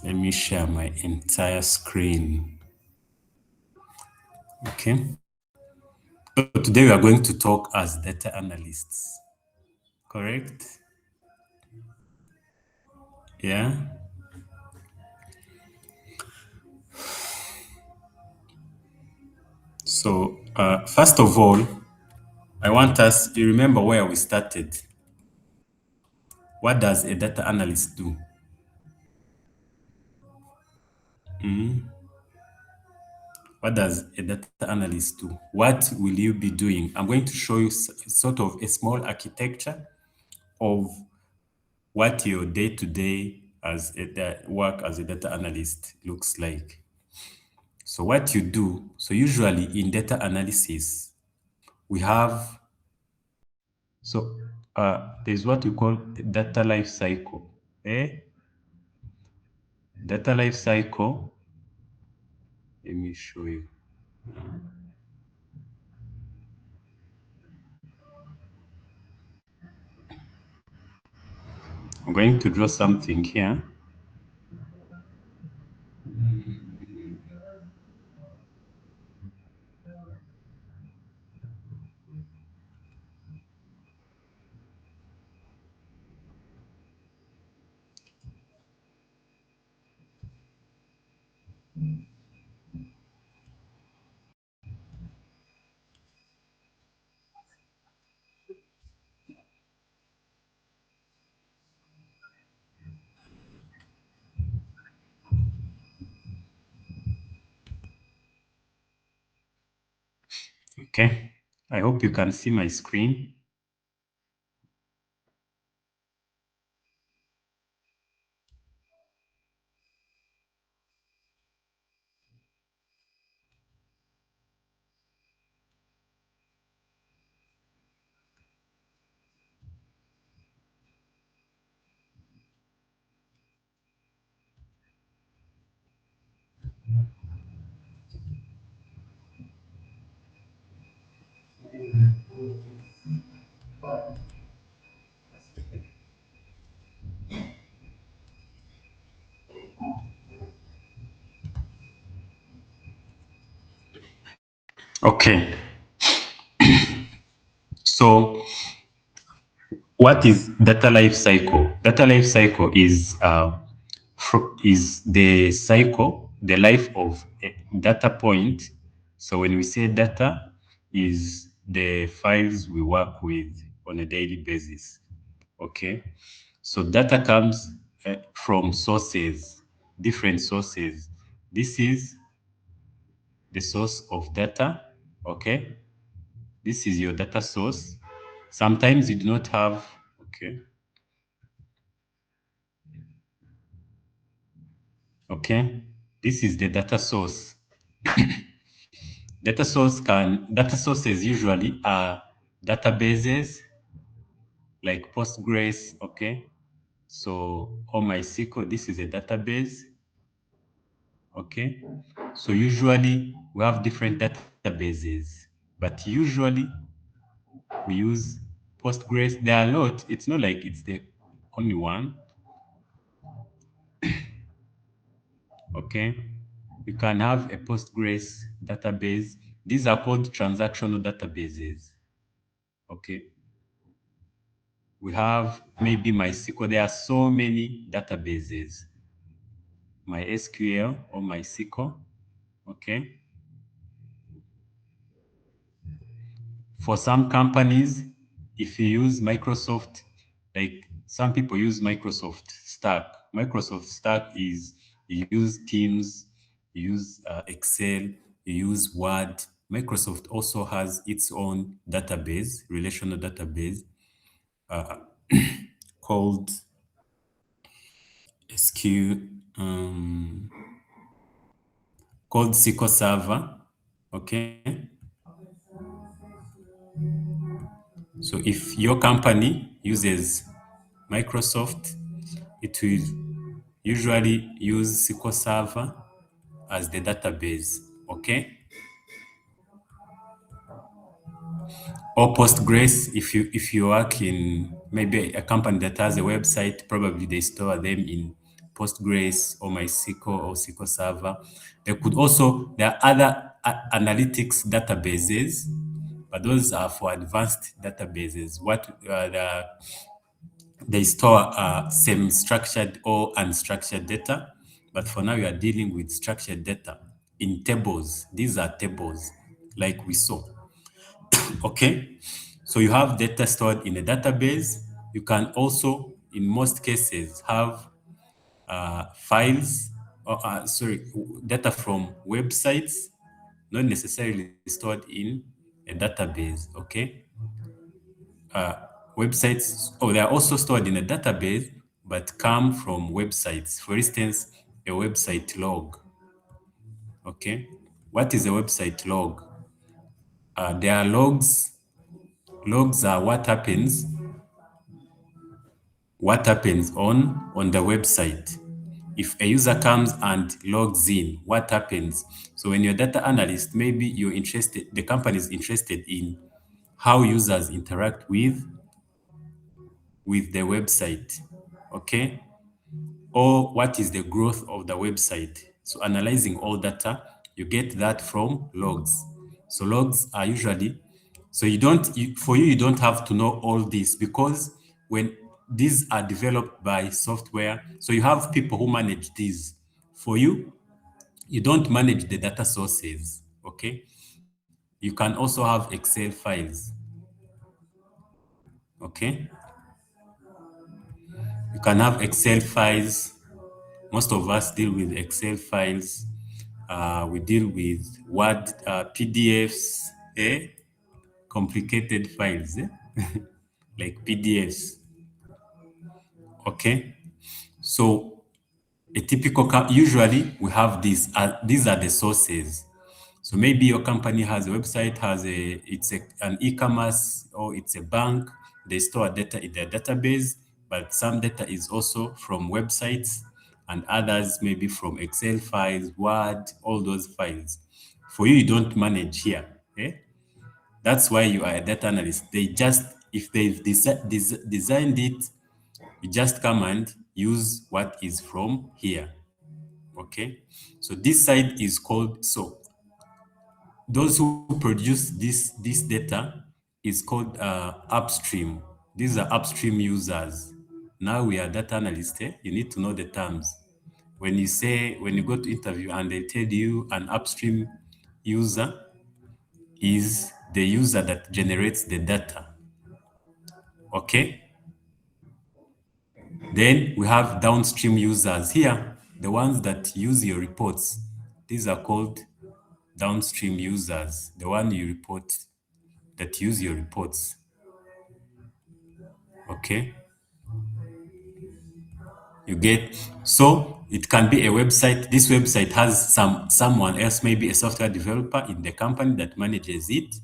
Let me share my entire screen. Okay. So today we are going to talk as data analysts. Correct? Yeah. So first of all, I want us to remember where we started. What does a data analyst do? What does a data analyst do? What will you be doing? I'm going to show you sort of a small architecture of what your day-to-day as work as a data analyst looks like. So what you do, so usually in data analysis, we have, so there's what we call data life cycle. Eh? Data life cycle, let me show you. I'm going to draw something here. Okay. I hope you can see my screen. Okay. So what is data life cycle? Data life cycle is the cycle, the life of a data point. So when we say data, is the files we work with on a daily basis. Okay, so data comes from sources, different sources. This is the source of data. Okay, this is your data source. Sometimes you do not have. Okay. Okay, this is the data source. Data sources usually are databases like Postgres. Okay, so on MySQL, this is a database. Okay, so usually we have different databases, but usually we use Postgres. There are a lot. It's not like it's the only one. Okay, you can have a Postgres database. These are called transactional databases. Okay, we have maybe MySQL. There are so many databases. MySQL or MySQL. Okay, for some companies, if you use Microsoft, like some people use Microsoft Stack. Microsoft Stack is you use Teams, you use Excel, you use Word. Microsoft also has its own database, relational database called SQ, called SQL Server. Okay. So if your company uses Microsoft, it will usually use SQL Server as the database, okay? Or Postgres, if you work in maybe a company that has a website, probably they store them in Postgres or MySQL or SQL Server. There are other analytics databases, but those are for advanced databases. They store semi-structured or unstructured data, but for now we are dealing with structured data in tables. These are tables, like we saw. Okay, so you have data stored in a database. You can also, in most cases, have files, data from websites, not necessarily stored in a database. Okay, websites, they are also stored in a database, but come from websites. For instance, a website log. Okay, what is a website log? There are logs. Logs are what happens on the website. If a user comes and logs in, what happens? So when you're a data analyst, maybe the company is interested in how users interact with the website. Okay, or what is the growth of the website. So analyzing all data, you get that from logs. So logs are usually, so you don't have to know all this, because when these are developed by software, so you have people who manage these. For you don't manage the data sources. Okay, you can also have Excel files. Okay, you can have Excel files. Most of us deal with Excel files. We deal with Word, PDFs, complicated files, like PDFs. Okay, so usually we have these. These are the sources. So maybe your company has a website, an e-commerce, or it's a bank. They store data in their database, but some data is also from websites, and others maybe from Excel files, Word, all those files. For you don't manage here. That's why you are a data analyst. If they've designed it, you just come and use what is from here. Okay, so this side is called, so those who produce this data is called upstream. These are upstream users. Now we are data analysts. You need to know the terms. When you go to interview and they tell you an upstream user is the user that generates the data. Okay. Then we have downstream users here, the ones that use your reports. These are called downstream users, the one you report, that use your reports. Okay. You get, so it can be a website. This website has someone else, maybe a software developer in the company that manages it.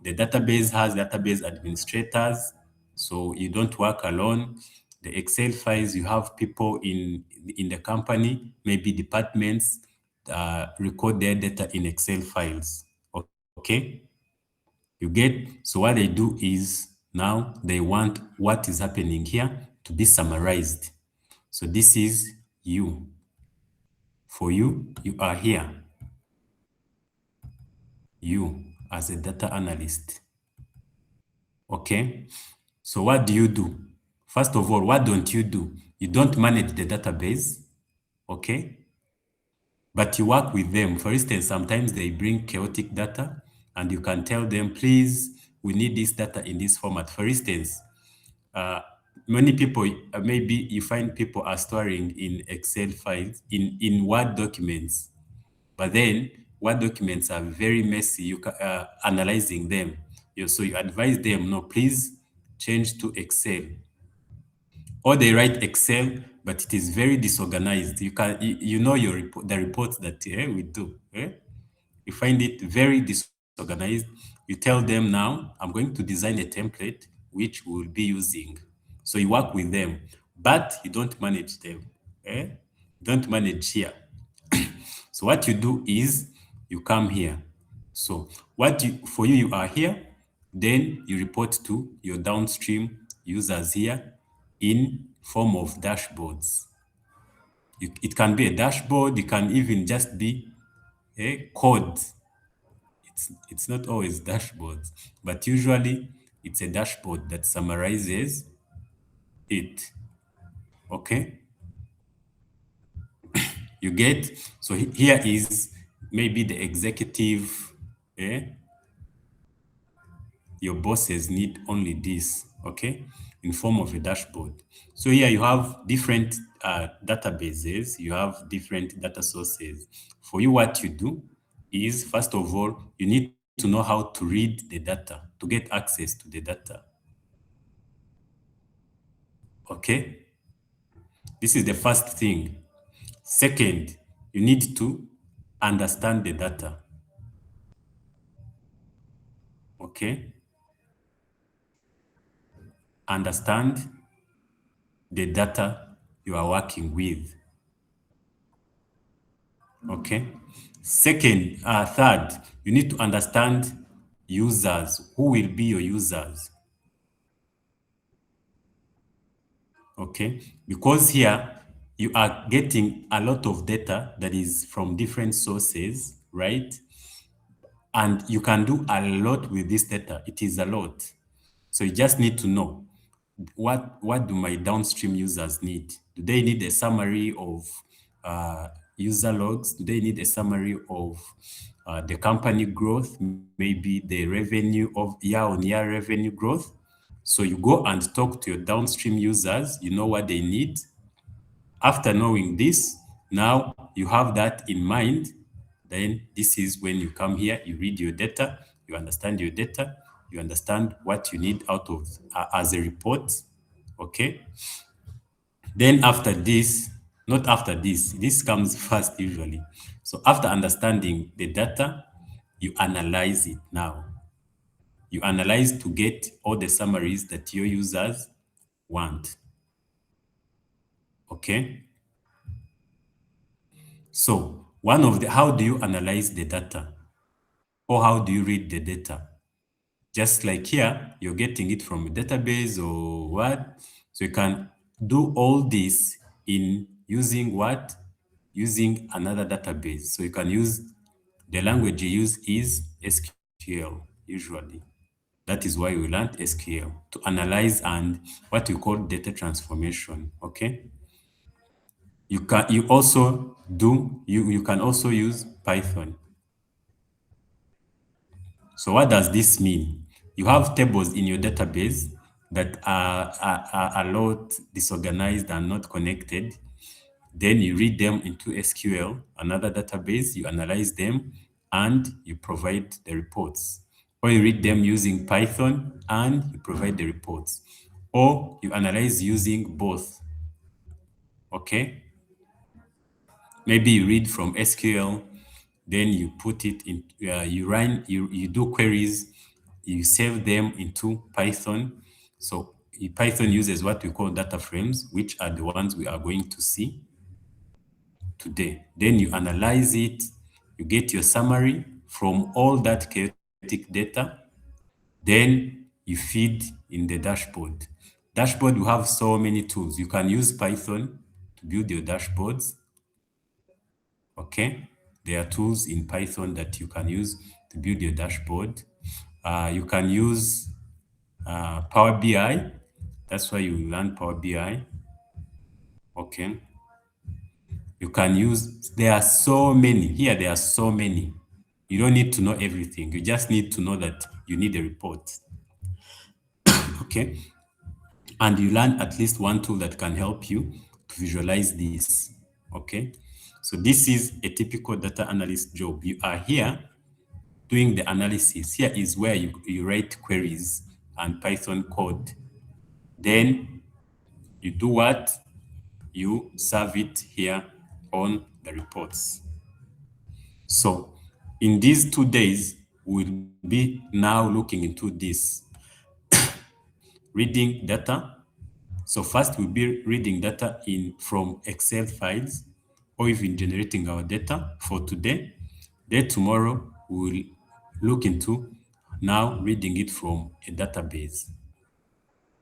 The database has database administrators, so you don't work alone. The Excel files, you have people in the company, maybe departments, record their data in Excel files. Okay, you get. So what they do is, now they want what is happening here to be summarized. So this is you. For you are here. You as a data analyst. Okay. So what do you do? First of all, what don't you do? You don't manage the database. Okay. But you work with them. For instance, sometimes they bring chaotic data and you can tell them, please, we need this data in this format. For instance, uh, many people, maybe you find people are storing in Excel files, in Word documents. But then Word documents are very messy. Analyzing them. So you advise them, no, please change to Excel. Or they write Excel, but it is very disorganized. You know the reports that we do. You find it very disorganized. You tell them, now, I'm going to design a template which we will be using. So you work with them, but you don't manage them. Don't manage here. So what you do is you come here. So for you are here, then you report to your downstream users here in form of dashboards. It can be a dashboard, it can even just be a code. It's not always dashboards, but usually it's a dashboard that summarizes it. Okay, you get. So here is maybe the executive. Eh? Your bosses need only this, okay, in form of a dashboard. So here you have different databases, you have different data sources. For you, what you do is, first of all, you need to know how to read the data, to get access to the data, okay? This is the first thing. Second, you need to understand the data, okay? Understand the data you are working with. Okay. Second, third, you need to understand users. Who will be your users? Okay. Because here you are getting a lot of data that is from different sources, right? And you can do a lot with this data. It is a lot. So you just need to know what do my downstream users need? Do they need a summary of user logs? Do they need a summary of the company growth, maybe the revenue of year-on-year revenue growth? So you go and talk to your downstream users, you know what they need. After knowing this, now you have that in mind, then this is when you come here, you read your data, you understand your data, you understand what you need out of as a report, okay? Then after this, not after this comes first usually. So after understanding the data, you analyze it now. You analyze to get all the summaries that your users want, okay? So how do you analyze the data? Or how do you read the data? Just like here, you're getting it from a database or what? So you can do all this in using what? Using another database. So you can use the language you use is SQL usually. That is why we learned SQL to analyze and what we call data transformation. Okay. You can also use Python. So what does this mean? You have tables in your database that are a lot disorganized and not connected. Then you read them into SQL, another database, you analyze them, and you provide the reports. Or you read them using Python and you provide the reports. Or you analyze using both. Okay? Maybe you read from SQL, then you put it in, you do queries, you save them into Python. So Python uses what we call data frames, which are the ones we are going to see today. Then you analyze it, you get your summary from all that chaotic data, then you feed in the dashboard. Dashboard, you have so many tools. You can use Python to build your dashboards. Okay, there are tools in Python that you can use to build your dashboard. You can use Power BI. That's why you learn Power BI. Okay. You can use, there are so many. Here, there are so many. You don't need to know everything. You just need to know that you need a report. Okay. And you learn at least one tool that can help you to visualize this. Okay. So this is a typical data analyst job. You are here doing the analysis. Here is where you write queries and Python code. Then you do what? You serve it here on the reports. So in these 2 days, we'll be now looking into this, reading data. So first we'll be reading data in from Excel files or even generating our data for today. Then tomorrow we'll look into now reading it from a database.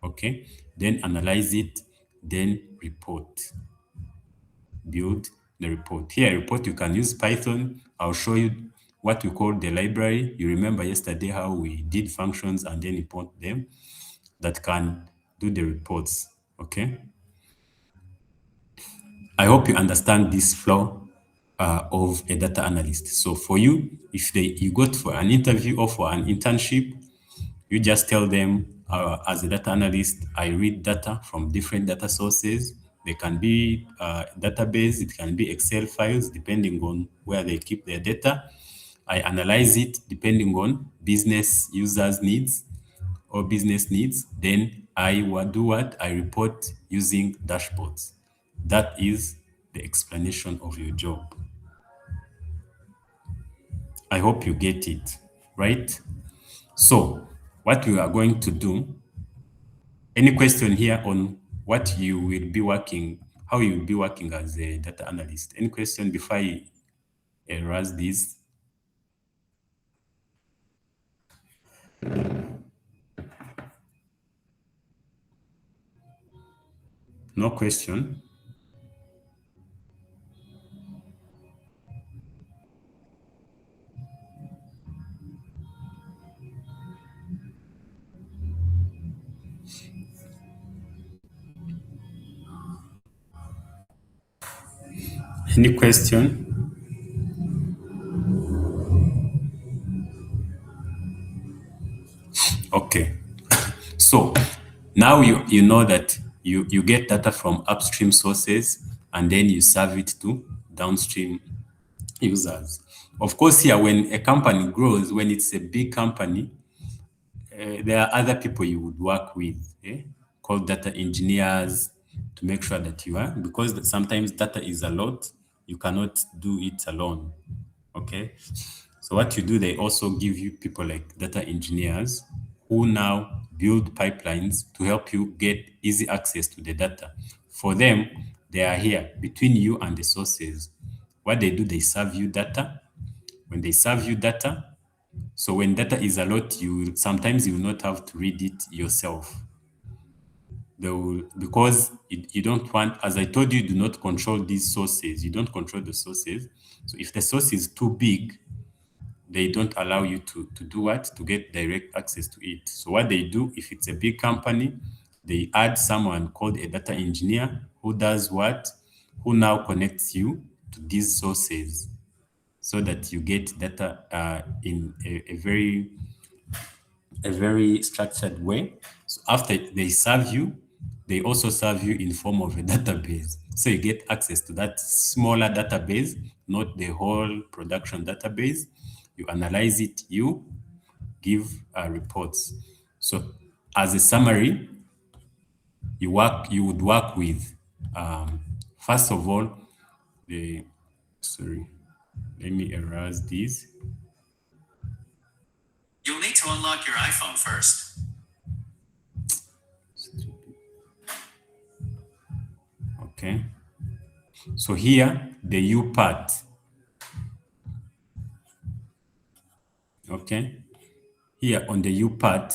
Okay, then analyze it, then report. build the report. Here, report, you can use Python. I'll show you what we call the library. You remember yesterday how we did functions and then import them that can do the reports, okay? I hope you understand this flow of a data analyst. So for you, if you go for an interview or for an internship, you just tell them, as a data analyst, I read data from different data sources. They can be database, it can be Excel files, depending on where they keep their data. I analyze it depending on business users' needs or business needs. Then I will do what? I report using dashboards. That is the explanation of your job. I hope you get it, right? So, what we are going to do, any question here on what you will be working, how you will be working as a data analyst? Any question before I erase this? No question? Any question? Okay. So now you know that you get data from upstream sources and then you serve it to downstream users. Of course, here when a company grows, when it's a big company, there are other people you would work with, called data engineers, to make sure that you are, because sometimes data is a lot, you cannot do it alone. Okay. So what you do, they also give you people like data engineers who now build pipelines to help you get easy access to the data. For them, they are here between you and the sources. What they do, they serve you data. When they serve you data, so when data is a lot, sometimes you will not have to read it yourself. They will, because you don't want, as I told you, do not control these sources. You don't control the sources. So if the source is too big, they don't allow you to do what? To get direct access to it. So what they do, if it's a big company, they add someone called a data engineer who does what? Who now connects you to these sources so that you get data in a very structured way. So after they serve you, they also serve you in form of a database. So you get access to that smaller database, not the whole production database. You analyze it, you give reports. So as a summary, you would work with, first of all, the, sorry, let me erase this. You'll need to unlock your iPhone first. Okay. So here, the U part. Okay. Here on the U part,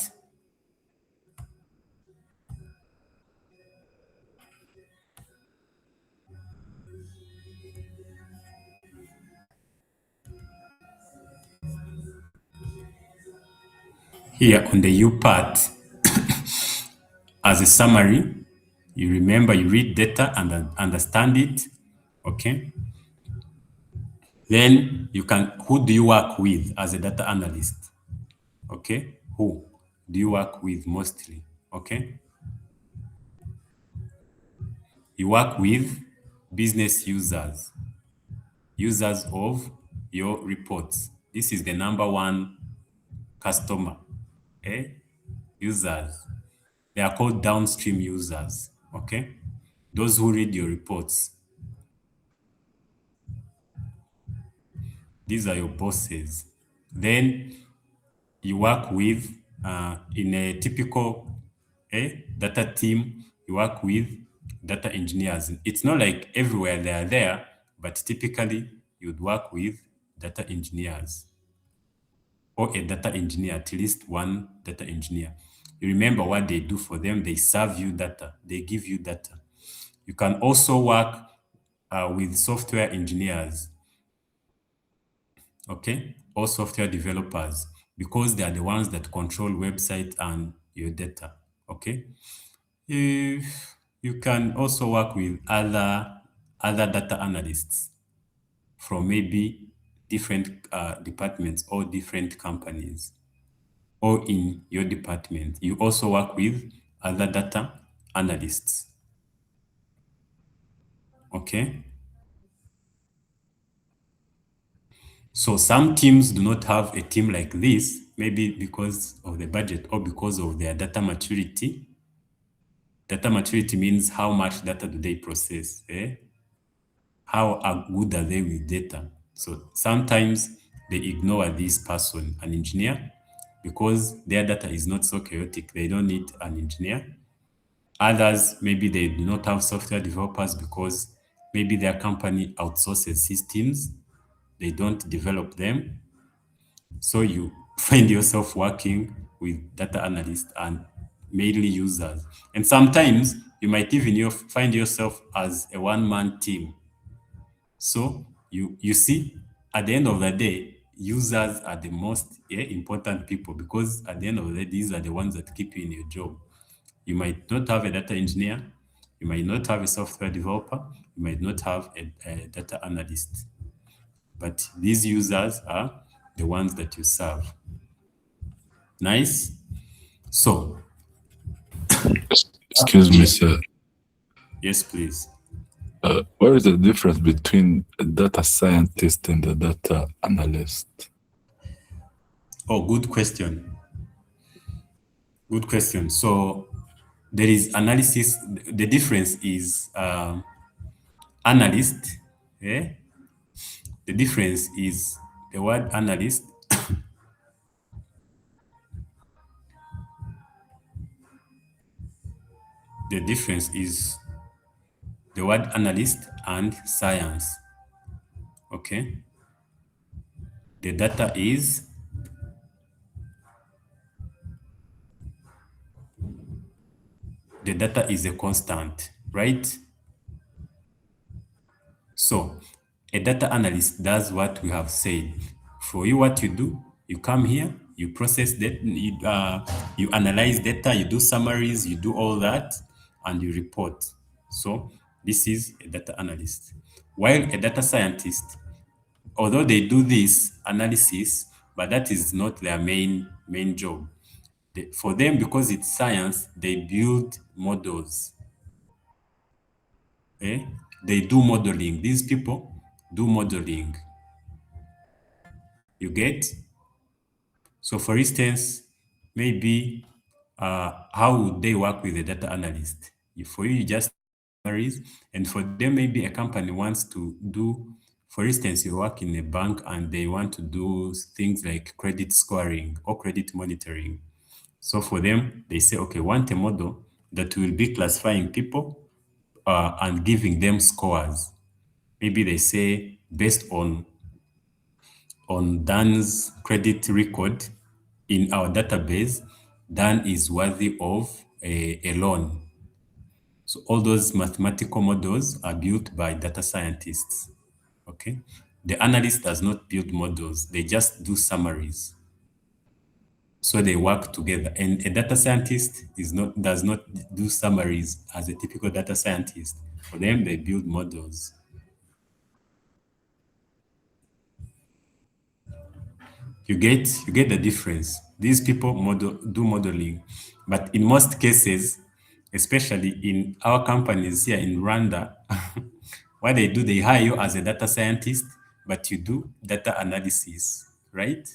here on the U part, as a summary, you remember you read data and understand it. Okay. Then who do you work with as a data analyst? Okay. Who do you work with mostly? Okay. You work with business users of your reports. This is the number one customer, users. They are called downstream users, okay? Those who read your reports. These are your bosses. Then you work with, in a typical data team, you work with data engineers. It's not like everywhere they are there, but typically you'd work with data engineers or a data engineer, at least one data engineer. You remember what they do for them. They serve you data. They give you data. You can also work with software engineers, okay, or software developers, because they are the ones that control website and your data, okay. You can also work with other data analysts from maybe different departments or different companies, or in your department you also work with other data analysts, okay. So some teams do not have a team like this, maybe because of the budget or because of their data maturity. Data maturity means how much data do they process, eh? How good are they with data? So sometimes they ignore this person, an engineer, because their data is not so chaotic. They don't need an engineer. Others, maybe they do not have software developers because maybe their company outsources systems. They don't develop them. So you find yourself working with data analysts and mainly users. And sometimes you might even find yourself as a one-man team. So you see, at the end of the day, users are the most important people, because at the end of the day, these are the ones that keep you in your job. You might not have a data engineer, you might not have a software developer, you might not have a data analyst, but these users are the ones that you serve. Nice. So, Excuse me, sir. yes, please. What is the difference between a data scientist and a data analyst? Oh, good question. Good question. So, there is analysis. The difference is analyst. Yeah. The difference is the word analyst. The difference is the word analyst and science. Okay. The data is the data is a constant, right? So a data analyst does what we have said. For you, what you do, you come here, you process data, you analyze data, you do summaries, you do all that, and you report. So this is a data analyst. While a data scientist, although they do this analysis, but that is not their main job. For them, because it's science, they build models. Eh? They do modeling. These people do modeling. You get? So, for instance, maybe how would they work with a data analyst? For you, you just summaries, and for them, maybe a company wants to do, for instance, you work in a bank and they want to do things like credit scoring or credit monitoring. So for them, they say, okay, want a model that will be classifying people and giving them scores. Maybe they say based on Dan's credit record in our database, Dan is worthy of a loan. So all those mathematical models are built by data scientists. Okay. The analyst does not build models, they just do summaries. So they work together. And a data scientist does not do summaries as a typical data scientist. For them, they build models. You get the difference. These people do modeling, but in most cases, especially in our companies here in Rwanda, what they do, they hire you as a data scientist, but you do data analysis, right?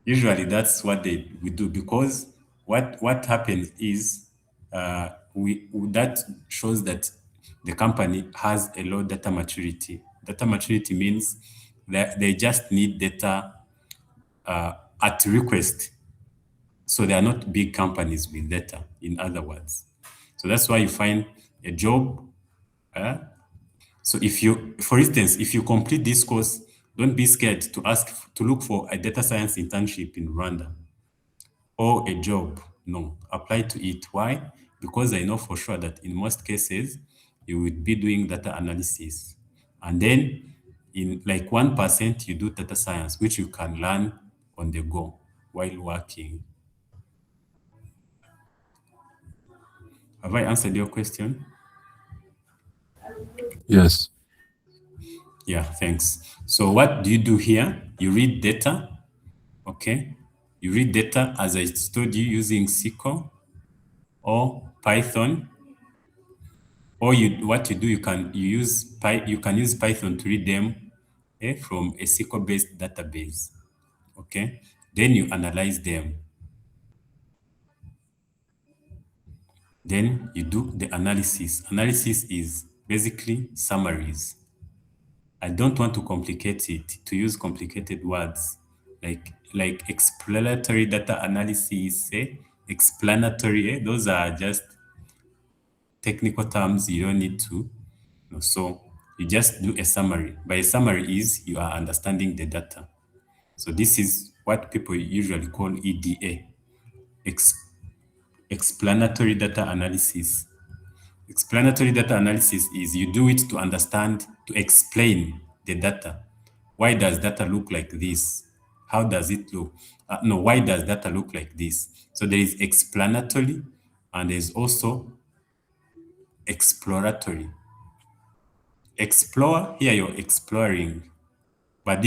Usually that's what we do, because what happens is we that shows that the company has a low data maturity. Data maturity means that they just need data at request. So they are not big companies with data, in other words. So that's why you find a job. uh, so if you, for instance, if you complete this course, don't be scared to ask to look for a data science internship in Rwanda or a job. No, apply to it. Why? Because I know for sure that in most cases, you would be doing data analysis. And then in like 1%, you do data science, which you can learn on the go while working. Have I answered your question? Yes. Yeah, thanks. So what do you do here? You read data, okay? You read data as I told you using SQL or Python, or what you do, you can use Python to read them from a SQL-based database, okay? Then you analyze them. Then you do the analysis. Analysis is basically summaries. I don't want to complicate it, to use complicated words like exploratory data analysis, explanatory, those are just technical terms you don't need to. No, so you just do a summary. By a summary is you are understanding the data. So this is what people usually call EDA, ex- explanatory data analysis. Explanatory data analysis is you do it to understand, to explain the data. Why does data look like this? How does it look? No, why does data look like this? So there is explanatory and there's also exploratory. Explore, here you're exploring. But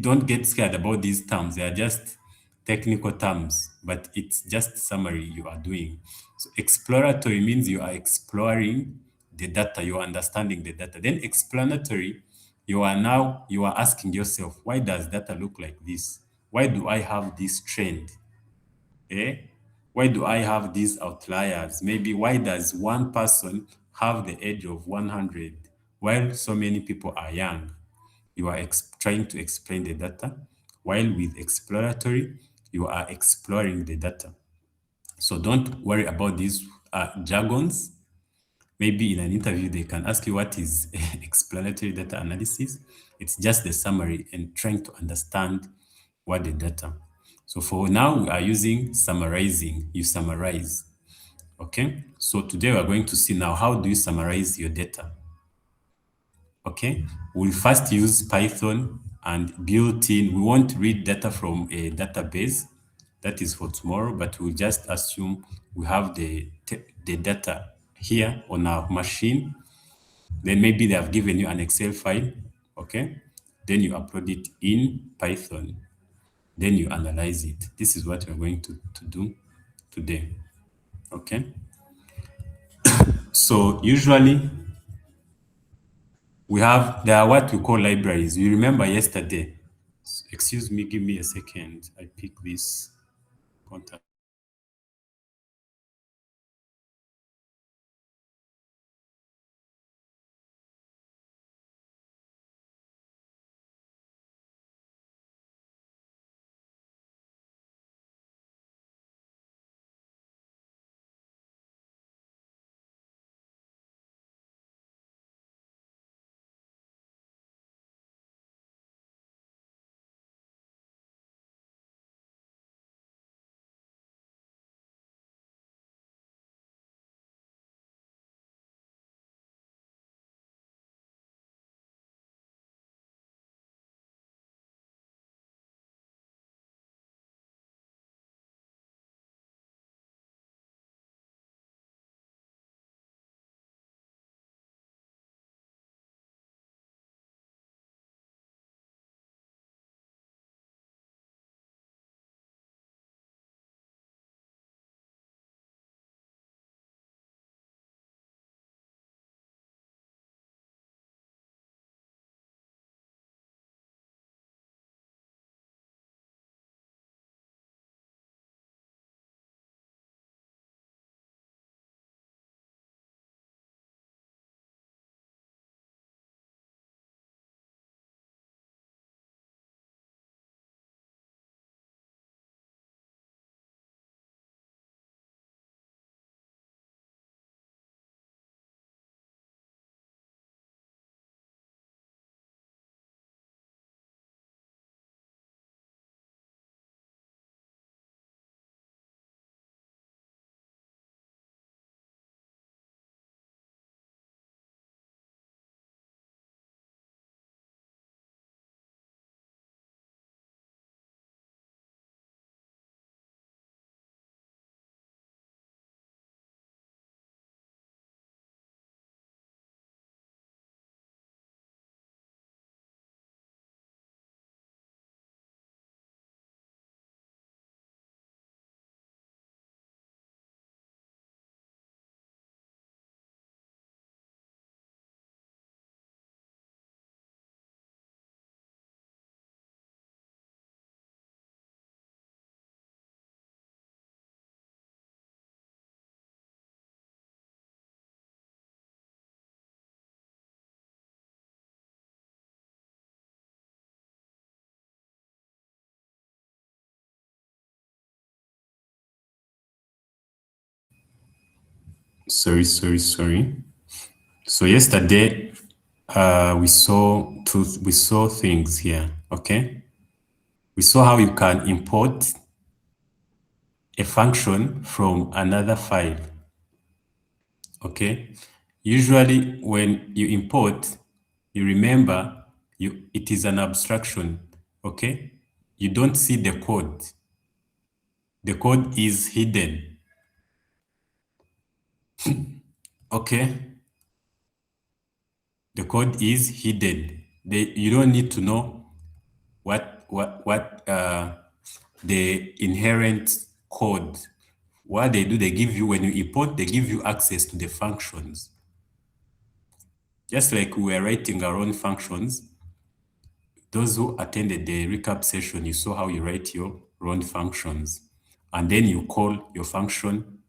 don't get scared about these terms. They are just technical terms, but it's just summary you are doing. So exploratory means you are exploring the data, you are understanding the data. Then explanatory, you are asking yourself, why does data look like this? Why do I have this trend? Eh? Why do I have these outliers? Maybe why does one person have the age of 100 while so many people are young? You are trying to explain the data, while with exploratory, you are exploring the data. So don't worry about these jargons. Maybe in an interview, they can ask you what is explanatory data analysis. It's just the summary and trying to understand what the data. So for now, we are using summarizing. You summarize. Okay. So today we're going to see now how do you summarize your data. Okay, we'll first use Python and built in. We won't read data from a database. That is for tomorrow, but we'll just assume we have the data here on our machine. Then maybe they have given you an Excel file. Okay, then you upload it in Python. Then you analyze it. This is what we're going to do today. Okay, so usually there are what we call libraries. You remember yesterday. Excuse me, give me a second. I pick this contact. Sorry. So yesterday, we saw things here. Okay, we saw how you can import a function from another file. Okay, usually when you import, you remember it is an abstraction. Okay, you don't see the code. The code is hidden. Okay, the code is hidden. You don't need to know what the inherent code. What they do, they give you, when you import, they give you access to the functions. Just like we were writing our own functions, those who attended the recap session, you saw how you write your own functions. And then you call your function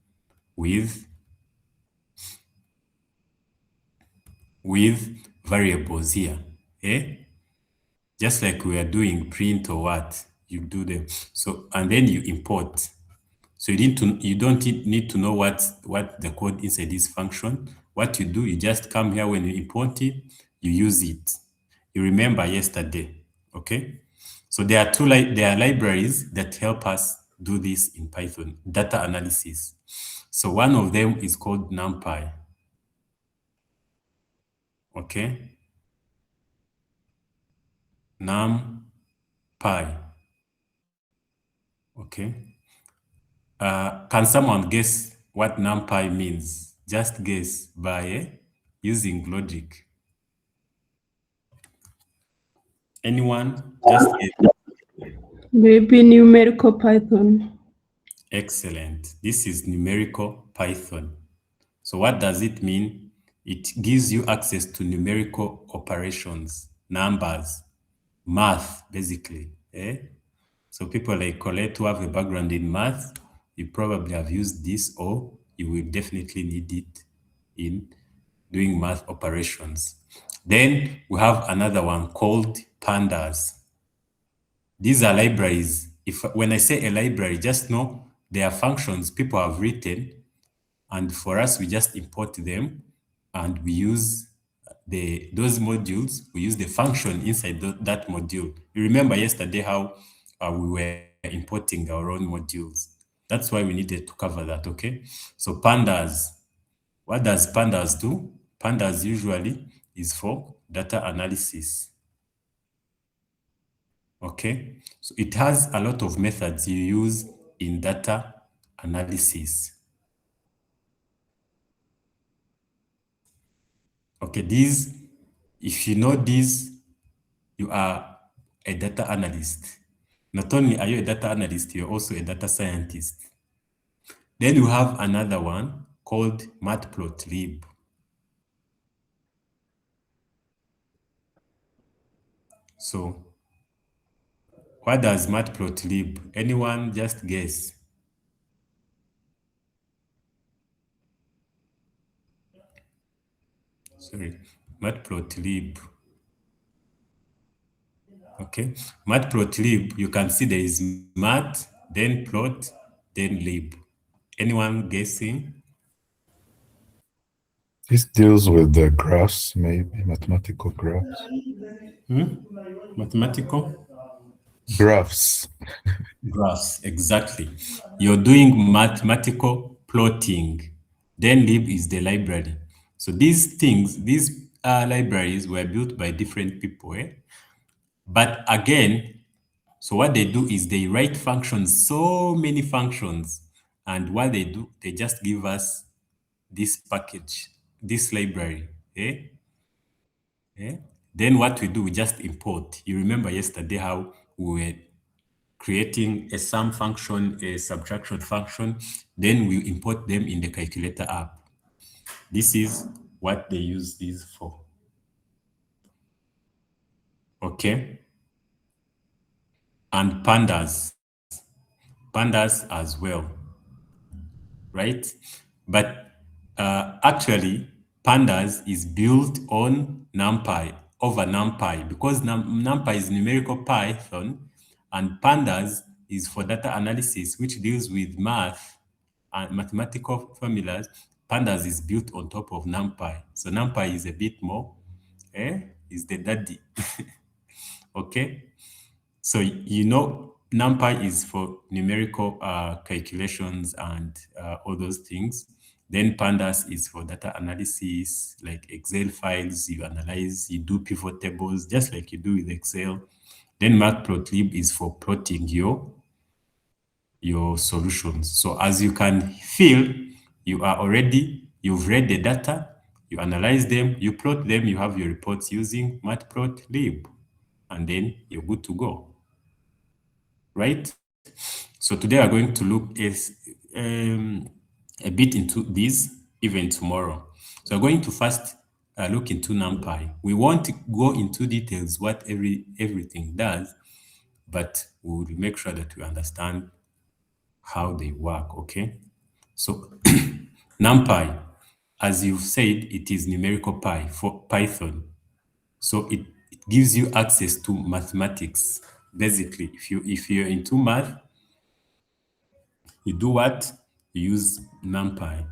with variables here. Eh? Just like we are doing print or what, you do them. So, and then you import. So you don't need to know what the code inside this function. What you do, you just come here when you import it, you use it. You remember yesterday, okay? So there are libraries that help us do this in Python, data analysis. So one of them is called NumPy, okay? NumPy, okay? Can someone guess what NumPy means? Just guess by using logic. Anyone? Just guess. Maybe numerical Python. Excellent. This is numerical Python. So what does it mean? It gives you access to numerical operations, numbers, math, basically. Eh? So people like Colette who have a background in math, you probably have used this, or you will definitely need it in doing math operations. Then we have another one called pandas. These are libraries. When I say a library, just know they are functions people have written, and for us, we just import them, and we use those modules. We use the function inside that module. You remember yesterday how we were importing our own modules. That's why we needed to cover that. Okay. So pandas. What does pandas do? Pandas usually is for data analysis. Okay, so it has a lot of methods you use in data analysis. Okay, if you know these, you are a data analyst. Not only are you a data analyst, you're also a data scientist. Then you have another one called matplotlib. So what does matplotlib? Anyone just guess? Sorry, matplotlib. Okay, matplotlib, you can see there is mat, then plot, then lib. Anyone guessing? This deals with the graphs, maybe mathematical graphs. Mathematical Graphs. graphs, exactly. You're doing mathematical plotting. Then lib is the library. So these libraries were built by different people. But again, so what they do is they write functions, so many functions. And what they do, they just give us this package, this library. Eh? Then what we do, we just import. You remember yesterday how we were creating a sum function, a subtraction function, then we import them in the calculator app. This is what they use these for. Okay. And pandas as well, right? But actually, pandas is built on NumPy over NumPy because NumPy is numerical Python, and pandas is for data analysis, which deals with math and mathematical formulas. Pandas is built on top of NumPy. So NumPy is a bit more, is the daddy. Okay. So NumPy is for numerical calculations and all those things. Then Pandas is for data analysis, like Excel files, you analyze, you do pivot tables, just like you do with Excel. Then Matplotlib is for plotting your solutions. So as you can feel, you've read the data, you analyze them, you plot them, you have your reports using Matplotlib, and then you're good to go, right? So today we're going to look a bit into this, even tomorrow. So we're going to first look into NumPy. We won't go into details what everything does, but we'll make sure that we understand how they work, okay? So NumPy, as you've said, it is numerical pi for Python. So it gives you access to mathematics. Basically, if you're into math, you do what? You use NumPy.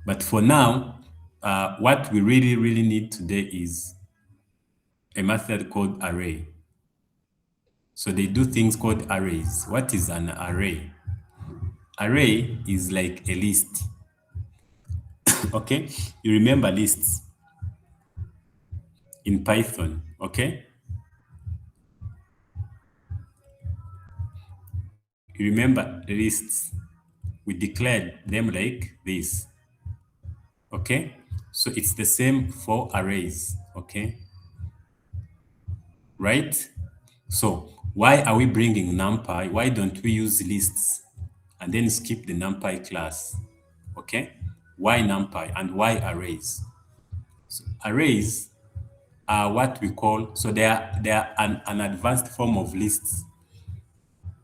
But for now, what we really need today is a method called array. So they do things called arrays. What is an array? Array is like a list. Okay? You remember lists in Python, okay? You remember lists. We declared them like this, okay? So it's the same for arrays, okay? Right? So why are we bringing NumPy? Why don't we use lists and then skip the NumPy class? Okay? Why NumPy and why arrays? So arrays are what we call, so they are an advanced form of lists.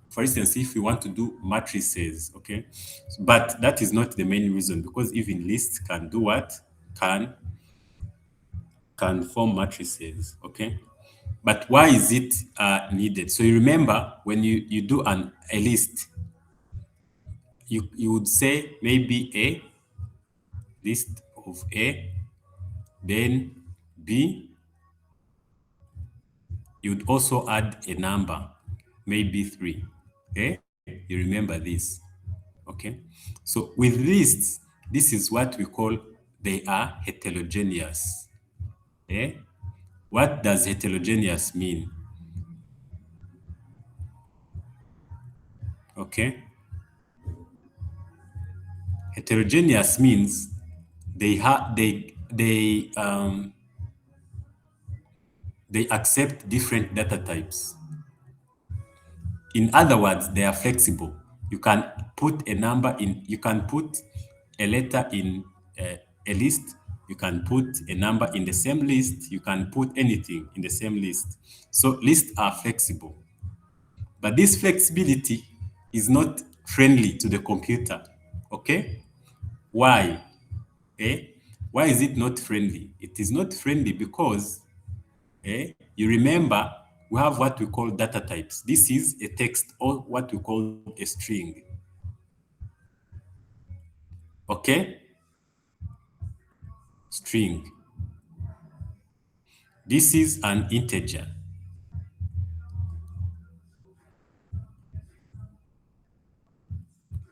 For instance, if we want to do matrices, okay? But that is not the main reason, because even lists can do what? Can form matrices, okay? But why is it needed? So you remember when you do a list, you would say maybe A, list of A, then B, you'd also add a number, maybe 3. Okay? You remember this. Okay? So with lists, this is what we call, they are heterogeneous. Okay? What does heterogeneous mean? Okay? Heterogeneous means they accept different data types. In other words, they are flexible. You can put a number in, you can put a letter in a list, you can put a number in the same list, you can put anything in the same list. So lists are flexible. But this flexibility is not friendly to the computer. Okay? Why? Eh? Why is it not friendly? It is not friendly because you remember we have what we call data types. This is a text or what we call a string. Okay? String. This is an integer.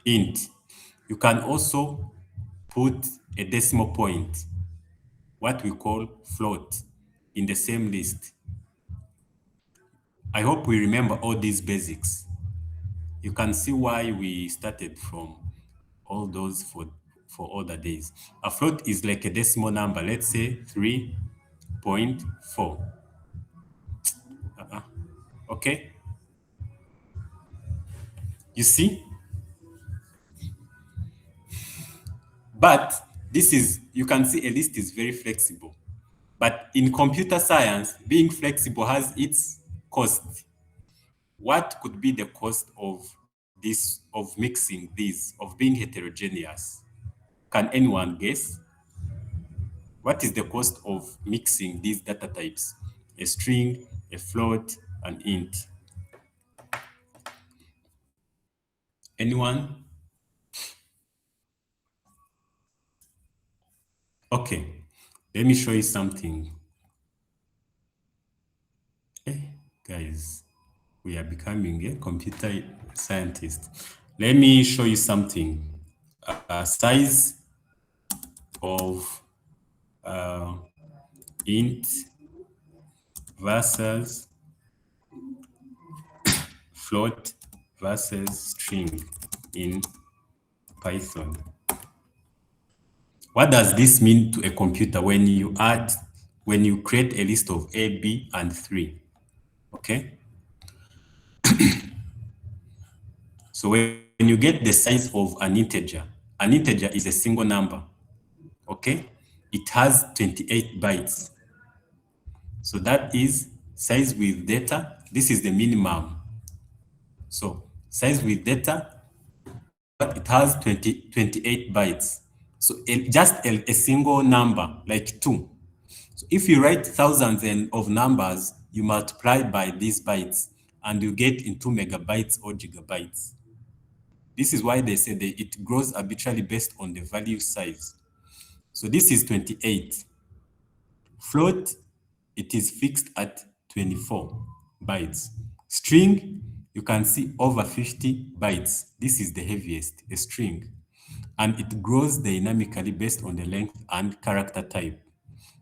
Int. You can also put a decimal point, what we call float, in the same list. I hope we remember all these basics. You can see why we started from all those for other days. A float is like a decimal number. Let's say 3.4. Okay? You see? But this is, you can see a list is very flexible. But in computer science, being flexible has its cost. What could be the cost of this, of mixing these, of being heterogeneous? Can anyone guess? What is the cost of mixing these data types? A string, a float, an int. Anyone? Okay, let me show you something. Guys, we are becoming a computer scientist. Let me show you something. Size of int versus float versus string in Python. What does this mean to a computer when you create a list of A, B, and 3? Okay. So when you get the size of an integer is a single number. Okay. It has 28 bytes. So that is size with data. This is the minimum. So size with data, but it has 28 bytes. So just a single number, like 2. So if you write thousands of numbers, you multiply by these bytes, and you get into megabytes or gigabytes. This is why they say that it grows arbitrarily based on the value size. So this is 28. Float, it is fixed at 24 bytes. String, you can see over 50 bytes. This is the heaviest, a string. And it grows dynamically based on the length and character type.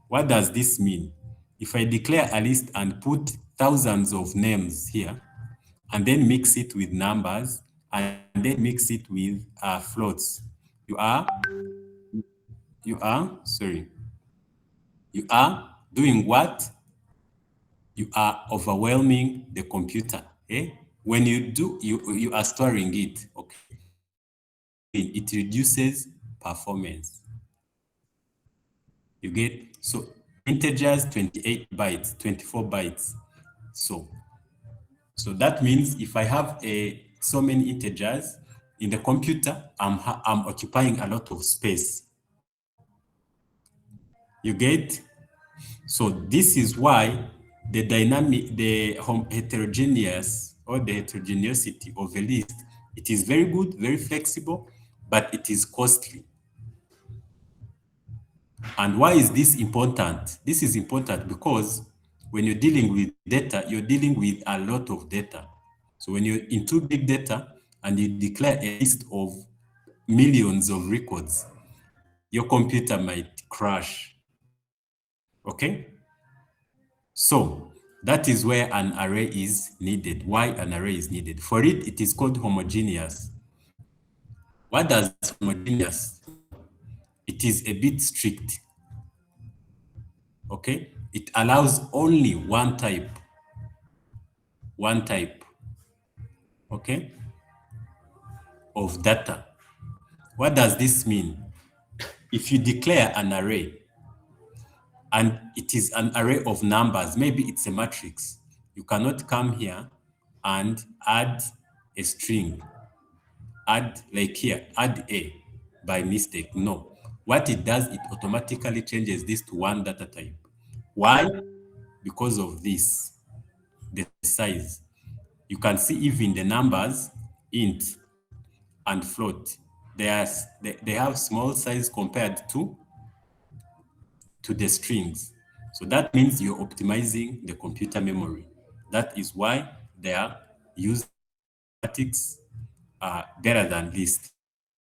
What does this mean? If I declare a list and put thousands of names here, and then mix it with numbers, and then mix it with floats, you are, sorry, you are doing what? You are overwhelming the computer. Eh? When you do, you are storing it. Okay. It reduces performance. You get, so integers 28 bytes, 24 bytes. So that means if I have so many integers in the computer, I'm occupying a lot of space. You get? So this is why the heterogeneous or the heterogeneity of a list, it is very good, very flexible, but it is costly. And why is this important? This is important because when you're dealing with data, you're dealing with a lot of data. So when you're into big data and you declare a list of millions of records, your computer might crash. Okay? So that is where an array is needed. Why an array is needed? For it, it is called homogeneous. What does homogeneous? It is a bit strict. Okay? It allows only one type. Okay, of data. What does this mean? If you declare an array and it is an array of numbers, maybe it's a matrix, you cannot come here and add a string, add like here, add A by mistake. No. What it does, it automatically changes this to one data type. Why? Because of this, the size. You can see even the numbers, int and float, they have small size compared to the strings. So that means you're optimizing the computer memory. That is why they are used mathematics better than list.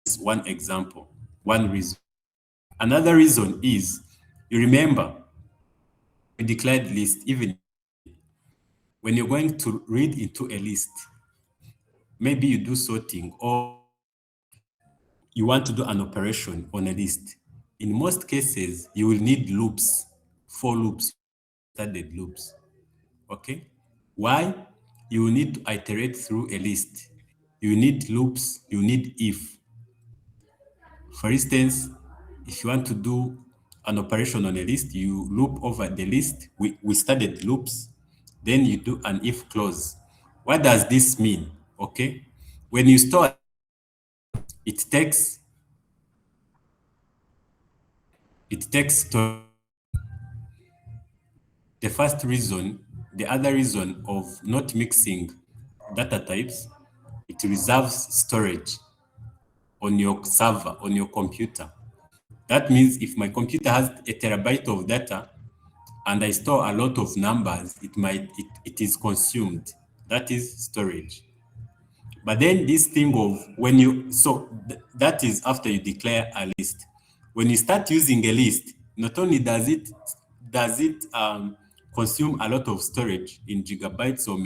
This is one example, one reason. Another reason is, you remember, we declared list. Even when you're going to read into a list, maybe you do sorting or you want to do an operation on a list. In most cases, you will need loops, for loops, standard loops. Okay? Why? You will need to iterate through a list. You need loops, you need if. For instance, if you want to do an operation on a list, you loop over the list. We studied loops, then you do an if clause. What does this mean? Okay? When you store, it takes storage. The first reason, the other reason of not mixing data types, it reserves storage on your server, on your computer. That means if my computer has a terabyte of data and I store a lot of numbers, it is consumed. That is storage. But then this thing of when you, that is after you declare a list. When you start using a list, not only does it consume a lot of storage in gigabytes or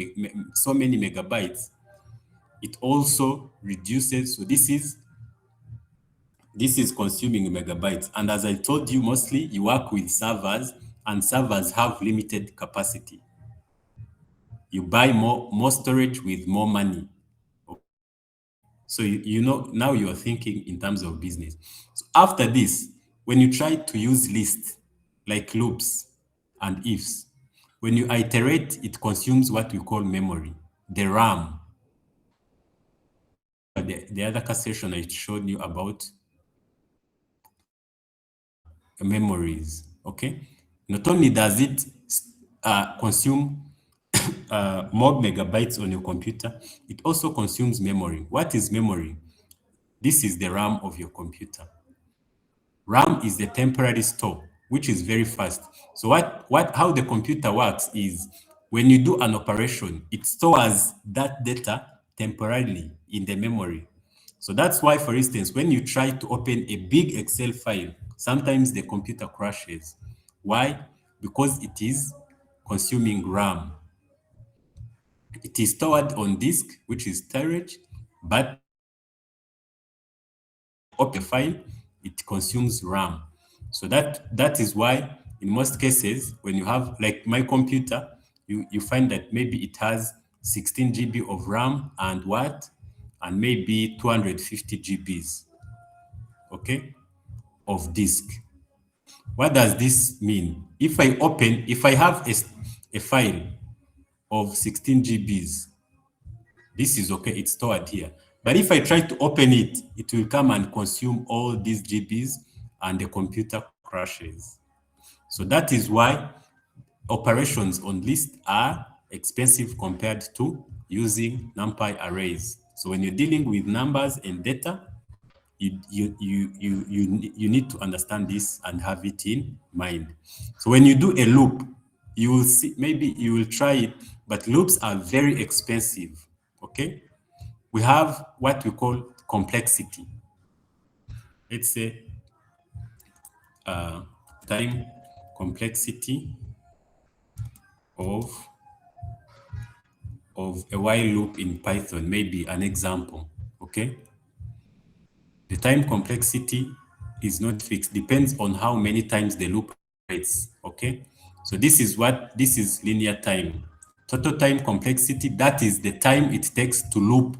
so many megabytes, it also reduces. So this is consuming megabytes. And as I told you, mostly you work with servers, and servers have limited capacity. You buy more storage with more money. So you know now you're thinking in terms of business. So after this, when you try to use lists like loops and ifs, when you iterate, it consumes what we call memory, the RAM. The other session I showed you about memories. Okay, not only does it consume more megabytes on your computer, it also consumes memory. What is memory? This is the RAM of your computer. RAM is the temporary store, which is very fast. So how the computer works is when you do an operation, it stores that data temporarily in the memory. So that's why, for instance, when you try to open a big Excel file, sometimes the computer crashes. Why? Because it is consuming RAM. It is stored on disk, which is storage, but open file, it consumes RAM. So that is why in most cases, when you have like my computer, you find that maybe it has 16 GB of RAM and what? And maybe 250 GBs, okay, of disk. What does this mean? If I have a file of 16 GBs, this is okay, it's stored here. But if I try to open it, it will come and consume all these GBs and the computer crashes. So that is why operations on list are expensive compared to using NumPy arrays. So when you're dealing with numbers and data, you need to understand this and have it in mind. So when you do a loop, you will see, maybe you will try it, but loops are very expensive. Okay, we have what we call complexity. Let's say time complexity of a while loop in Python, maybe an example. Okay, the time complexity is not fixed, depends on how many times the loop operates. Okay, so this is linear time. Total time complexity, that is the time it takes to loop.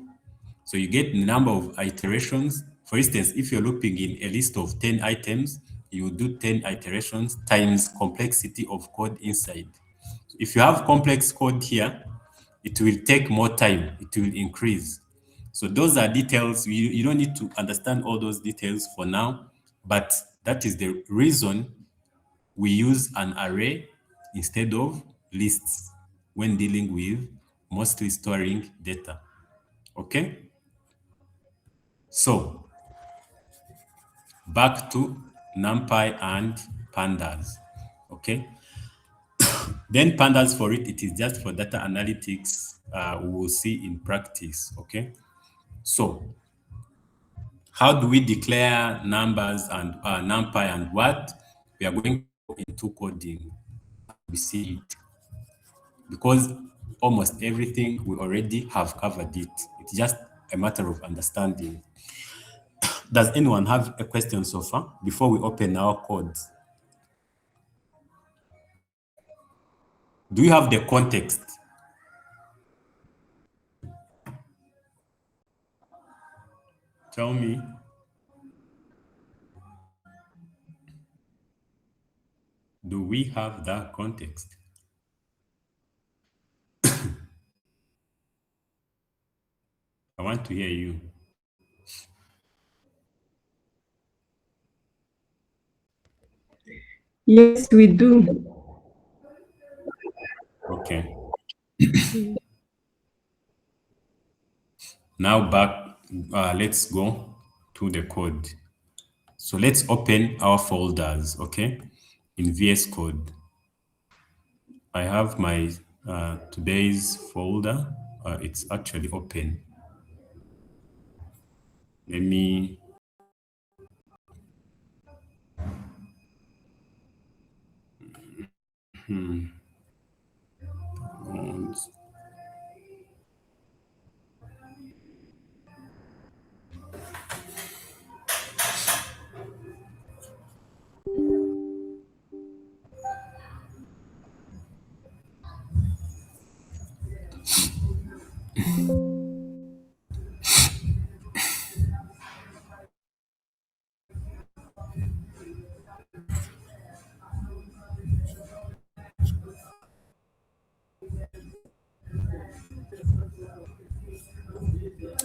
So you get the number of iterations. For instance, if you're looping in a list of 10 items, you do 10 iterations times complexity of code inside. If you have complex code here, it will take more time, it will increase. So those are details. You don't need to understand all those details for now, but that is the reason we use an array instead of lists when dealing with mostly storing data. Okay? So back to NumPy and pandas. Okay. Then pandas for it is just for data analytics. We will see in practice. Okay. So how do we declare numbers and NumPy and what? We are going to go into coding. We see it because almost everything we already have covered it. It's just a matter of understanding. Does anyone have a question so far before we open our codes? Do you have the context? Tell me. Do we have that context? I want to hear you. Yes, we do. Okay. Now back, let's go to the code. So let's open our folders, okay? In VS Code, I have my today's folder. It's actually open. Let me,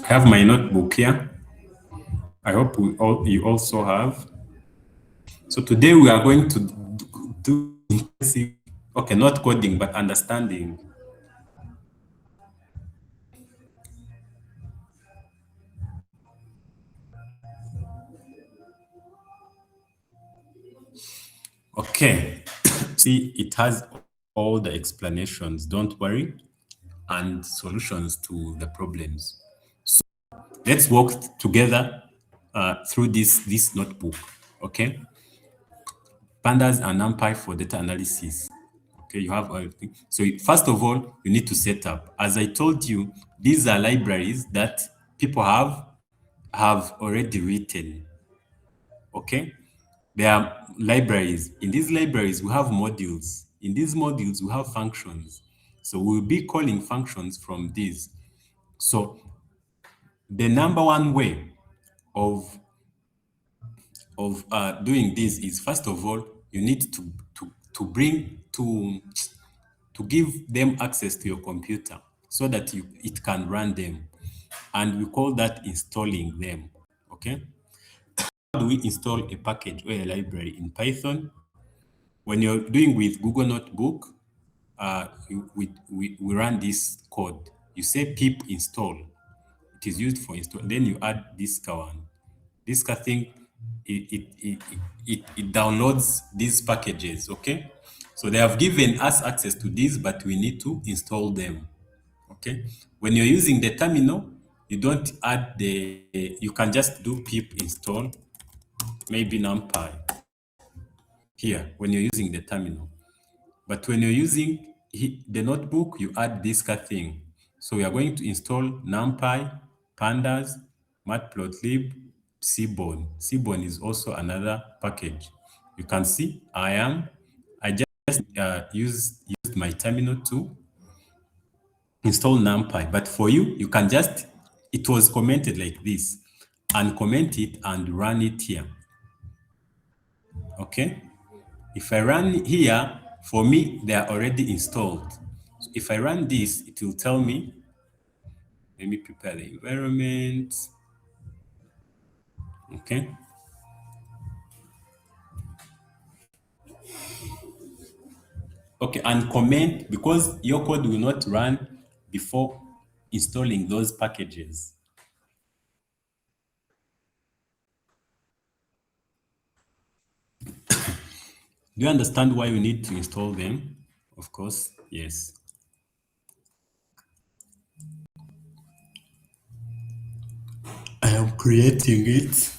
I have my notebook here. I hope you also have. So today we are going to do intensive, okay, not coding, but understanding. Okay. See, it has all the explanations, don't worry, and solutions to the problems. Let's walk together through this notebook, okay? Pandas and NumPy for data analysis. Okay, you have everything. So first of all, you need to set up. As I told you, these are libraries that people have already written. Okay, there are libraries. In these libraries, we have modules. In these modules, we have functions. So we'll be calling functions from these. So the number one way of doing this is, first of all, you need to bring to give them access to your computer so that it can run them, and we call that installing them. Okay, how do we install a package or a library in Python? When you're doing with Google Notebook, we run this code. You say pip install. It is used for install. Then you add this one. This thing, it downloads these packages. Okay, so they have given us access to these, but we need to install them. Okay, when you're using the terminal, you don't add you can just do pip install, maybe numpy here when you're using the terminal. But when you're using the notebook, you add this thing. So we are going to install numpy, pandas, matplotlib, seaborn. Seaborn is also another package. You can see I just used my terminal to install numpy. But for you, you can just, it was commented like this, and comment it and run it here. Okay. If I run here, for me, they are already installed. So if I run this, it will tell me, let me prepare the environment. Okay. Okay, and comment, because your code will not run before installing those packages. Do you understand why you need to install them? Of course, yes. I am creating it.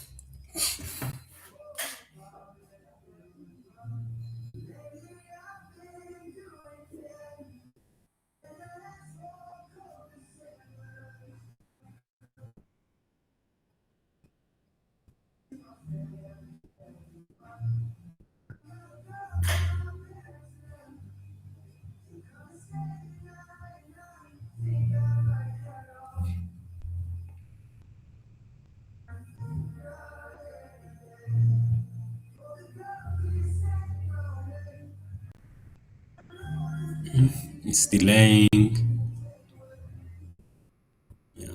It's delaying. Yeah.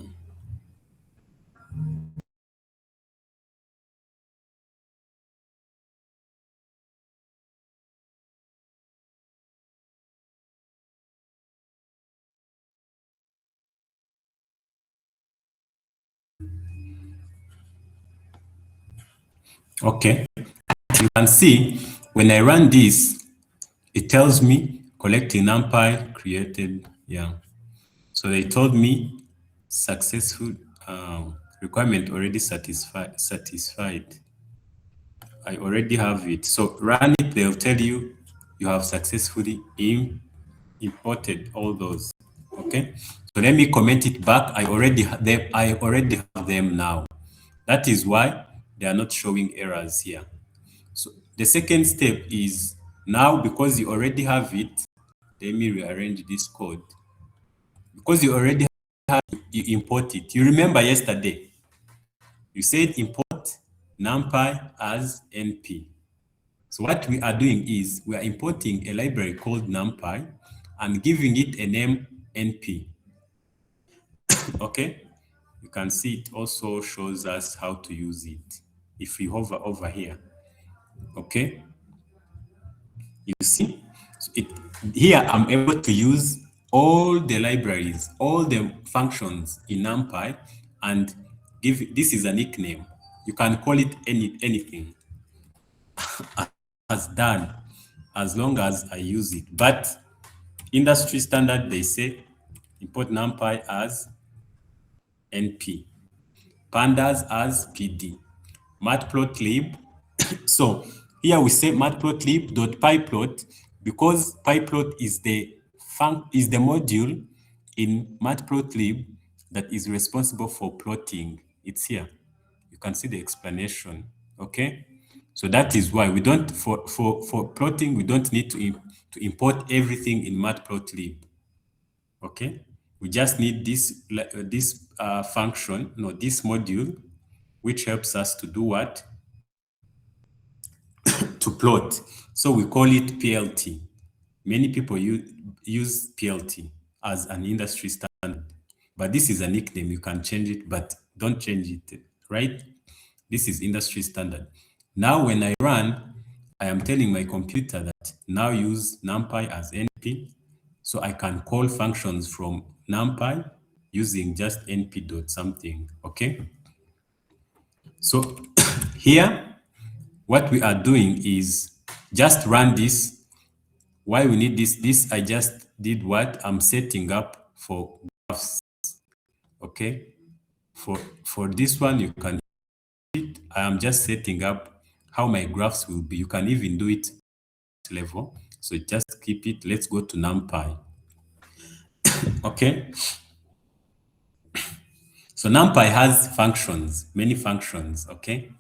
Okay, you can see when I run this, it tells me collecting NumPy created. Yeah. So they told me successful requirement already satisfied. I already have it. So run it, they'll tell you you have successfully imported all those. Okay. So let me comment it back. I already have them now. That is why they are not showing errors here. So the second step is now because you already have it, let me rearrange this code. Because you already have, you import it. You remember yesterday, you said import numpy as np. So what we are doing is we are importing a library called numpy and giving it a name np. Okay, you can see it also shows us how to use it if we hover over here. Okay, you see, so here I'm able to use all the libraries, all the functions in numpy, and this is a nickname. You can call it anything as done as long as I use it. But industry standard, they say import numpy as np, pandas as pd, matplotlib. So here we say matplotlib.pyplot because pyplot is the module in matplotlib that is responsible for plotting. It's here. You can see the explanation. Okay. So that is why we don't for plotting we don't need to import everything in matplotlib. Okay. We just need this function, no, this module, which helps us to do what? To plot. So we call it PLT. Many people use PLT as an industry standard, but this is a nickname. You can change it, but don't change it, right? This is industry standard. Now, when I run, I am telling my computer that now use NumPy as NP, so I can call functions from NumPy using just np dot something, okay? So here, what we are doing is just run this. Why we need this I just did what I'm setting up for graphs. Okay, for this one you can, I am just setting up how my graphs will be. You can even do it level, so just keep it. Let's go to numpy. Okay, so numpy has functions, many functions. Okay,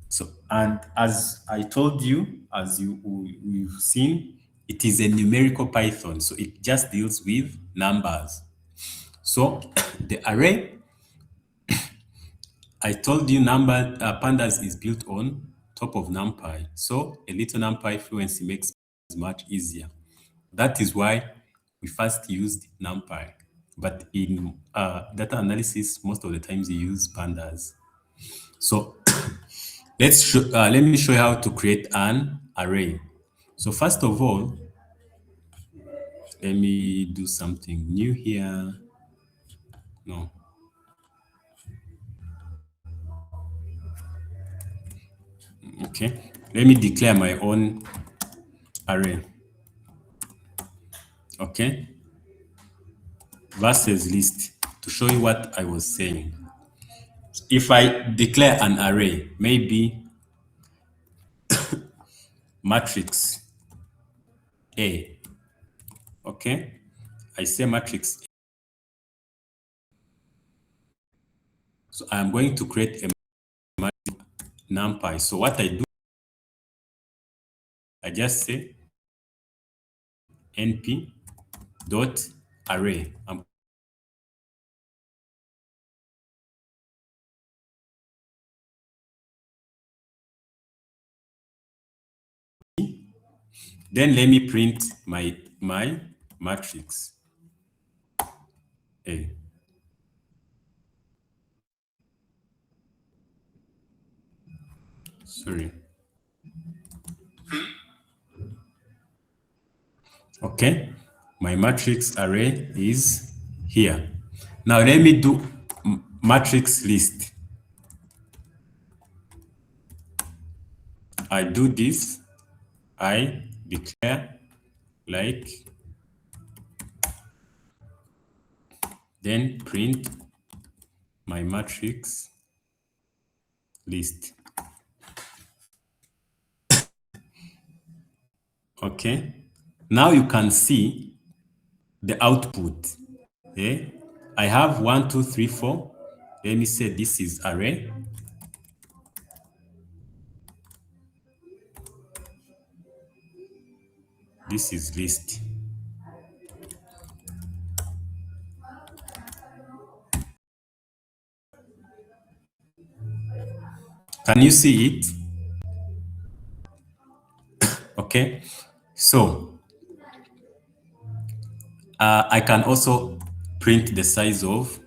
so, and as I told you, as you've seen, it is a numerical Python. So it just deals with numbers. So the array, I told you pandas is built on top of NumPy. So a little NumPy fluency makes it much easier. That is why we first used NumPy. But in data analysis, most of the times you use pandas. So let me show you how to create an array. So first of all, let me do something new here. No. Okay. Let me declare my own array. Okay. Versus list to show you what I was saying. If I declare an array, maybe matrix A, okay? I say matrix A. So I'm going to create a matrix numpy. So what I do, I just say np dot array. Then let me print my matrix A. Sorry. Okay, my matrix array is here. Now let me do matrix list. I do this, I declare like, then print my matrix list. Okay. Now you can see the output. Okay. I have 1, 2, 3, 4. Let me say this is array. This is list. Can you see it? Okay. So I can also print the size of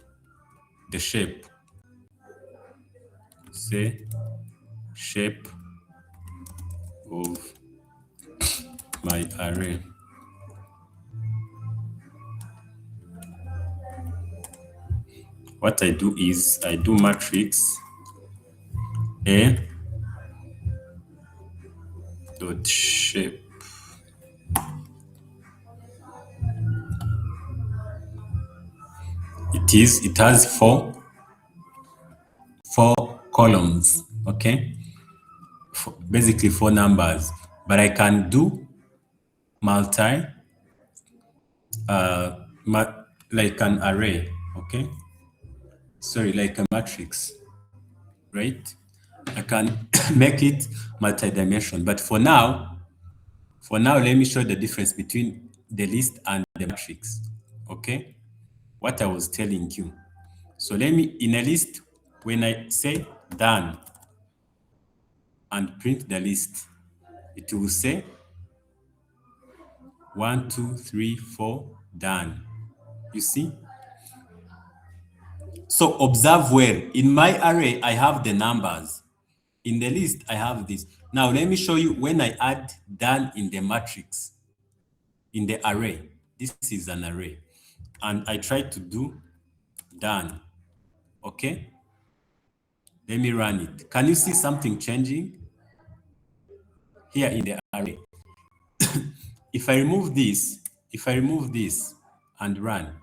the shape. Say shape of my array. What I do is I do matrix A dot shape. It has four columns, okay? Basically 4 numbers, but I can do multi, like an array, okay? Sorry, like a matrix, right? I can make it multi-dimension, but for now, let me show the difference between the list and the matrix, okay? What I was telling you. So let me, in a list, when I say done and print the list, it will say 1, 2, 3, 4, done. You see? So observe well. In my array, I have the numbers. In the list, I have this. Now, let me show you when I add done in the matrix, in the array. This is an array. And I try to do done. Okay? Let me run it. Can you see something changing? Here in the array. If I remove this, and run,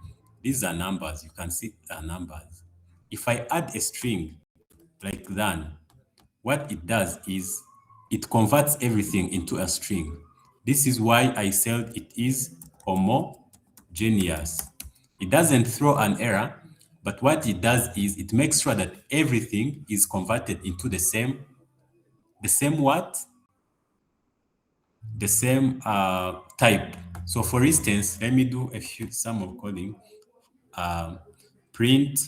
these are numbers. You can see are numbers. If I add a string like that, what it does is it converts everything into a string. This is why I said it is homogeneous. It doesn't throw an error, but what it does is it makes sure that everything is converted into the same what? The same type. So for instance, let me do some of coding. Print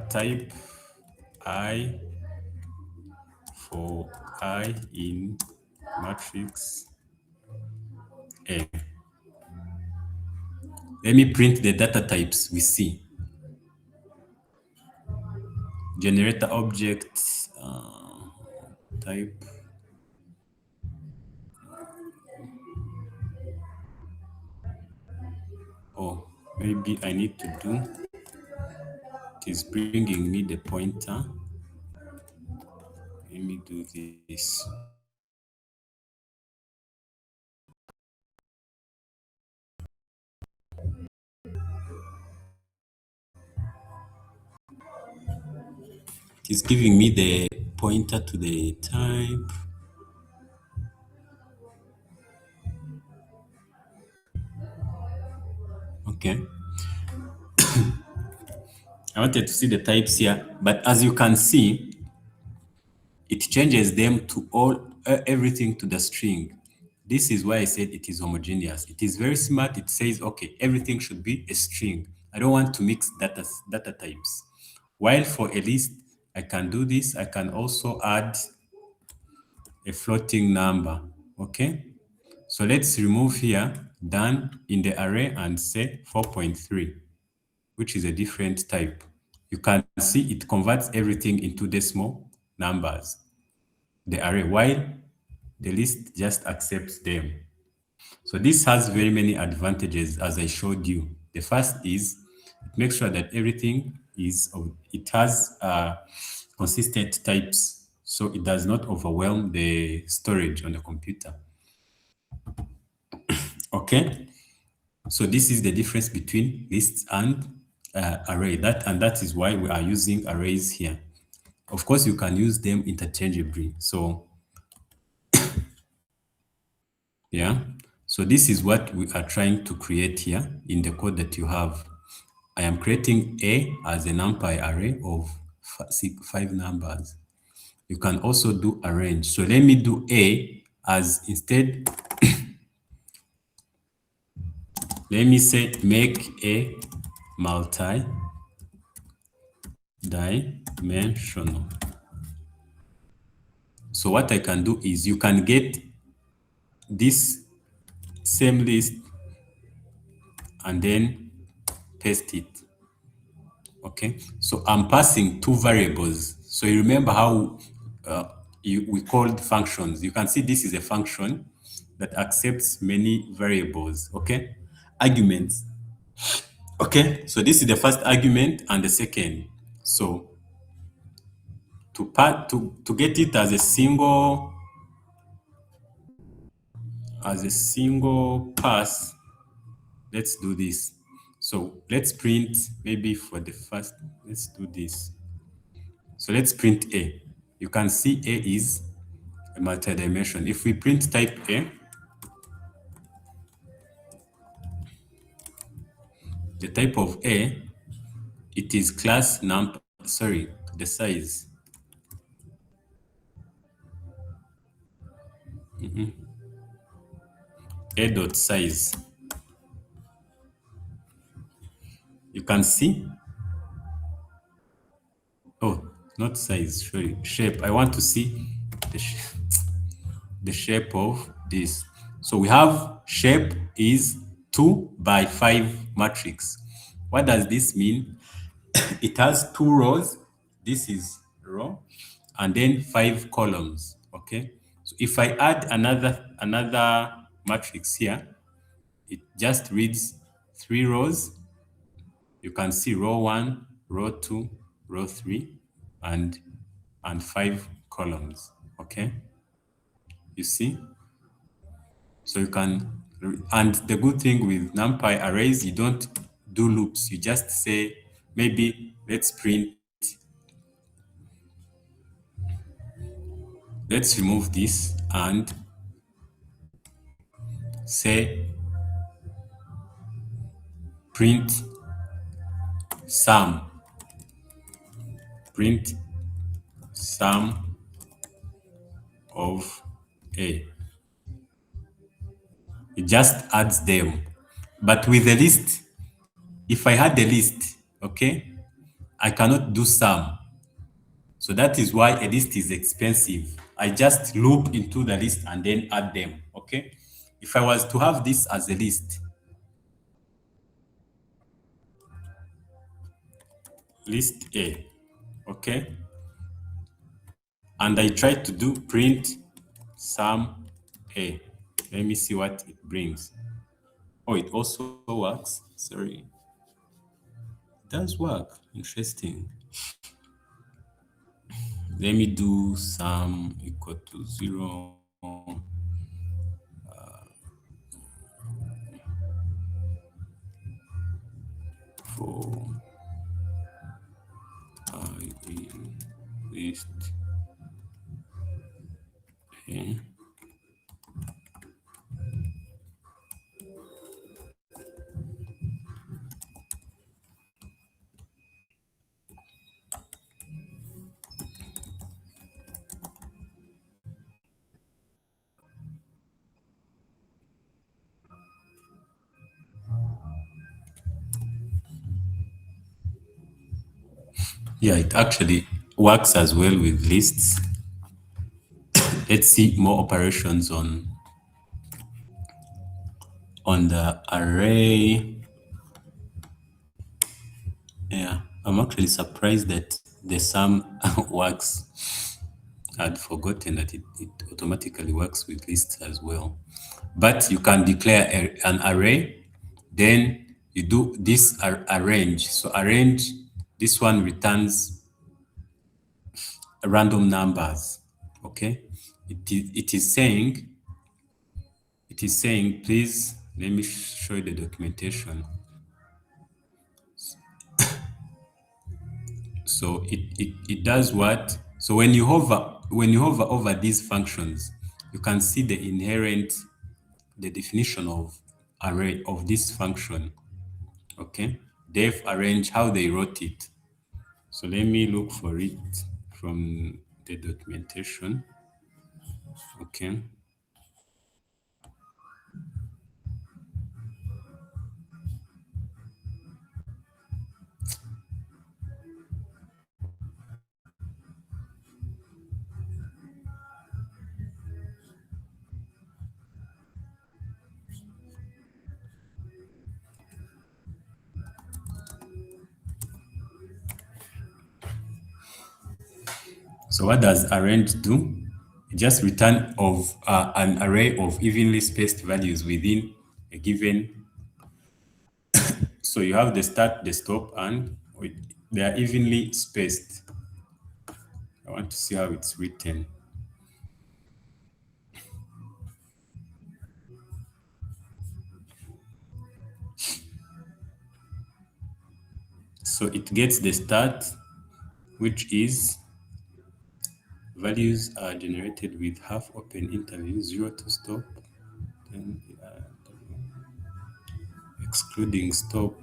type I for I in matrix A. Let me print the data types we see. Generator object type. Oh, maybe I need to do, it is bringing me the pointer. Let me do this. It is giving me the pointer to the type. Okay. I wanted to see the types here, but as you can see, it changes them to everything to the string. This is why I said it is homogeneous. It is very smart. It says, okay, everything should be a string. I don't want to mix data types. While for a list, I can do this. I can also add a floating number, okay? So let's remove here done in the array and say 4.3, which is a different type. You can see it converts everything into decimal numbers, the array, while the list just accepts them. So this has very many advantages, as I showed you. The first is it makes sure that everything is, it has consistent types. so it does not overwhelm the storage on the computer. Okay, so this is the difference between lists and array. That is why we are using arrays here. Of course, you can use them interchangeably. So yeah, so this is what we are trying to create here in the code that you have. I am creating A as a NumPy array of 5 numbers. You can also do arrange. So let me do A as instead, let me say make A multi-dimensional. So what I can do is you can get this same list and then paste it. Okay, so I'm passing 2 variables. So you remember how we called functions. You can see this is a function that accepts many variables. Okay, arguments. Okay, so this is the first argument and the second. So to get it as a single pass, let's do this. So let's print maybe for the first, let's do this. So let's print A. You can see A is a multi-dimension. If we print type A, the type of A, it is class the size. A dot size. You can see, oh, not size, sorry, shape. I want to see the shape of this. So we have shape is 2 by 5 matrix. What does this mean? It has 2 rows. This is row, and then 5 columns. Okay. So if I add another matrix here, it just reads 3 rows. You can see row 1, row 2, row 3, and 5 columns. Okay. You see? So you can, and the good thing with NumPy arrays, you don't do loops. You just say, maybe let's remove this and say print sum, print sum of A. It just adds them. But with the list, if I had the list, okay, I cannot do sum. So that is why a list is expensive. I just loop into the list and then add them, okay? If I was to have this as a list A, okay? And I try to do print sum A. Let me see what it brings. Oh, it also works. Sorry. It does work. Interesting. Let me do sum equal to 0. For list A. Yeah, it actually works as well with lists. Let's see more operations on the array. Yeah, I'm actually surprised that the sum works. I'd forgotten that it automatically works with lists as well. But you can declare an array, then you do this arrange. So arrange, this one returns random numbers. Okay, it is saying, please let me show you the documentation. So it does what? So when you hover over these functions, you can see the definition of array of this function. Okay, they've arranged how they wrote it. So let me look for it from the documentation. Okay. So what does arrange do? It just return of an array of evenly spaced values within a given. So you have the start, the stop, and they are evenly spaced. I want to see how it's written. So it gets the start, which is values are generated with half open interval, 0 to stop, then excluding stop.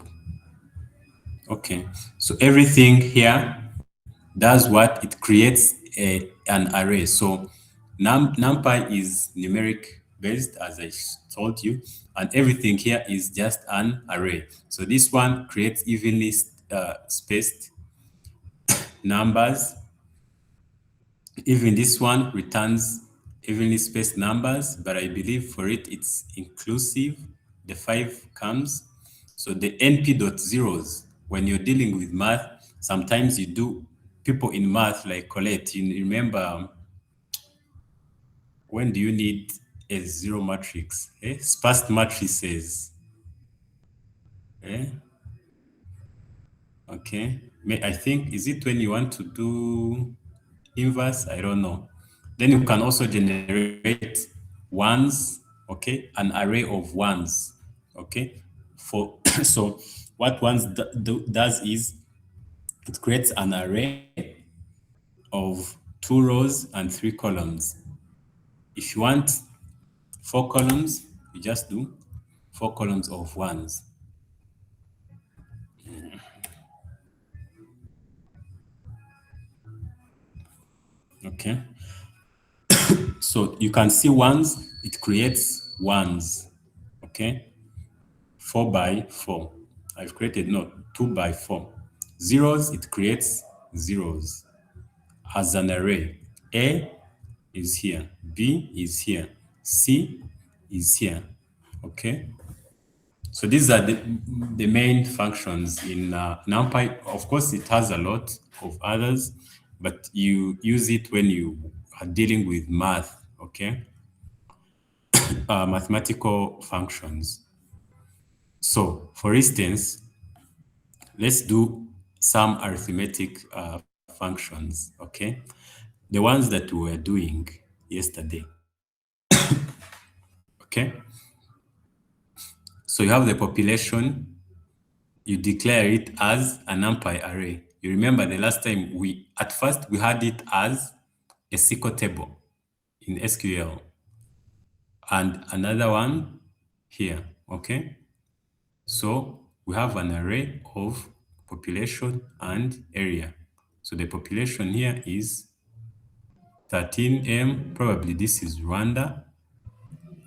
Okay, so everything here does what? It creates an array. So numpy is numeric based, as I told you, and everything here is just an array. So this one creates evenly spaced numbers. Even this one returns evenly spaced numbers, but I believe for it, it's inclusive. The 5 comes. So the NP dot zeros, when you're dealing with math, sometimes you do, people in math like Colette, you remember when do you need a zero matrix? Sparse matrices. Eh? Okay. I think, is it when you want to do inverse? I don't know. Then you can also generate ones, okay, an array of ones, okay. For so what ones does is it creates an array of 2 rows and 3 columns. If you want 4 columns, you just do 4 columns of ones. Okay. So you can see ones, it creates ones. Okay. 4 by 4. I've created, no, 2 by 4. Zeros, it creates zeros as an array. A is here, B is here, C is here. Okay. So these are the main functions in NumPy. Of course, it has a lot of others, but you use it when you are dealing with math, okay? Mathematical functions. So, for instance, let's do some arithmetic functions, okay? The ones that we were doing yesterday, okay? So you have the population, you declare it as a NumPy array. You remember the last time at first we had it as a SQL table in SQL and another one here, okay? So we have an array of population and area. So the population here is 13M, probably this is Rwanda.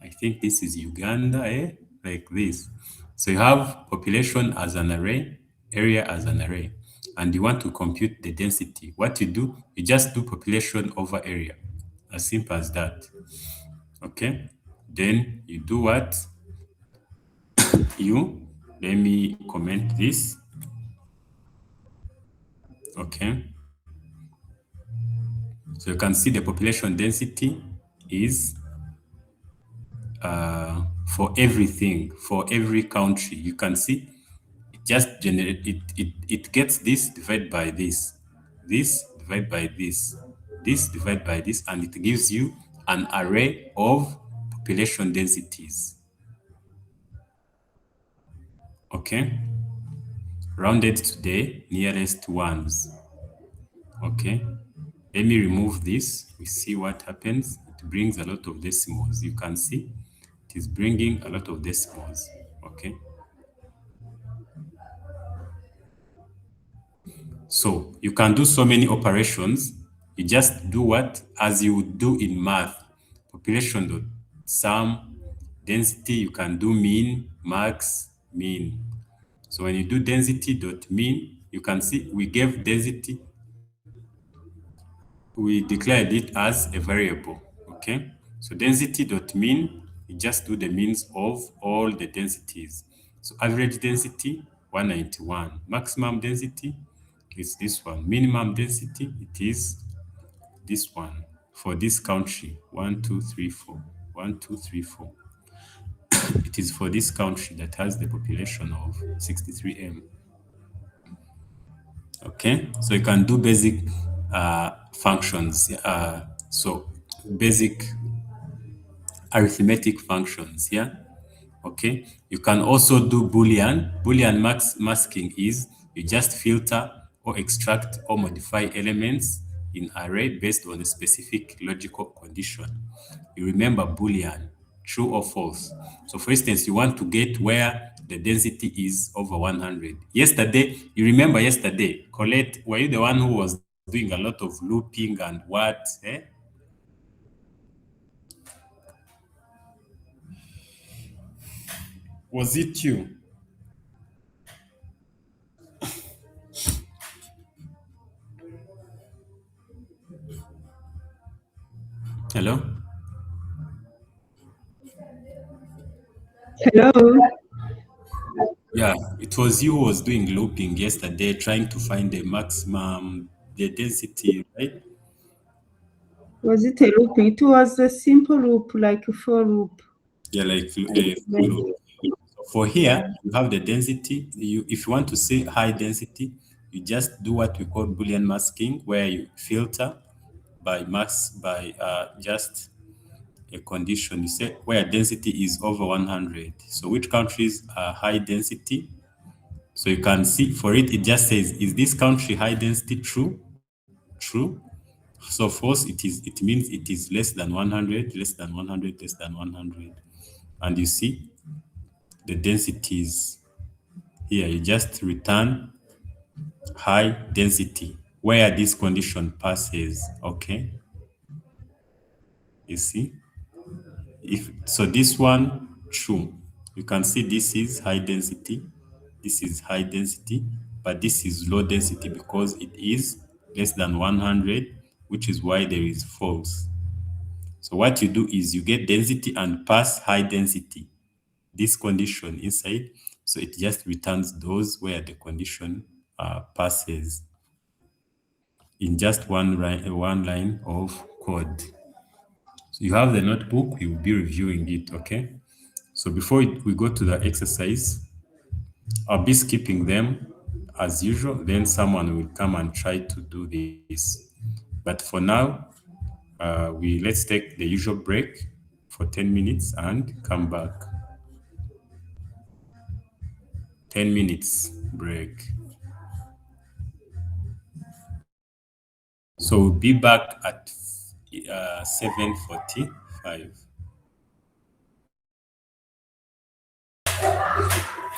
I think this is Uganda, like this. So you have population as an array, area as an array, and you want to compute the density. What you do, you just do population over area, as simple as that. Okay, then you do what? Let me comment this. Okay, so you can see the population density is for everything, for every country. You can see it just generate it gets this divided by this divide by this. this, divide by this, and it gives you an array of population densities. Okay? Rounded to the nearest ones. Okay? Let me remove this. We see what happens. It brings a lot of decimals. You can see it is bringing a lot of decimals. Okay? So you can do so many operations. You just do what? As you would do in math. Population dot sum, density, you can do mean, max, mean. So when you do density dot mean, you can see we gave density, we declared it as a variable. Okay. So density dot mean, you just do the means of all the densities. So average density 191, maximum density is this one, minimum density it is this one for this country 1 2 3 4 1 2 3 4. It is for this country that has the population of 63M. Okay, so you can do basic functions. So basic arithmetic functions. Yeah. Okay. You can also do Boolean. Boolean masking is you just filter or extract or modify elements in array based on a specific logical condition. You remember Boolean, true or false. So for instance, you want to get where the density is over 100. Yesterday, you remember yesterday, Colette, were you the one who was doing a lot of looping and what? Eh? Was it you? Hello? Hello, Yeah, it was you who was doing looping yesterday, trying to find the maximum, the density, right? was it a loop? It was a simple loop, like a for loop. Yeah, like a full loop. So for here, you have the density. If you want to say high density, you just do what we call Boolean masking, where you filter by just a condition. You say where density is over 100. So which countries are high density? So you can see for it, it just says, is this country high density true? True. So false, it means it is less than 100, less than 100, less than 100. And you see the densities here. You just return high density where this condition passes. Okay. You see? If so, this one true. You can see this is high density, this is high density, but this is low density because it is less than 100, which is why there is false. So what you do is you get density and pass high density, this condition inside. So it just returns those where the condition passes in just one line of code. So you have the notebook, we will be reviewing it, okay? So before we go to the exercise, I'll be skipping them as usual. Then someone will come and try to do this. But for now, let's take the usual break for 10 minutes and come back. 10 minutes break. So we'll be back at 7:45.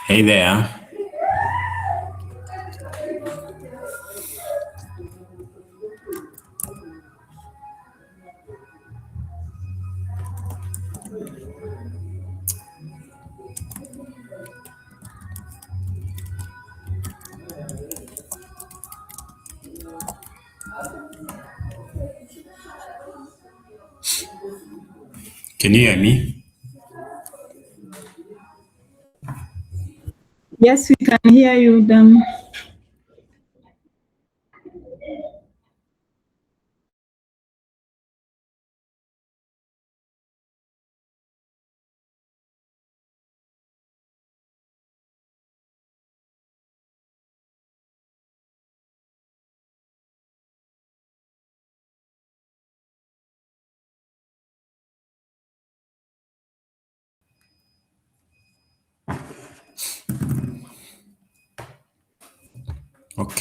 Hey there. Can you hear me? Yes, we can hear you, Dam.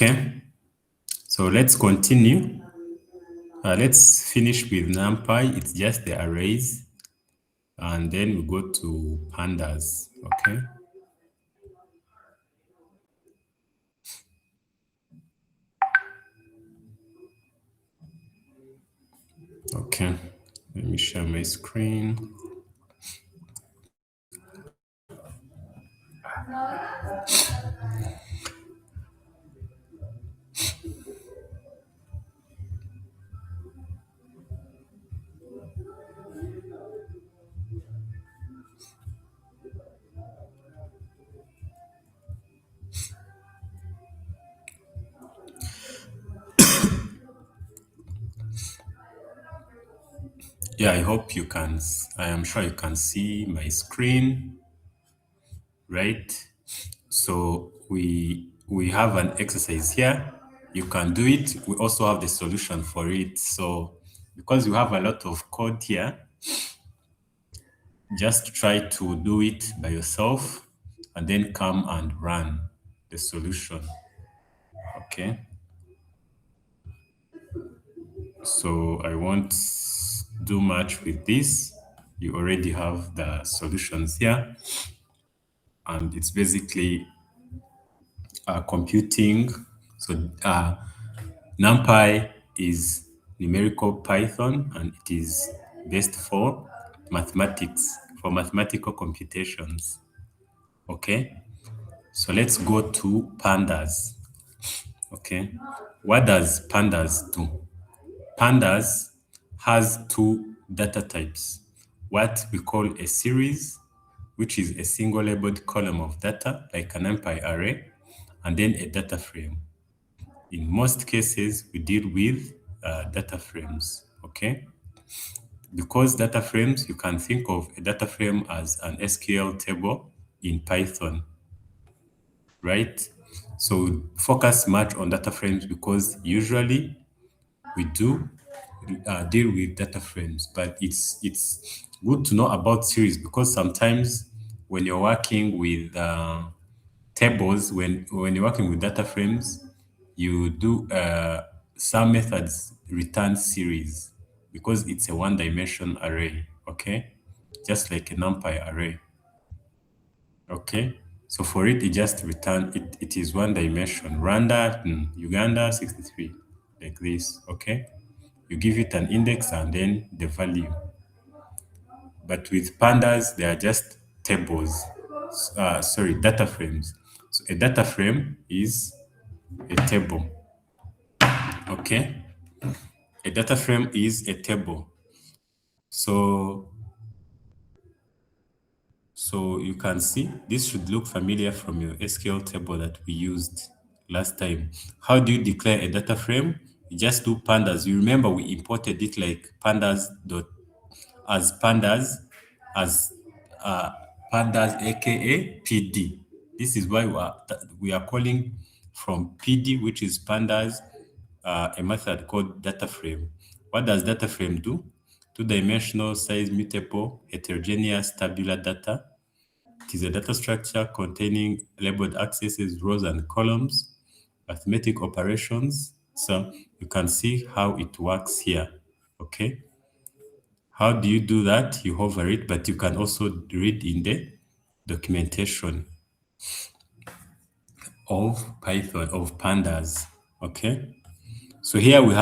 Okay, so let's continue. Let's finish with NumPy. It's just the arrays. And then we go to pandas. Okay. Okay. Let me share my screen. Yeah, I hope you can. I am sure you can see my screen, right? So we have an exercise here. You can do it. We also have the solution for it. So because you have a lot of code here, just try to do it by yourself and then come and run the solution. Okay. So I won't do much with this. You already have the solutions here. And it's basically computing. So NumPy is numerical Python, and it is based for mathematics, for mathematical computations. Okay, so let's go to pandas. Okay, what does pandas do? Pandas has two data types, what we call a series, which is a single labeled column of data, like an NumPy array, and then a data frame. In most cases, we deal with data frames, okay? Because data frames, you can think of a data frame as an SQL table in Python, right? So we focus much on data frames because usually we do deal with data frames, but it's good to know about series because sometimes when you're working with tables, when you're working with data frames, you do some methods return series because it's a one-dimension array, okay? Just like a NumPy array, okay? So for it, it just return, it is one dimension. Rwanda, Uganda, 63, like this, okay? You give it an index and then the value. But with pandas, they are just tables, sorry, data frames. So a data frame is a table. Okay, a data frame is a table. So you can see this should look familiar from your SQL table that we used last time. How do you declare a data frame? You just do pandas. You remember we imported it like pandas dot as pandas as pandas aka PD. This is why we are calling from PD, which is pandas, a method called data frame. What does data frame do? Two-dimensional, size mutable, heterogeneous tabular data. It is a data structure containing labeled accesses, rows, and columns, arithmetic operations. So you can see how it works here. Okay. How do you do that? You hover it, but you can also read in the documentation of Python, of pandas. Okay. So here we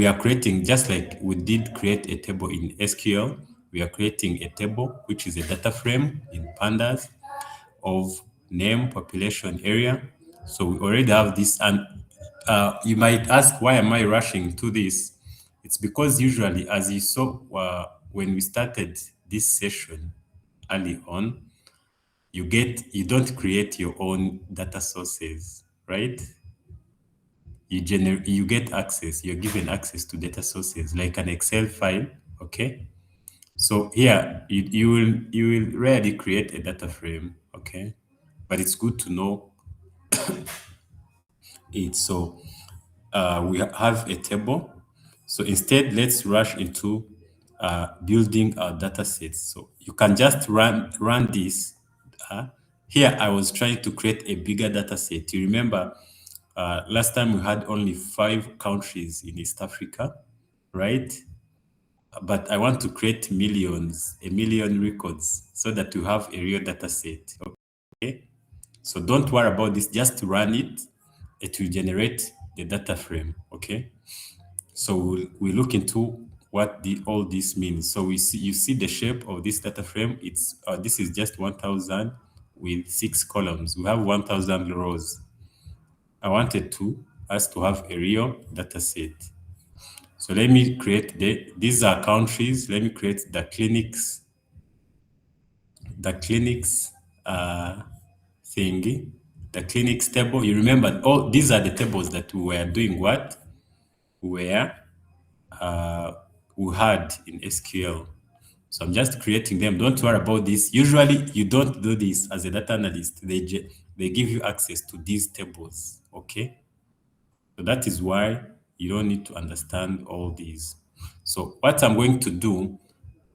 are creating, just like we did create a table in SQL, we are creating a table, which is a data frame in pandas of name, population, area. So we already have this. And you might ask, why am I rushing to this? It's because usually, as you saw when we started this session early on, you don't create your own data sources, right? You get access, you're given access to data sources like an Excel file, okay? So here you will rarely create a data frame, okay? But it's good to know it. So we have a table. So instead, let's rush into building our data sets. So you can just run this. Here, I was trying to create a bigger data set. You remember Last time we had only 5 countries in East Africa, right? But I want to create millions, a million records, so that you have a real data set. Okay. So don't worry about this, just run it. It will generate the data frame. Okay. So we look into what all this means. So you see the shape of this data frame. This is just 1,000 with 6 columns. We have 1,000 rows. I wanted us to have a real data set. So let me create these are countries. Let me create the clinics thingy, the clinics table. You remember all these are the tables that we were doing what? Where we had in SQL. So I'm just creating them. Don't worry about this. Usually you don't do this as a data analyst. They give you access to these tables. Okay. So that is why you don't need to understand all these. So what I'm going to do,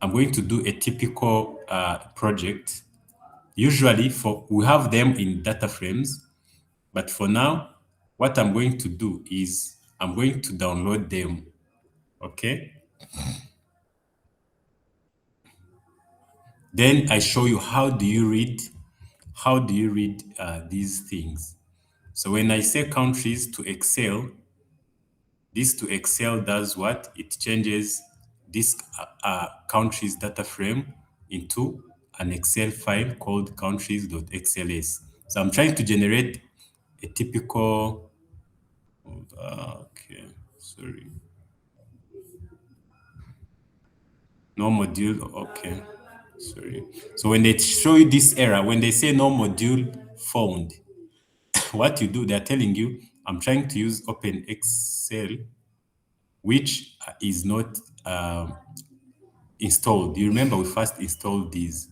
I'm going to do a typical project. Usually we have them in data frames, but for now, what I'm going to do is I'm going to download them. Okay. Then I show you how do you read these things. So when I say countries to Excel, this to Excel does what? It changes this countries data frame into an Excel file called countries.xls. So I'm trying to generate a typical, okay, sorry. No module, okay, sorry. So when they show you this error, when they say no module found, what you do, they're telling you, I'm trying to use Open Excel, which is not installed. You remember we first installed these.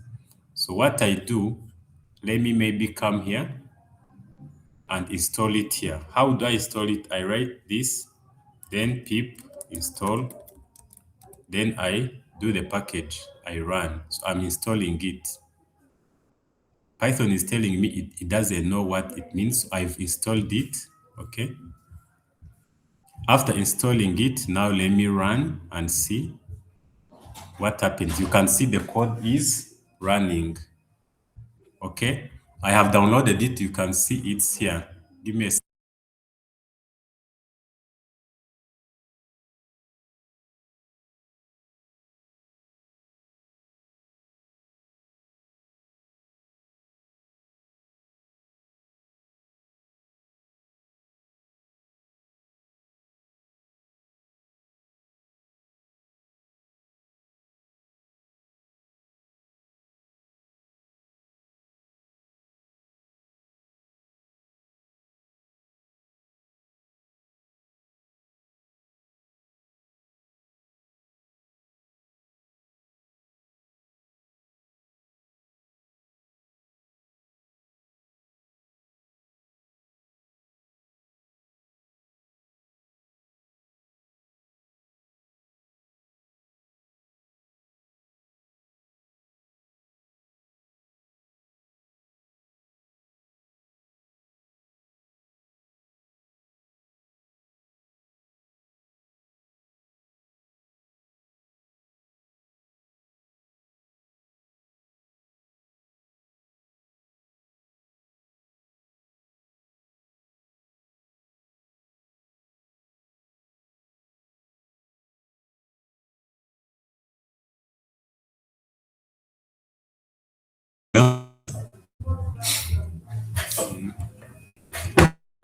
So what I do, let me maybe come here and install it here. How do I install it? I write this, then pip install, then I do the package, I run. So I'm installing it. Python is telling me it doesn't know what it means. So I've installed it, okay? After installing it, now let me run and see what happens. You can see the code is running. Okay, I have downloaded it. You can see it's here. Give me a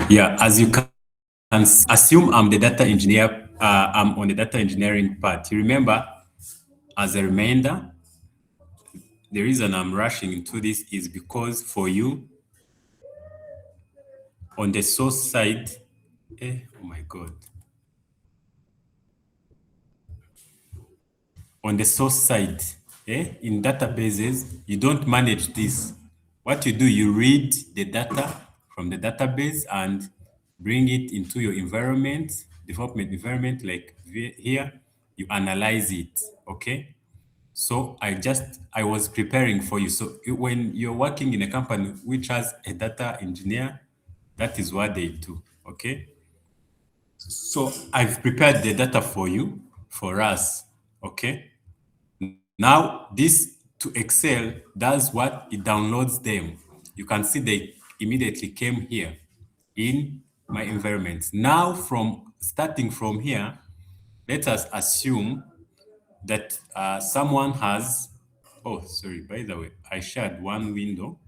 yeah. As you can assume, I'm the data engineer. I'm on the data engineering part. You remember, as a reminder, the reason I'm rushing into this is because for you on the source side, oh my God. On the source side, in databases, you don't manage this. What you do, you read the data from the database and bring it into your environment, development environment, like here, you analyze it, okay? So I was preparing for you. So when you're working in a company which has a data engineer, that is what they do. Okay. So I've prepared the data for you, for us. Okay. Now this to Excel does what? It downloads them. You can see they immediately came here in my environment. Now from starting from here, let us assume that someone has, oh, sorry, by the way, I shared one window.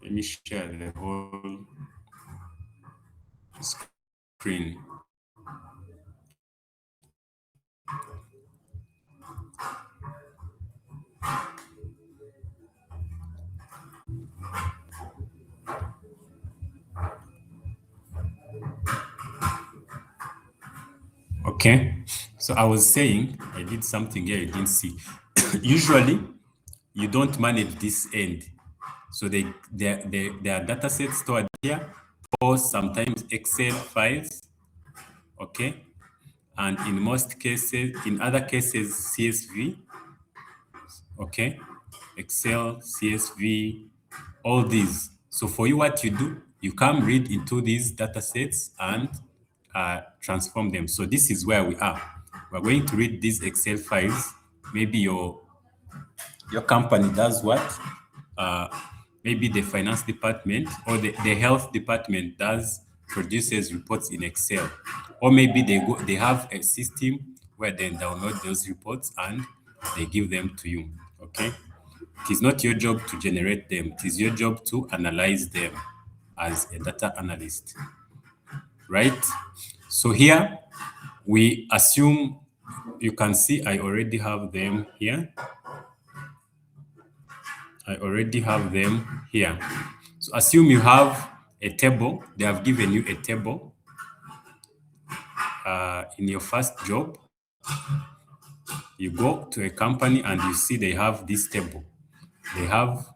Let me share the whole screen. Okay. So I was saying, I did something here you didn't see. Usually, you don't manage this end. So there are data sets stored here, or sometimes Excel files, okay? And in most cases, in other cases, CSV, okay? Excel, CSV, all these. So for you, what you do, you come read into these data sets and transform them. So this is where we are. We're going to read these Excel files. Maybe your company does what? Uh, Maybe the finance department or the health department does produces reports in Excel. Or maybe they have a system where they download those reports and they give them to you. Okay. It is not your job to generate them. It is your job to analyze them as a data analyst. Right? So here we assume you can see I already have them here. I already have them here. So assume you have a table. They have given you a table in your first job. You go to a company and you see they have this table. They have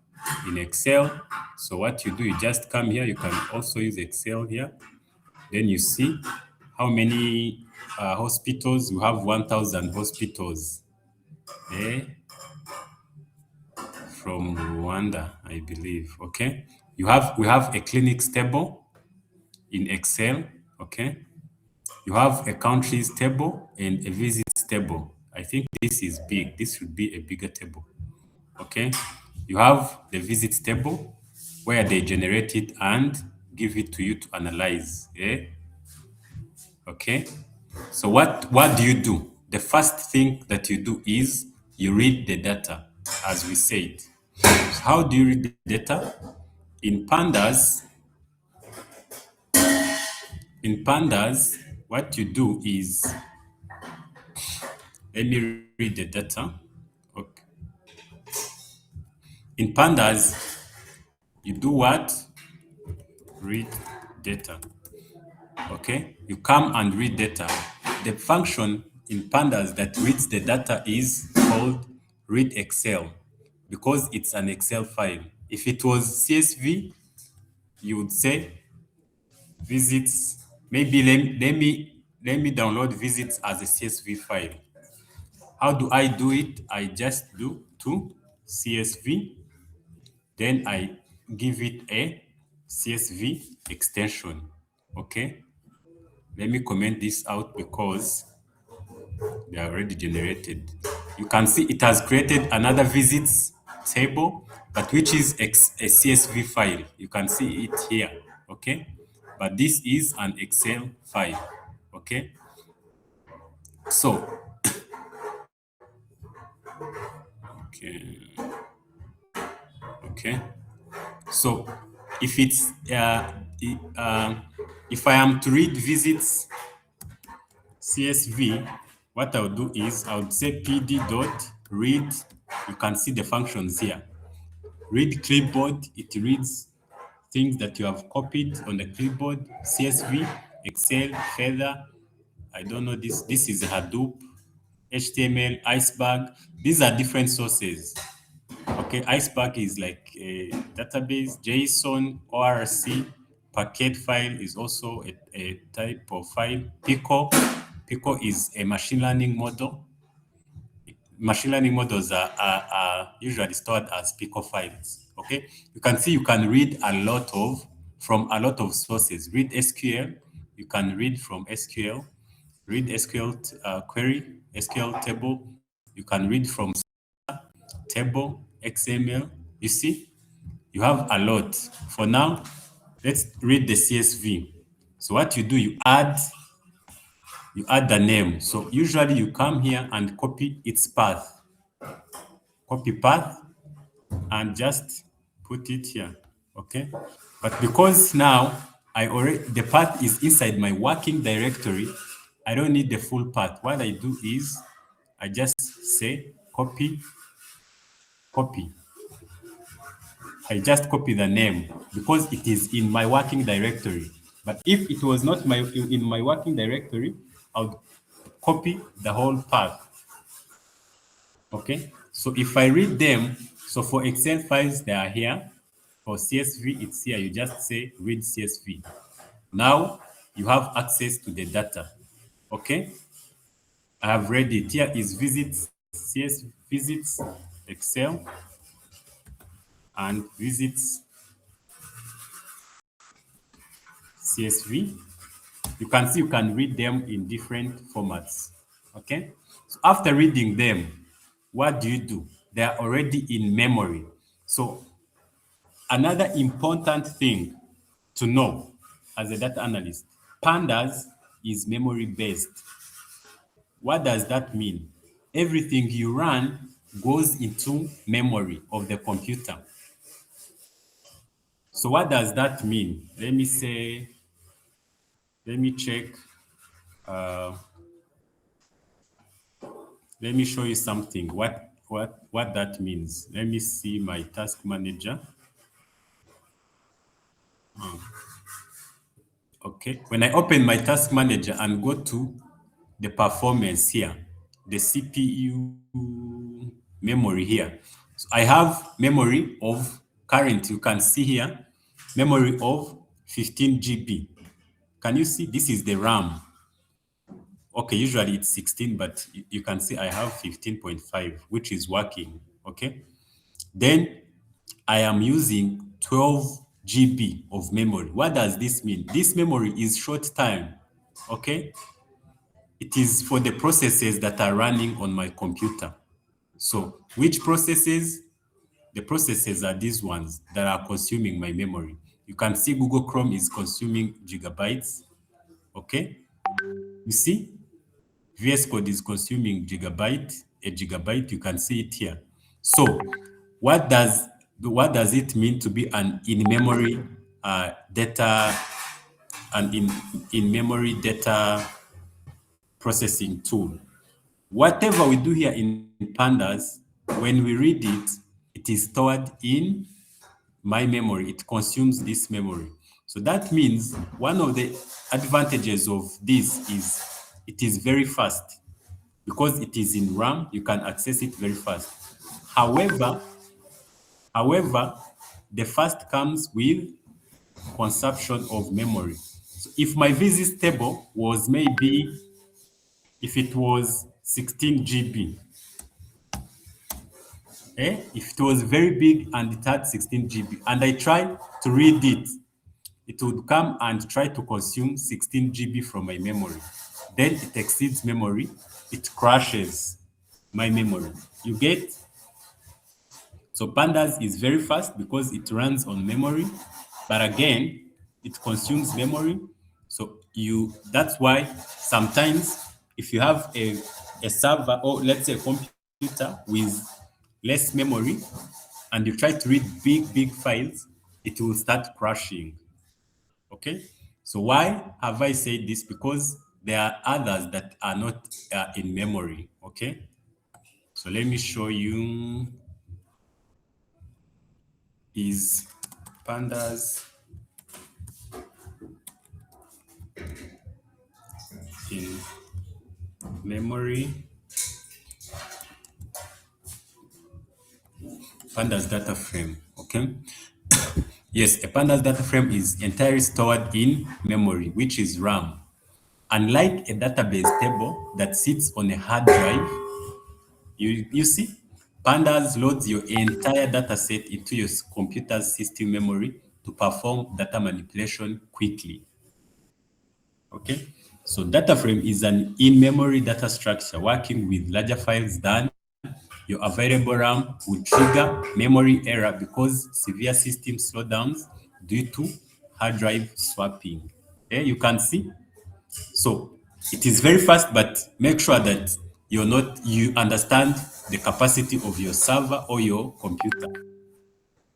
in Excel. So what you do, you just come here. You can also use Excel here. Then you see how many hospitals. You have 1,000 hospitals. Eh? From Rwanda, I believe. Okay. We have a clinics table in Excel. Okay. You have a countries table and a visits table. I think this is big. This should be a bigger table. Okay. You have the visits table where they generate it and give it to you to analyze. Yeah. Okay. So what do you do? The first thing that you do is you read the data, as we said. So how do you read the data? In pandas, what you do is, let me read the data. Okay. In pandas, you do what? Read data. Okay. You come and read data. The function in pandas that reads the data is called read Excel because it's an Excel file. If it was CSV, you would say visits. Maybe let me download visits as a CSV file. How do I do it? I just do to CSV, then I give it a CSV extension. Okay. Let me comment this out because they are already generated. You can see it has created another visits table, but which is a CSV file. You can see it here. Okay. But this is an Excel file. Okay. So, okay. Okay. So if it's if I am to read visits CSV, what I'll do is I would say pd dot read. You can see the functions here. Read clipboard, it reads things that you have copied on the clipboard. CSV, Excel, Feather. I don't know this. This is Hadoop, HTML, Iceberg. These are different sources. Okay, Iceberg is like a database, JSON, ORC, packet file is also a type of file. Pico is a machine learning model. machine learning models are usually stored as Pico files. Okay, you can see you can read from a lot of sources. Read SQL, you can read from SQL, read SQL query, SQL table. You can read from table, XML. You see, you have a lot. For now, let's read the CSV. So what you do, you add the name. So usually you come here and copy its path. Copy path and just put it here. Okay. But because now the path is inside my working directory, I don't need the full path. What I do is I just say copy. I just copy the name because it is in my working directory. But if it was not in my working directory, I would copy the whole path. Okay, so if I read them, so for Excel files, they are here. For CSV, it's here. You just say read CSV. Now you have access to the data. Okay, I have read it. Here is visits Excel and visits CSV. You can see you can read them in different formats. Okay, so after reading them, what do? They are already in memory. So another important thing to know as a data analyst, pandas is memory based. What does that mean? Everything you run goes into memory of the computer. So what does that mean? Let me check. Uh, Let me show you something. What that means. Let me see my task manager. Okay. When I open my task manager and go to the performance here, the CPU memory here. So I have memory of current, you can see here, memory of 15 GB. Can you see? This is the RAM. Okay, usually it's 16, but you can see I have 15.5, which is working. Okay. Then I am using 12 GB of memory. What does this mean? This memory is short time. Okay. It is for the processes that are running on my computer. So which processes? The processes are these ones that are consuming my memory. You can see Google Chrome is consuming gigabytes. Okay. You see? VS Code is consuming a gigabyte. You can see it here. So what does it mean to be an in-memory data and in-memory data processing tool? Whatever we do here in pandas, when we read it, it is stored in my memory. It consumes this memory. So that means one of the advantages of this is it is very fast. Because it is in RAM, you can access it very fast. However, the fast comes with consumption of memory. So if my visits table was if it was 16 GB, if it was very big and it had 16 GB, and I tried to read it, it would come and try to consume 16 GB from my memory. Then it exceeds memory, it crashes my memory. You get? So pandas is very fast because it runs on memory, but again, it consumes memory. So that's why sometimes if you have a server or let's say a computer with less memory and you try to read big files, it will start crashing. Okay. So why have I said this? Because there are others that are not in memory. Okay. So let me show you is pandas in memory. Pandas data frame. Okay. Yes, a pandas data frame is entirely stored in memory, which is RAM. Unlike a database table that sits on a hard drive, You see, pandas loads your entire data set into your computer's system memory to perform data manipulation quickly. Okay, so data frame is an in-memory data structure working with larger files than your available RAM will trigger memory error because severe system slowdowns due to hard drive swapping. Okay, you can see. So it is very fast, but make sure that you understand the capacity of your server or your computer.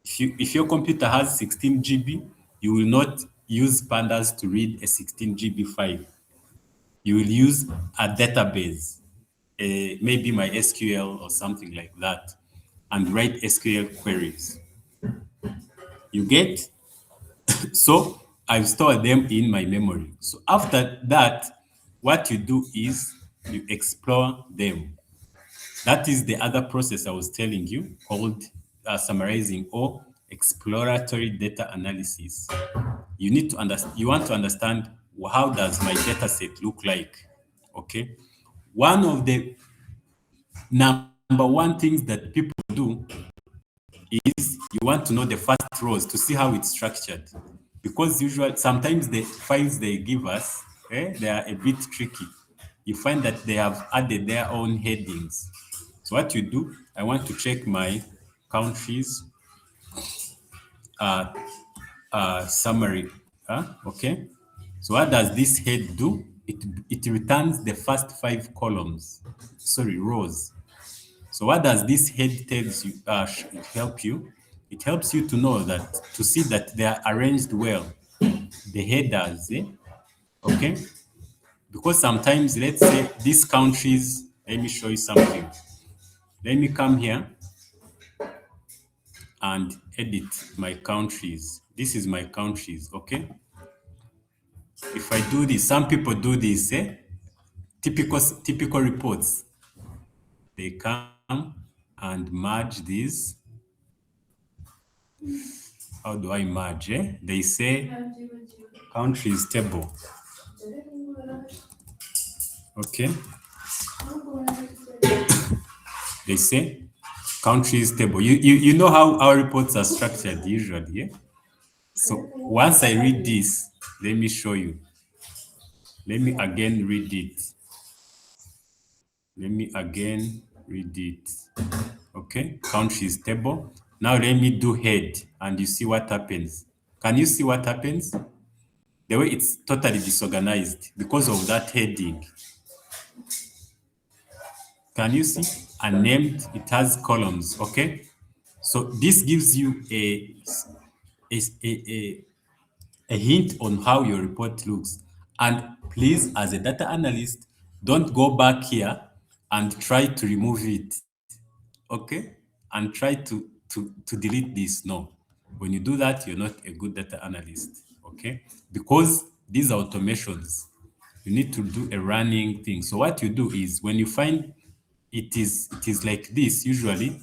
If your computer has 16 GB, you will not use pandas to read a 16 GB file. You will use a database, maybe MySQL or something like that, and write SQL queries. You get? So I've stored them in my memory. So after that, what you do is you explore them. That is the other process I was telling you called summarizing or exploratory data analysis. You need to understand, you want to understand how does my data set look like? Okay. One of the number one things that people do is you want to know the first rows to see how it's structured. Because usually, sometimes the files they give us, they are a bit tricky. You find that they have added their own headings. So what you do, I want to check my countries summary. Okay. So what does this head do? It returns the first 5 columns, sorry, rows. So what does this head tells you, help you? It helps you to know that, to see that they are arranged well, the headers, okay? Because sometimes, let's say these countries, let me show you something. Let me come here and edit my countries. This is my countries, okay? If I do this, some people do this, typical reports. They come and merge these. How do I merge? They say countries table. Okay. They say countries table. You know how our reports are structured usually, yeah? So once I read this, let me show you. Let me again read it. Let me again read it. Okay, countries table. Now let me do head and you see what happens. Can you see what happens? The way it's totally disorganized because of that heading. Can you see? Unnamed, it has columns, okay? So this gives you a, a, a hint on how your report looks. And please, as a data analyst, don't go back here and try to remove it, okay? And try to delete this. No. When you do that, you're not a good data analyst, okay? Because these are automations. You need to do a running thing. So what you do is when you find it is like this, usually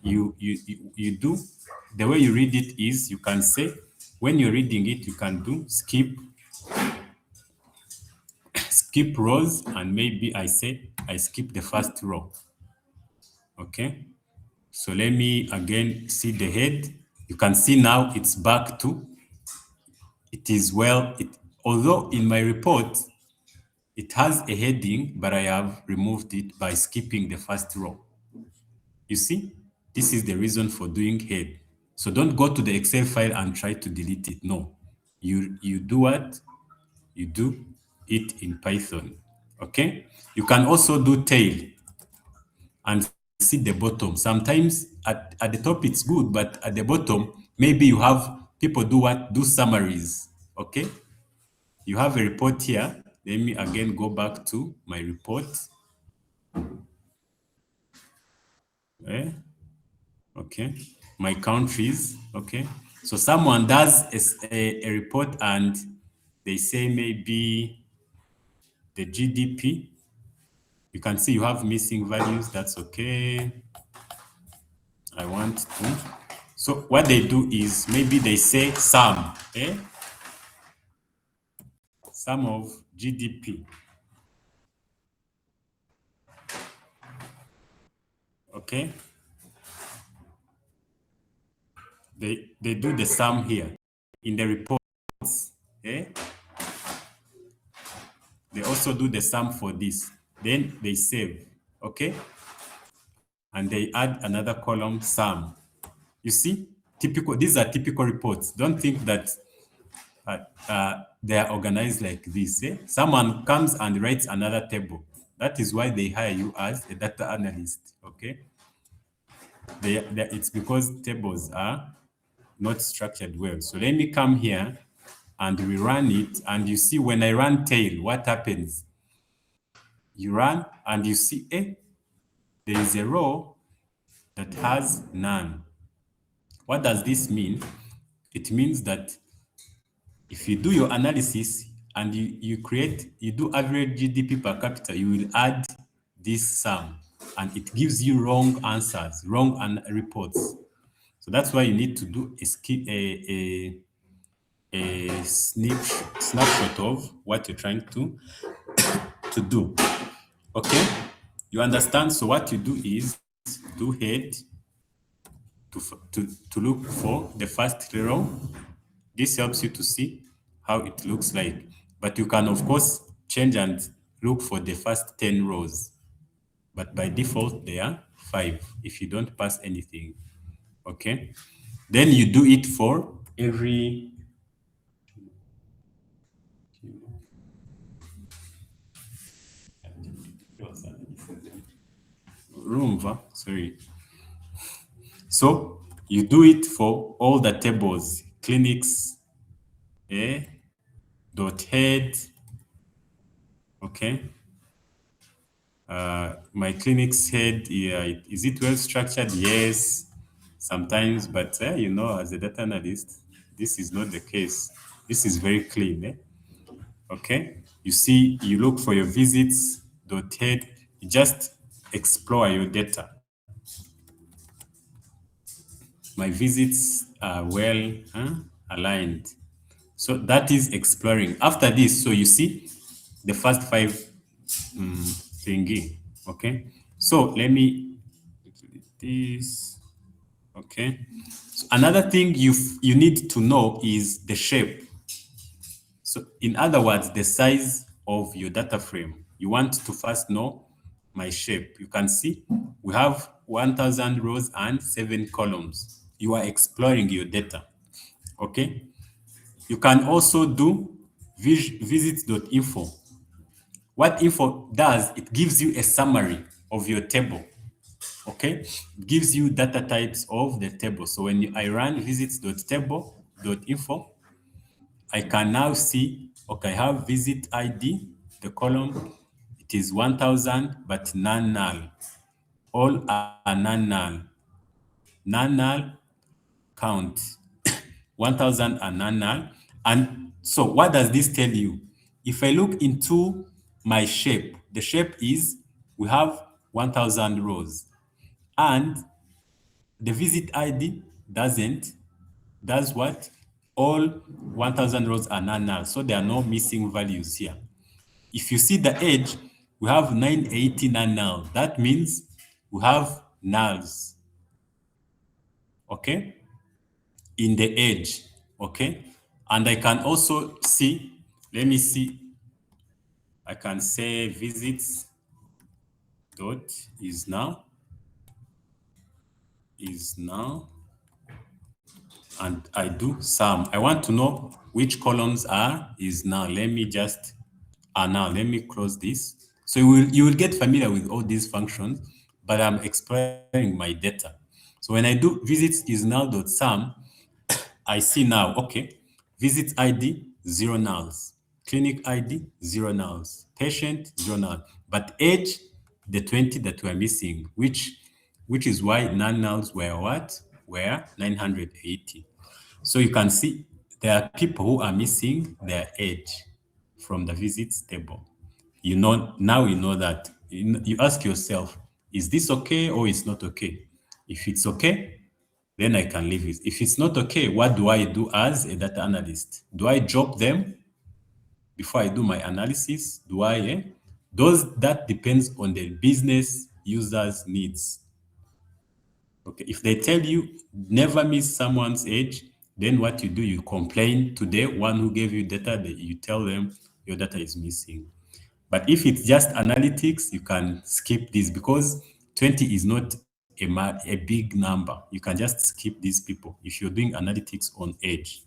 you do the way you read it is you can say when you're reading it, you can do skip rows, and maybe I say I skip the first row. Okay. So let me again see the head. You can see now it's back to it is well. Although in my report it has a heading, but I have removed it by skipping the first row. You see, this is the reason for doing head. So don't go to the Excel file and try to delete it. No, you do what? You do it in Python, okay? You can also do tail and see the bottom. Sometimes at the top it's good, but at the bottom, maybe you have people do what? Do summaries, okay? You have a report here. Let me again go back to my report. Eh? Okay, my countries. Okay, so someone does a report and they say maybe the GDP. You can see you have missing values. That's okay. I want to. So what they do is maybe they say sum, sum of GDP. Okay. They do the sum here in the reports. Okay. They also do the sum for this. Then they save. Okay. And they add another column sum. You see, typical. These are typical reports. Don't think that they are organized like this. Eh? Someone comes and writes another table. That is why they hire you as a data analyst. Okay. It's because tables are not structured well. So let me come here and we run it. And you see when I run tail, what happens? You run and you see, there is a row that has none. What does this mean? It means that if you do your analysis and you do average GDP per capita, you will add this sum and it gives you wrong answers, wrong reports. So that's why you need to do a snapshot of what you're trying to do. Okay, you understand? So what you do is do head to look for the first row. This helps you to see how it looks like. But you can, of course, change and look for the first 10 rows. But by default, they are 5 if you don't pass anything. Okay? Then you do it for every room. Sorry. So you do it for all the tables, clinics, dot head. Okay. My clinic's head, is it well structured? Yes, sometimes, but as a data analyst, this is not the case. This is very clean. Okay, you see, you look for your visits, dot head, you just explore your data. My visits are well aligned. So that is exploring. After this, so you see the first 5 thingy. Okay, so let me delete this. Okay, so another thing you need to know is the shape. So in other words, the size of your data frame. You want to first know my shape. You can see we have 1000 rows and 7 columns. You are exploring your data. Okay, you can also do visits.info. What info does, it gives you a summary of your table. Okay, it gives you data types of the table. So when I run visits.table.info, I can now see, okay, I have visit ID, the column, it is 1000, but none null. All are none null. None null count. 1000 are none null. And so what does this tell you? If I look into my shape, the shape is we have 1000 rows and the visit ID does what? All 1000 rows are none null. So there are no missing values here. If you see the edge, we have 980 none null. That means we have nulls. Okay? In the edge. Okay? And I can also see, let me see, I can say visits dot is now, and I do sum. I want to know which columns are is now. Let me just now let me close this. So you will get familiar with all these functions, but I'm exploring my data. So when I do visits is now dot sum, I see now, okay, visit ID, 0 nulls. Clinic ID, 0 nulls. Patient, 0 nulls. But age, the 20 that we're missing, which is why none nulls were what? Were 980. So you can see there are people who are missing their age from the visits table. Now you know that. You ask yourself, is this okay or it's not okay? If it's okay, then I can leave it. If it's not okay, what do I do as a data analyst? Do I drop them before I do my analysis? That depends on the business users' needs. Okay, if they tell you never miss someone's age, then what you do, you complain to the one who gave you data, that you tell them your data is missing. But if it's just analytics, you can skip this because 20 is not a big number. You can just skip these people if you're doing analytics on age.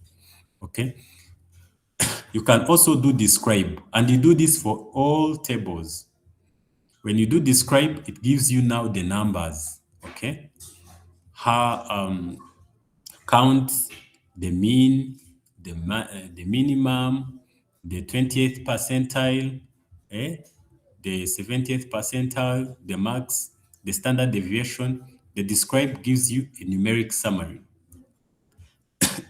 Okay. You can also do describe, and you do this for all tables. When you do describe, it gives you now the numbers. Okay. How count the mean, the minimum, the 20th percentile, eh? The 70th percentile, the max, the standard deviation. The describe gives you a numeric summary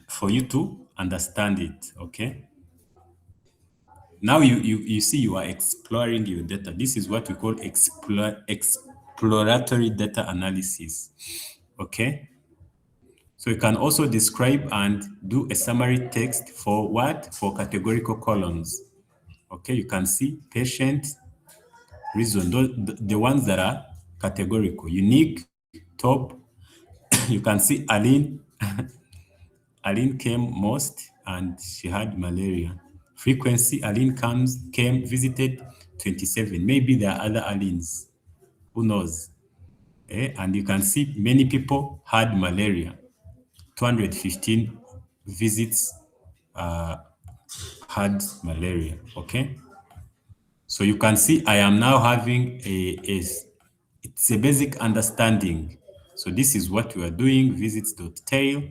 for you to understand it, okay? Now you see you are exploring your data. This is what we call exploratory data analysis, okay? So you can also describe and do a summary text for what? For categorical columns. Okay, you can see patient, reason, the ones that are categorical, unique, top. You can see Aline. Aline came most and she had malaria. Frequency, Aline came, visited 27. Maybe there are other Alines. Who knows? And you can see many people had malaria. 215 visits had malaria. Okay. So you can see I am now having it's a basic understanding. So this is what we are doing, visits.tail.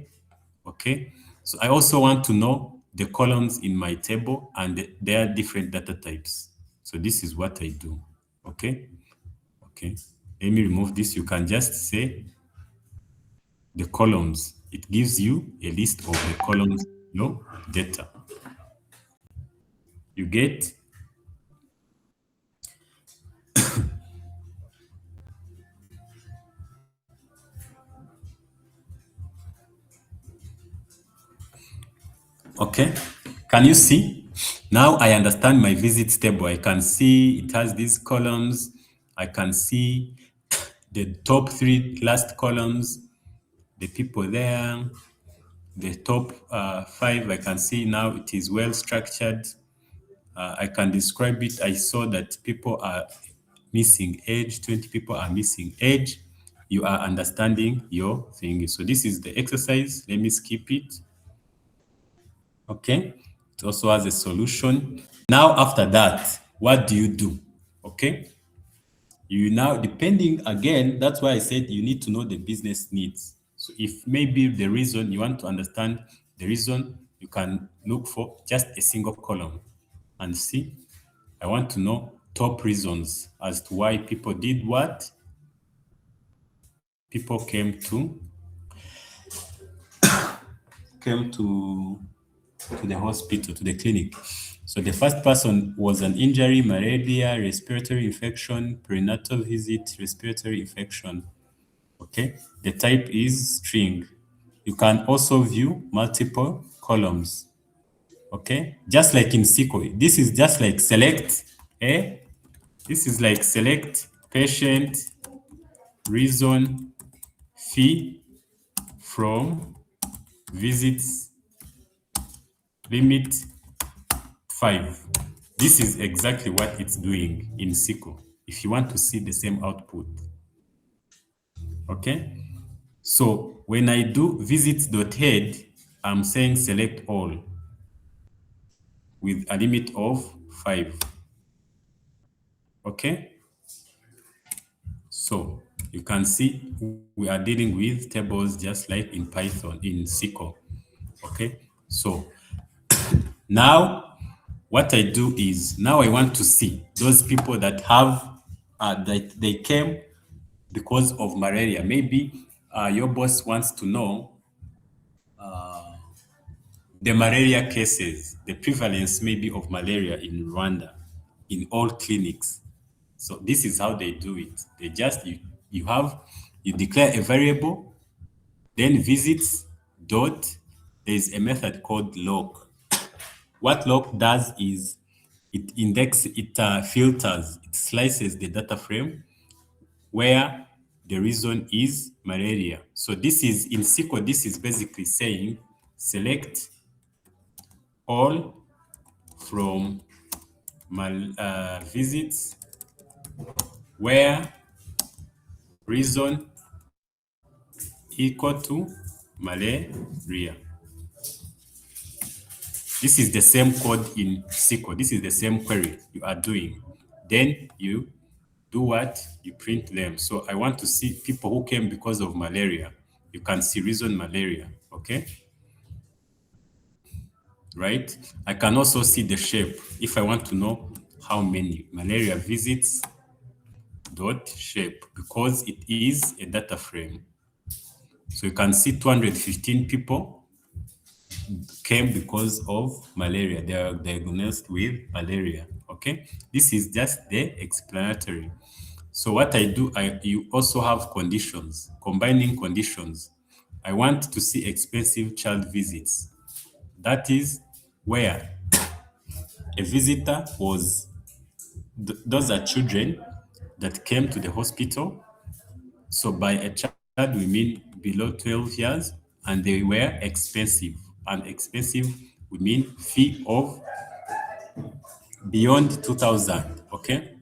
Okay. So I also want to know the columns in my table and their different data types. So this is what I do. Okay. Okay. Let me remove this. You can just say the columns. It gives you a list of the columns, your data. You get. Okay. Can you see? Now I understand my visits table. I can see it has these columns. I can see the top three last columns, the people there, the top five. I can see now it is well structured. I can describe it. I saw that people are missing age, 20 people are missing age. You are understanding your thing. So this is the exercise. Let me skip it. Okay. It also has a solution. Now, after that, what do you do? Okay. You now, depending again, that's why I said you need to know the business needs. So if maybe the reason you want to understand the reason, you can look for just a single column and see. I want to know top reasons as to why people did what. People came to the hospital, to the clinic. So the first person was an injury, malaria, respiratory infection, prenatal visit, respiratory infection. Okay, the type is string. You can also view multiple columns. Okay, just like in SQL, this is just like select, eh? This is like select patient, reason, fee from visits, limit 5. This is exactly what it's doing in SQL if you want to see the same output. Okay, so when I do visits.head, I'm saying select all with a limit of 5. Okay, so you can see we are dealing with tables just like in Python, in SQL. Okay, so now what I do is now I want to see those people that have that they came because of malaria. Maybe your boss wants to know the malaria cases, the prevalence maybe of malaria in Rwanda, in all clinics. So this is how they do it. They just you declare a variable, then visits dot. There is a method called log. What log does is it filters, it slices the data frame where the reason is malaria. So this is in SQL, this is basically saying select all from visits where reason equal to malaria. This is the same code in SQL. This is the same query you are doing. Then you do what? You print them. So I want to see people who came because of malaria. You can see reason malaria, okay? Right? I can also see the shape if I want to know how many malaria visits dot shape because it is a data frame. So you can see 215 people came because of malaria. They are diagnosed with malaria. Okay, this is just the explanatory. So what I do, you also have conditions, combining conditions. I want to see expensive child visits. That is where a visitor was, those are children that came to the hospital. So by a child, we mean below 12 years, and they were expensive. And expensive, we mean fee of beyond 2,000, okay?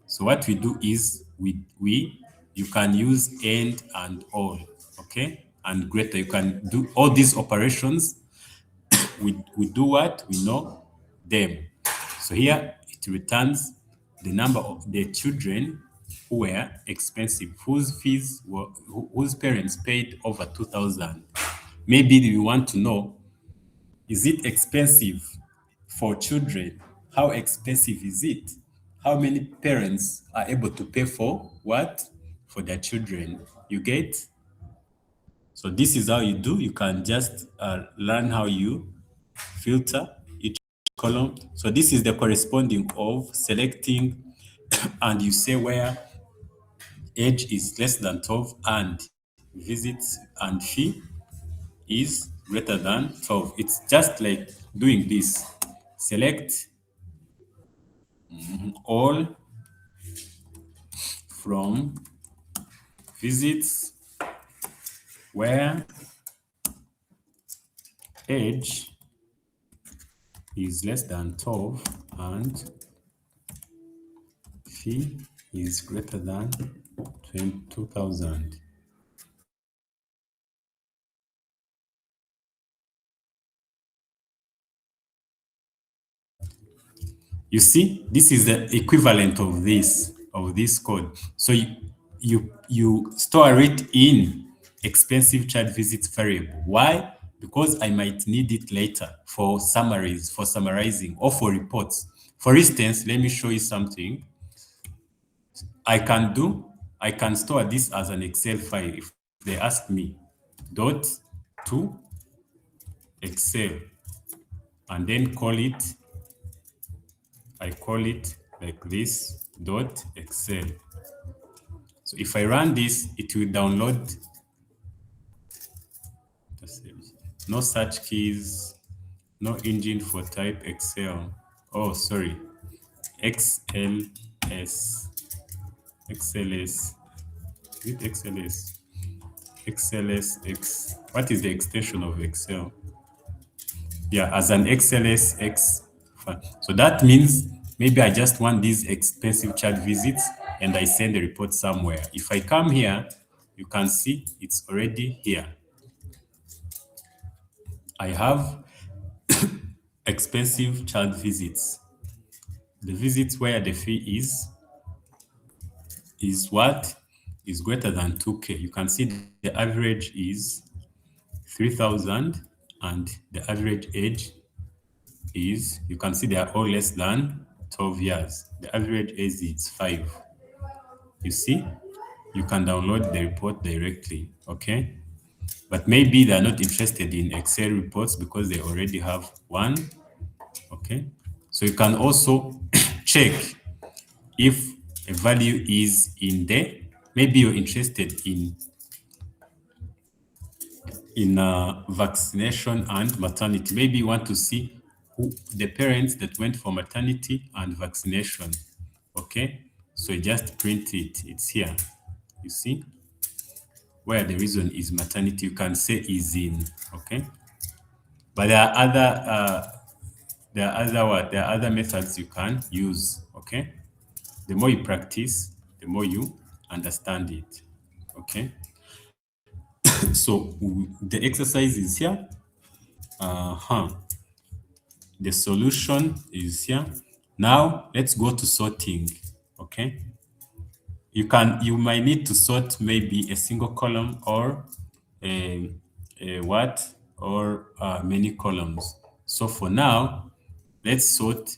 So what we do is you can use and all, okay? And greater, you can do all these operations. We do what? We know them. So here it returns the number of the children who were expensive, whose fees were, whose parents paid over 2,000. Maybe you want to know, is it expensive for children? How expensive is it? How many parents are able to pay for what? For their children. You get? So this is how you do. You can just learn how you filter each column. So this is the corresponding of selecting and you say where age is less than 12 and visits and fee is greater than 12. It's just like doing this. Select all from visits where age is less than 12 and fee is greater than 22,000. You see, this is the equivalent of this code. So you store it in expensive child visits variable. Why? Because I might need it later for summaries, for summarizing, or for reports. For instance, let me show you something. I can store this as an Excel file if they ask me dot to Excel and then I call it like this dot Excel. So if I run this, it will download. No search keys, no engine for type Excel. Oh, sorry. XLS. XLS. Is it XLS? XLSX. What is the extension of Excel? Yeah, as an XLSX. So that means maybe I just want these expensive child visits and I send a report somewhere. If I come here, you can see it's already here. I have expensive child visits. The visits where the fee is what? Is greater than 2K. You can see the average is 3,000 and the average age is, you can see they are all less than 12 years. The average age is 5. You see, you can download the report directly, okay? But maybe they're not interested in Excel reports because they already have one, okay? So you can also check if a value is in there. Maybe you're interested in vaccination and maternity. Maybe you want to see who the parents that went for maternity and vaccination. Okay, so you just print it. It's here. You see. where the reason is maternity, you can say is in, okay? But there are other methods you can use, okay? The more you practice, the more you understand it, okay? So the exercise is here. The solution is here. Now let's go to sorting, okay? You might need to sort maybe a single column or a what or many columns. So for now, let's sort.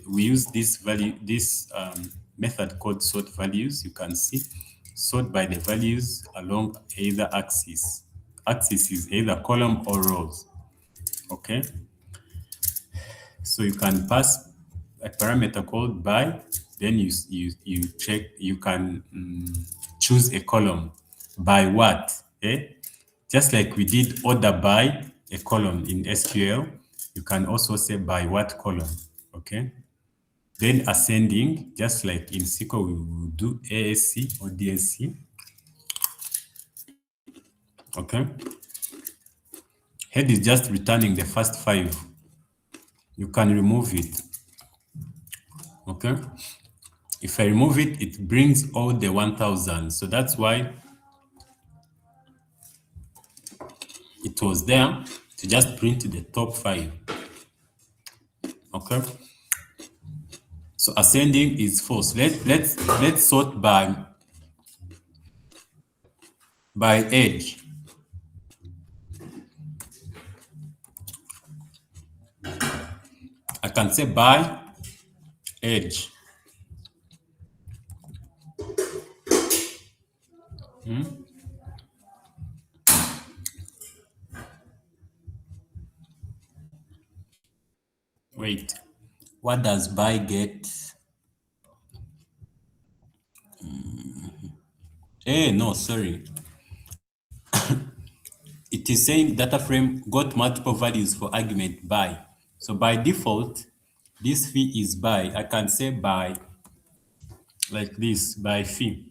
We use this value, this method called sort values. You can see sort by the values along either axis. Axis is either column or rows. Okay, so you can pass a parameter called by, then you check, you can choose a column by what, just like we did order by a column in SQL, you can also say by what column, okay? Then ascending, just like in SQL we will do ASC or DSC, okay? Head is just returning the first 5. You can remove it, okay? If I remove it, it brings all the 1000. So that's why it was there to just print the top 5. Okay. So ascending is false. Let's sort by age. I can say by age. Wait, what does by get? No, sorry. It is saying data frame got multiple values for argument by. So by default, this fee is by. I can say by like this, by fee.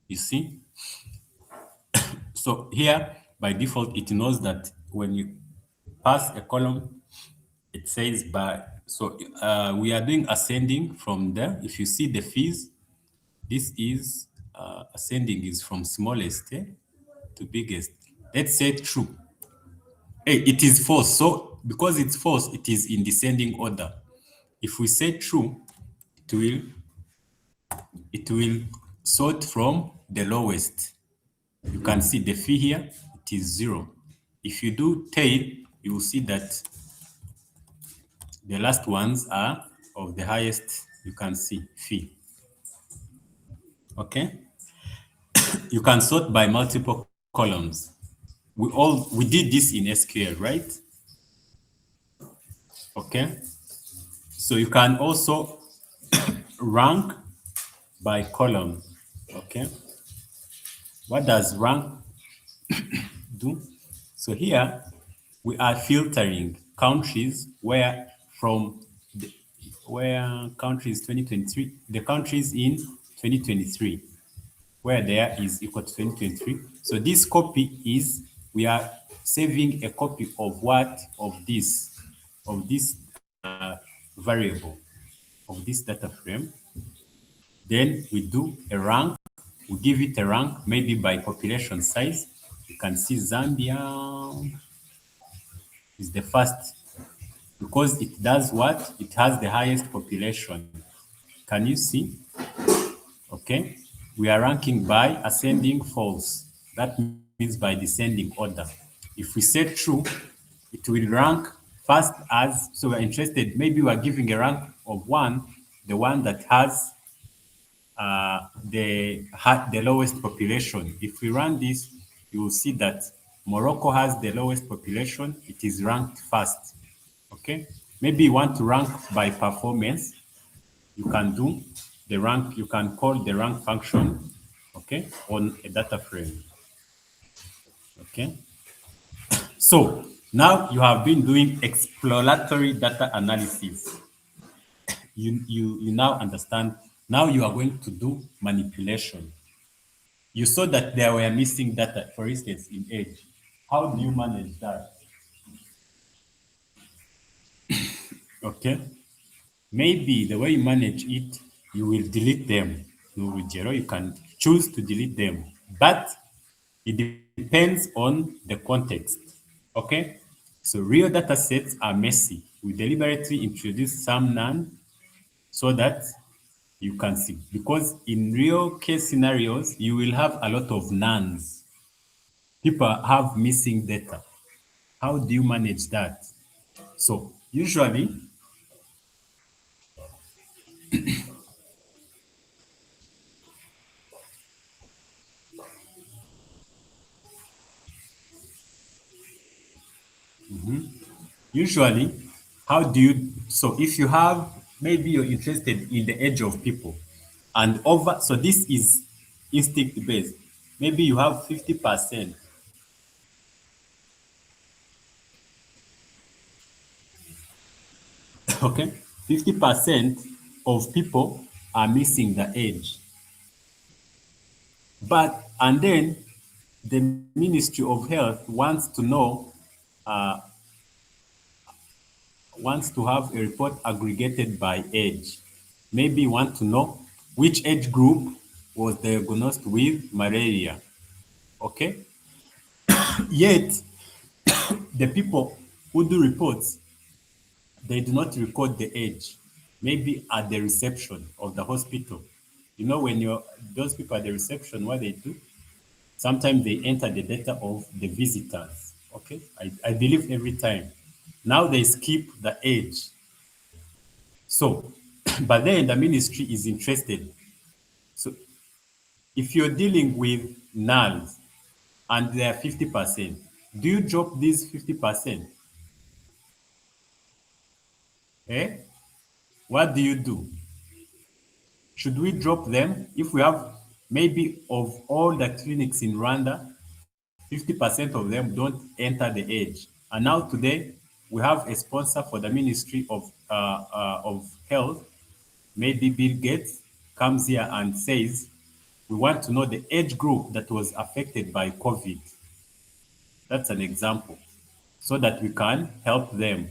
You see? So here, by default, it knows that when you pass a column, it says by. So we are doing ascending from there. If you see the fees, this is ascending is from smallest to biggest. Let's say true. Hey, it is false. So because it's false, it is in descending order. If we say true, it will sort from the lowest. You can see the fee here, it is 0. If you do tail, you will see that the last ones are of the highest, you can see fee. Okay? You can sort by multiple columns. We did this in SQL, right? Okay? So you can also rank by column. Okay? What does rank do? So here we are filtering countries where countries 2023, the countries in 2023, where there is equal to 2023. So this copy is, we are saving a copy of what? Of this variable, of this data frame. Then we do a rank, we give it a rank, maybe by population size. You can see Zambia is the first because it does what? It has the highest population. Can you see? Okay. We are ranking by ascending false. That means by descending order. If we say true, it will rank first as, so we're interested, maybe we're giving a rank of 1, the one that has the lowest population. If we run this, you will see that Morocco has the lowest population. It is ranked first. Okay. Maybe you want to rank by performance. You can do the rank. You can call the rank function. Okay, on a data frame. Okay. So now you have been doing exploratory data analysis. You now understand. Now you are going to do manipulation. you saw that there were missing data, for instance, in age. How do you manage that? Okay. Maybe the way you manage it, you will delete them. You can choose to delete them, but it depends on the context. Okay. So real data sets are messy. We deliberately introduce some none so that you can see. Because in real case scenarios, you will have a lot of nuns. People have missing data. How do you manage that? So usually, how do you, so if you have, maybe you're interested in the age of people and over, so this is instinct based. Maybe you have 50%, okay? 50% of people are missing the age. But, and then the Ministry of Health wants to have a report aggregated by age. Maybe you want to know which age group was diagnosed with malaria. Okay? Yet, the people who do reports, they do not record the age. Maybe at the reception of the hospital. You know, when those people at the reception, what they do, sometimes they enter the data of the visitors. Okay? I believe every time. Now they skip the age. So, but then the ministry is interested. So if you're dealing with nulls and they are 50%, do you drop these 50%? Eh? What do you do? Should we drop them? If we have maybe of all the clinics in Rwanda, 50% of them don't enter the age. And now today, we have a sponsor for the Ministry of Health. Maybe Bill Gates comes here and says, we want to know the age group that was affected by COVID. That's an example. So that we can help them.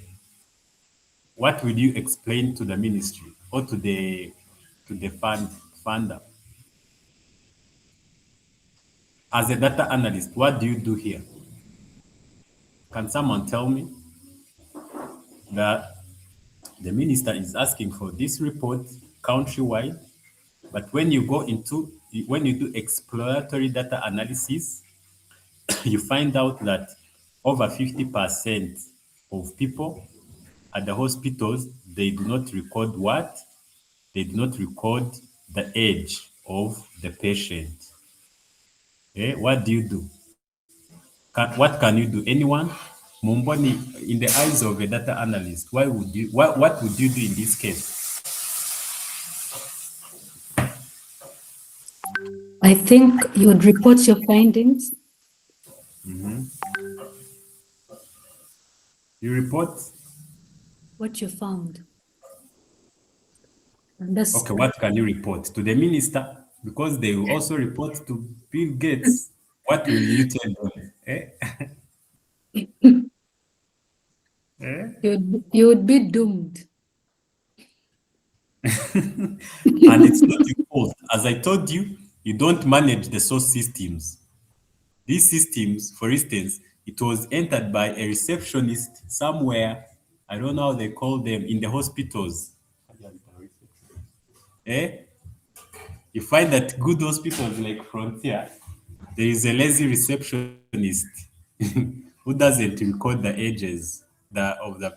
What will you explain to the ministry or to the funder? As a data analyst, what do you do here? Can someone tell me that the minister is asking for this report countrywide, but when you do exploratory data analysis, you find out that over 50% of people at the hospitals, they do not record what? They do not record the age of the patient. What do you do? What can you do? Anyone? Mumboni, in the eyes of a data analyst, what would you do in this case? I think you would report your findings. You report? What you found. And that's Okay, what can you report? To the minister? Because they will also report to Bill Gates. What will you tell them? you would be doomed. And it's not your fault. As I told you, you don't manage the source systems. These systems, for instance, it was entered by a receptionist somewhere. I don't know how they call them in the hospitals. Eh? You find that good hospitals like Frontier, there is a lazy receptionist who doesn't record the ages of the.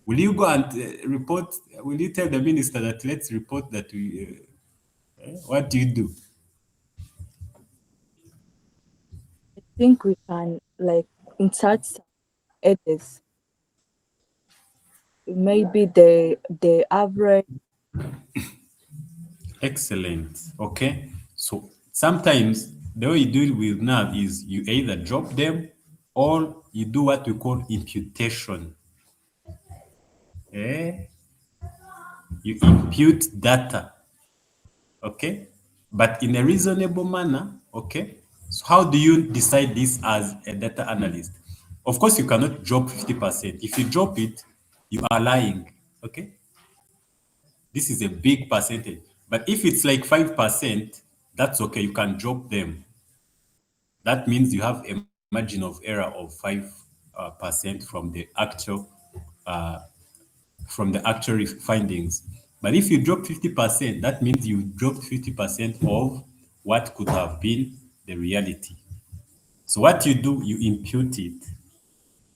Will you go and report? Will you tell the minister that let's report that we? What do you do? I think we can like insert some edits. Maybe the average. Excellent. Okay. So sometimes the way you do it with nav is you either drop them or you do what we call imputation. Eh? You impute data. Okay? But in a reasonable manner, Okay, so how do you decide this as a data analyst? Of course, you cannot drop 50%. If you drop it, you are lying. Okay, this is a big percentage. But if it's like 5%, that's okay. You can drop them. That means you have a margin of error of 5% from the actual findings. But if you drop 50%, that means you dropped 50% of what could have been the reality. So what you do, you impute it.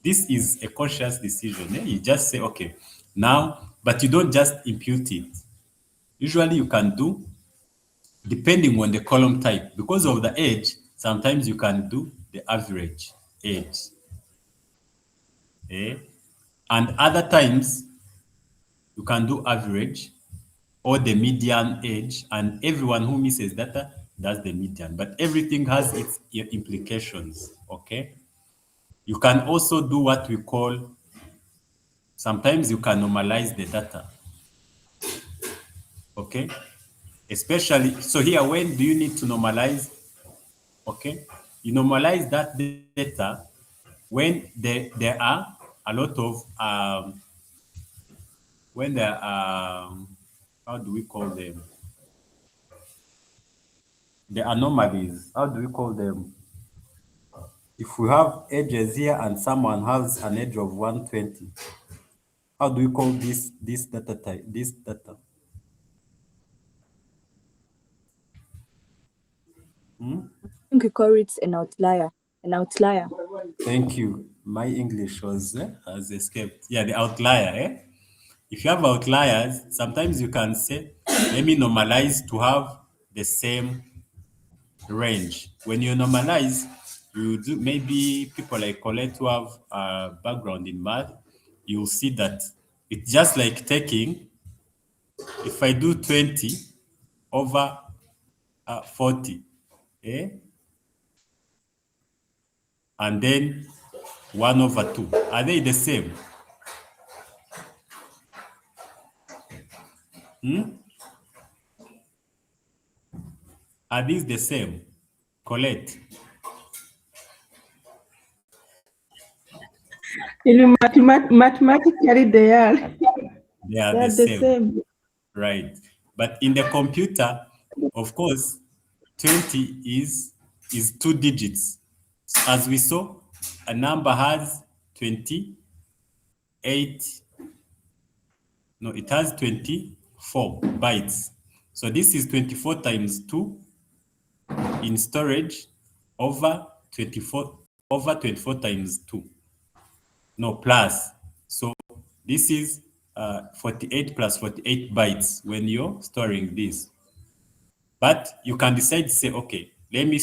This is a conscious decision. You just say, okay, now, but you don't just impute it. Usually you can do, depending on the column type, because of the age, sometimes you can do the average age. Eh? And other times you can do average or the median age, and everyone who misses data does the median. But everything has its implications, okay? You can also do what we call, sometimes you can normalize the data, okay? Especially, so here, when do you need to normalize? Okay, you normalize that data when there are a lot of, when there are, how do we call them? The anomalies, how do we call them? If we have edges here and someone has an edge of 120, how do we call this data type, this data? I think we call it an outlier. An outlier. Thank you. My English was has escaped. Yeah, the outlier. If you have outliers, sometimes you can say, let me normalize to have the same range. When you normalize, you do, maybe people like Colette who have a background in math, you'll see that it's just like taking, if I do 20 over 40, eh? And then 1 over 2, are they the same? Are these the same? Colette, Mathematically, they are. they are They the are the same. same. Right. But in the computer, of course, 20 is 2 digits. As we saw, a number has 28, no, it has 24 bytes. So this is 24 times 2 in storage over 24 times 2. No, plus. So this is 48 plus 48 bytes when you're storing this. But you can decide to say, okay, let me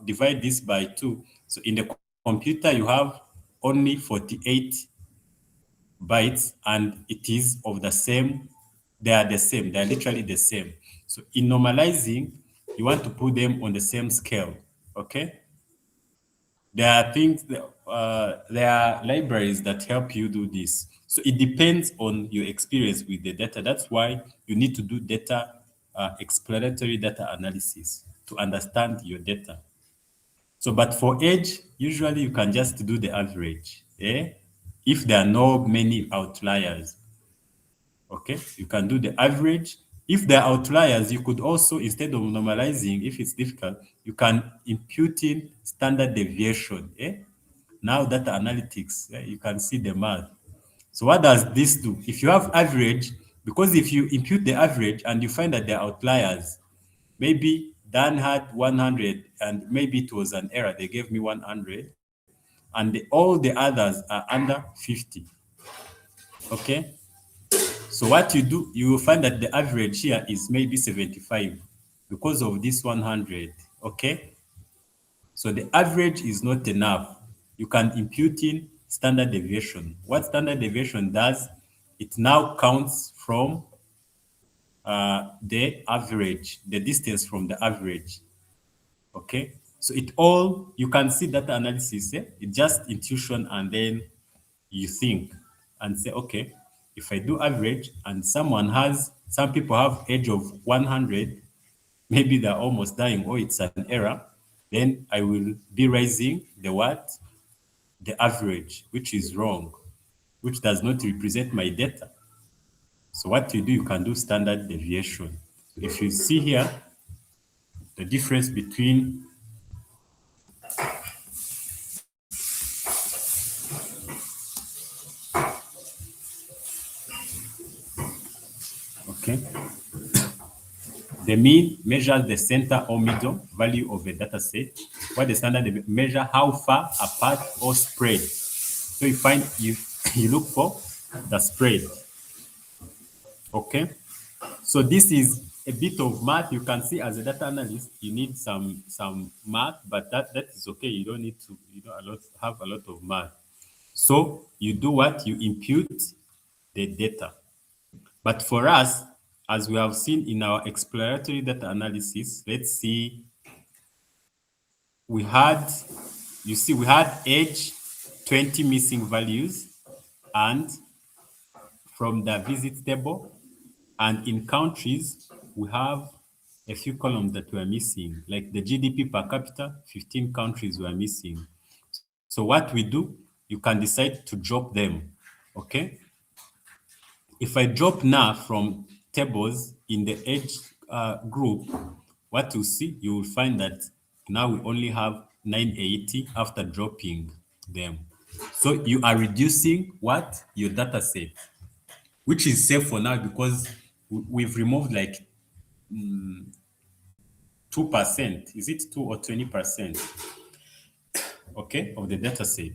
divide this by 2. So in the computer, you have only 48 bytes, and it is of the same, they are the same, they are literally the same. So in normalizing, you want to put them on the same scale, okay? There are things, there are libraries that help you do this. So it depends on your experience with the data. That's why you need to do exploratory data analysis to understand your data. So, but for age, usually you can just do the average, if there are no many outliers. Okay, you can do the average. If there are outliers, you could also, instead of normalizing, if it's difficult, you can impute in standard deviation. Now data analytics, you can see the math. So what does this do? If you have average, because if you impute the average and you find that there are outliers, maybe Dan had 100 and maybe it was an error, they gave me 100, and all the others are under 50. Okay, so what you do, you will find that the average here is maybe 75 because of this 100. Okay, so the average is not enough. You can impute in standard deviation. What standard deviation does, it now counts from the average, the distance from the average. Okay, so you can see data analysis, it's just intuition, and then you think and say, okay, if I do average and some people have age of 100, maybe they're almost dying or it's an error, then I will be raising the what? The average, which is wrong, which does not represent my data. So what you do, you can do standard deviation. If you see here, the difference between okay, the mean measures the center or middle value of a data set, while the standard measure how far apart or spread. So you find you look for the spread. Okay, so this is a bit of math. You can see as a data analyst, you need some math, but that is okay. You don't need to have a lot of math. So you do what? You impute the data. But for us, as we have seen in our exploratory data analysis, let's see, we had age 20 missing values, and from the visit table, and in countries, we have a few columns that were missing, like the GDP per capita, 15 countries were missing. So what we do, you can decide to drop them, okay? If I drop now from tables in the age group, what you see, you will find that now we only have 980 after dropping them. So you are reducing what? Your data set, which is safe for now because we've removed like 2%. Is it 2 or 20%? Okay, of the data set.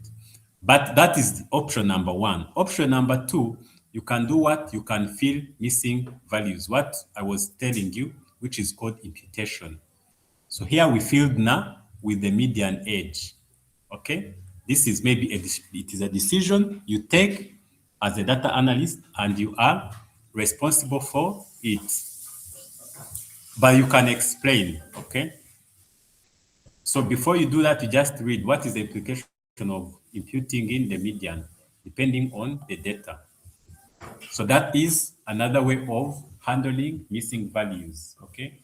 But that is option number one. Option number two, you can do what? You can fill missing values, what I was telling you, which is called imputation. So here we filled now with the median age. Okay, this is maybe it is a decision you take as a data analyst and you are responsible for it. But you can explain, okay? So before you do that, you just read what is the implication of imputing in the median, depending on the data. So that is another way of handling missing values, okay?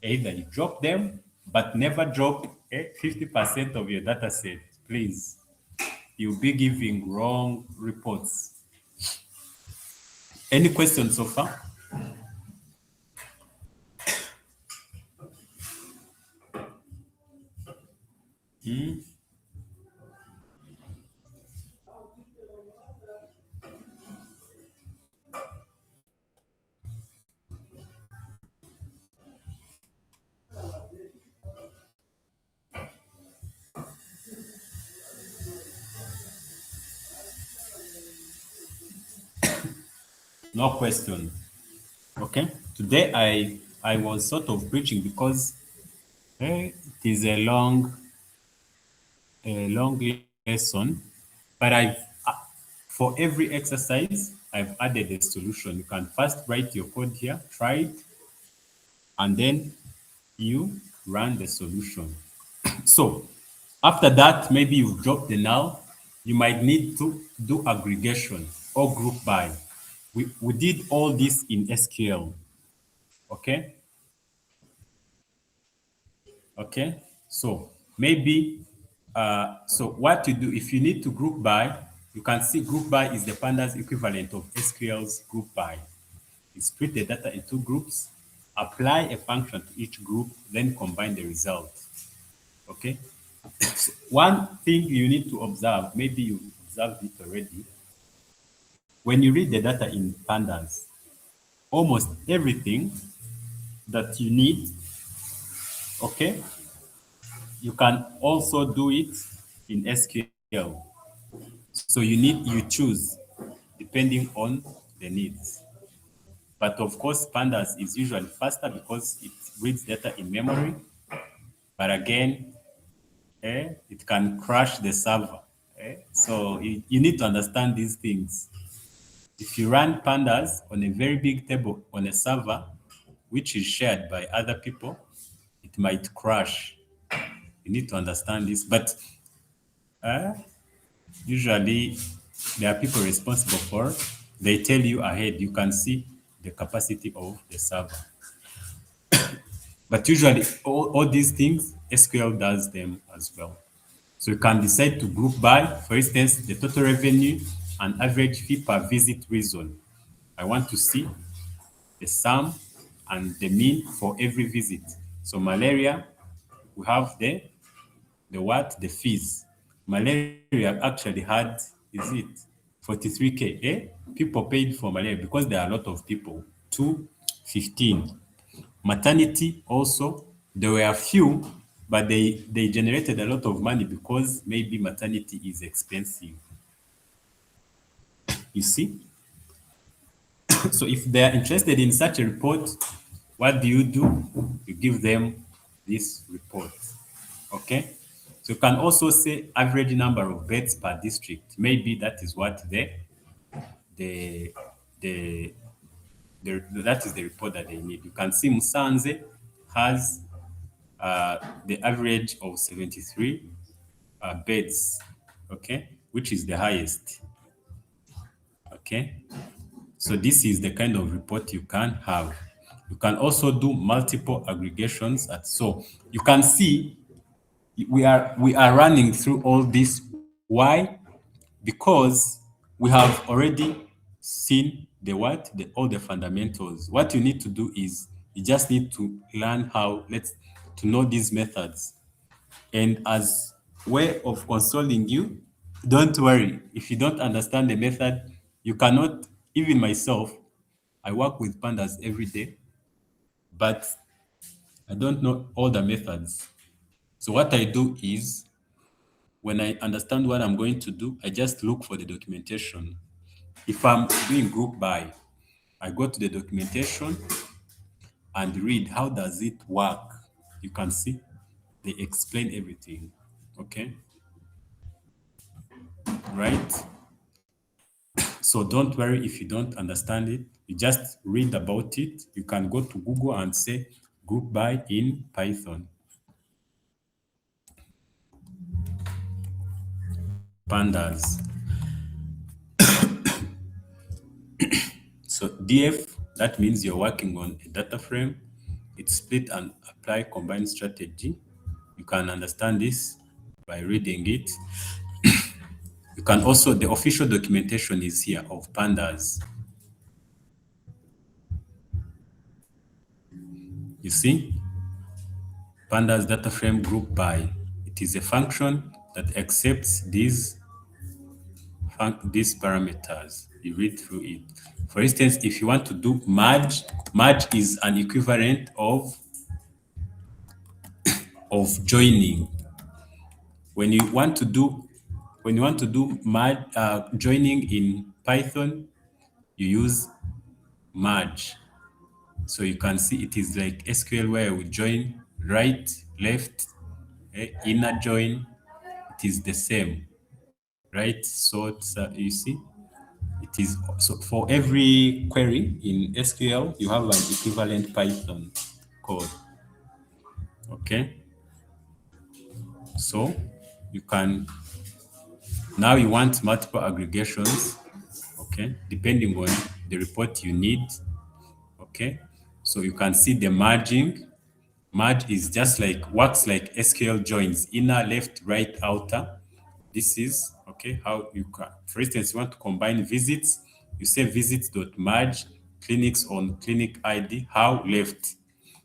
Either you drop them, but never drop 50% of your data set, please. You'll be giving wrong reports. Any questions so far? No question. Okay. Today I was sort of preaching because it is a long lesson, but for every exercise I've added a solution. You can first write your code here, try it, and then you run the solution. So after that, maybe you've dropped the null. You might need to do aggregation or group by. We did all this in SQL. Okay. Okay. So maybe, so what you do, if you need to group by, you can see group by is the pandas equivalent of SQL's group by. You split the data into groups, apply a function to each group, then combine the result. Okay. So one thing you need to observe, maybe you observed it already, when you read the data in pandas, almost everything that you need, okay, you can also do it in SQL. So you choose depending on the needs. But of course, pandas is usually faster because it reads data in memory. But again, it can crash the server. So you need to understand these things. If you run pandas on a very big table on a server, which is shared by other people, it might crash. You need to understand this. But usually, there are people responsible for. They tell you ahead. You can see the capacity of the server. But usually, all these things SQL does them as well. So you can decide to group by, for instance, the total revenue and average fee per visit reason. I want to see the sum and the mean for every visit. So malaria, we have the what? The fees. Malaria actually had, is it 43K? People paid for malaria because there are a lot of people. 215. Maternity also, there were a few, but they generated a lot of money because maybe maternity is expensive. You see? So if they are interested in such a report, what do? You give them this report. Okay? So you can also say average number of beds per district. Maybe that is what the the that is the report that they need. You can see Musanze has the average of 73 beds, okay, which is the highest. Okay, so this is the kind of report you can have. You can also do multiple aggregations. So you can see we are running through all this. Why? Because we have already seen all the fundamentals. What you need to do is you just need to learn to know these methods. And as way of consoling you, don't worry. If you don't understand the method, you cannot, even myself, I work with pandas every day, but I don't know all the methods. So what I do is when I understand what I'm going to do, I just look for the documentation. If I'm doing group by, I go to the documentation and read how does it work. You can see they explain everything. Okay, right? So don't worry if you don't understand it. You just read about it. You can go to Google and say group by in Python. Pandas. So DF, that means you're working on a data frame. It's split and apply combined strategy. You can understand this by reading it. You can also, the official documentation is here of pandas. You see, pandas data frame group by. It is a function that accepts these parameters. You read through it. For instance, if you want to do merge is an equivalent of joining. When you want to do merge, joining in Python, you use merge. So you can see it is like SQL where we join right, left, inner join. It is the same, right? So you see, it is so for every query in SQL, you have an equivalent Python code. Okay. So you can, now you want multiple aggregations, okay, depending on the report you need. Okay. So you can see the merging. Merge is just like, works like SQL joins, inner, left, right, outer. This is, okay, how you can, for instance, you want to combine visits, you say visits.merge, clinics on clinic ID, how left.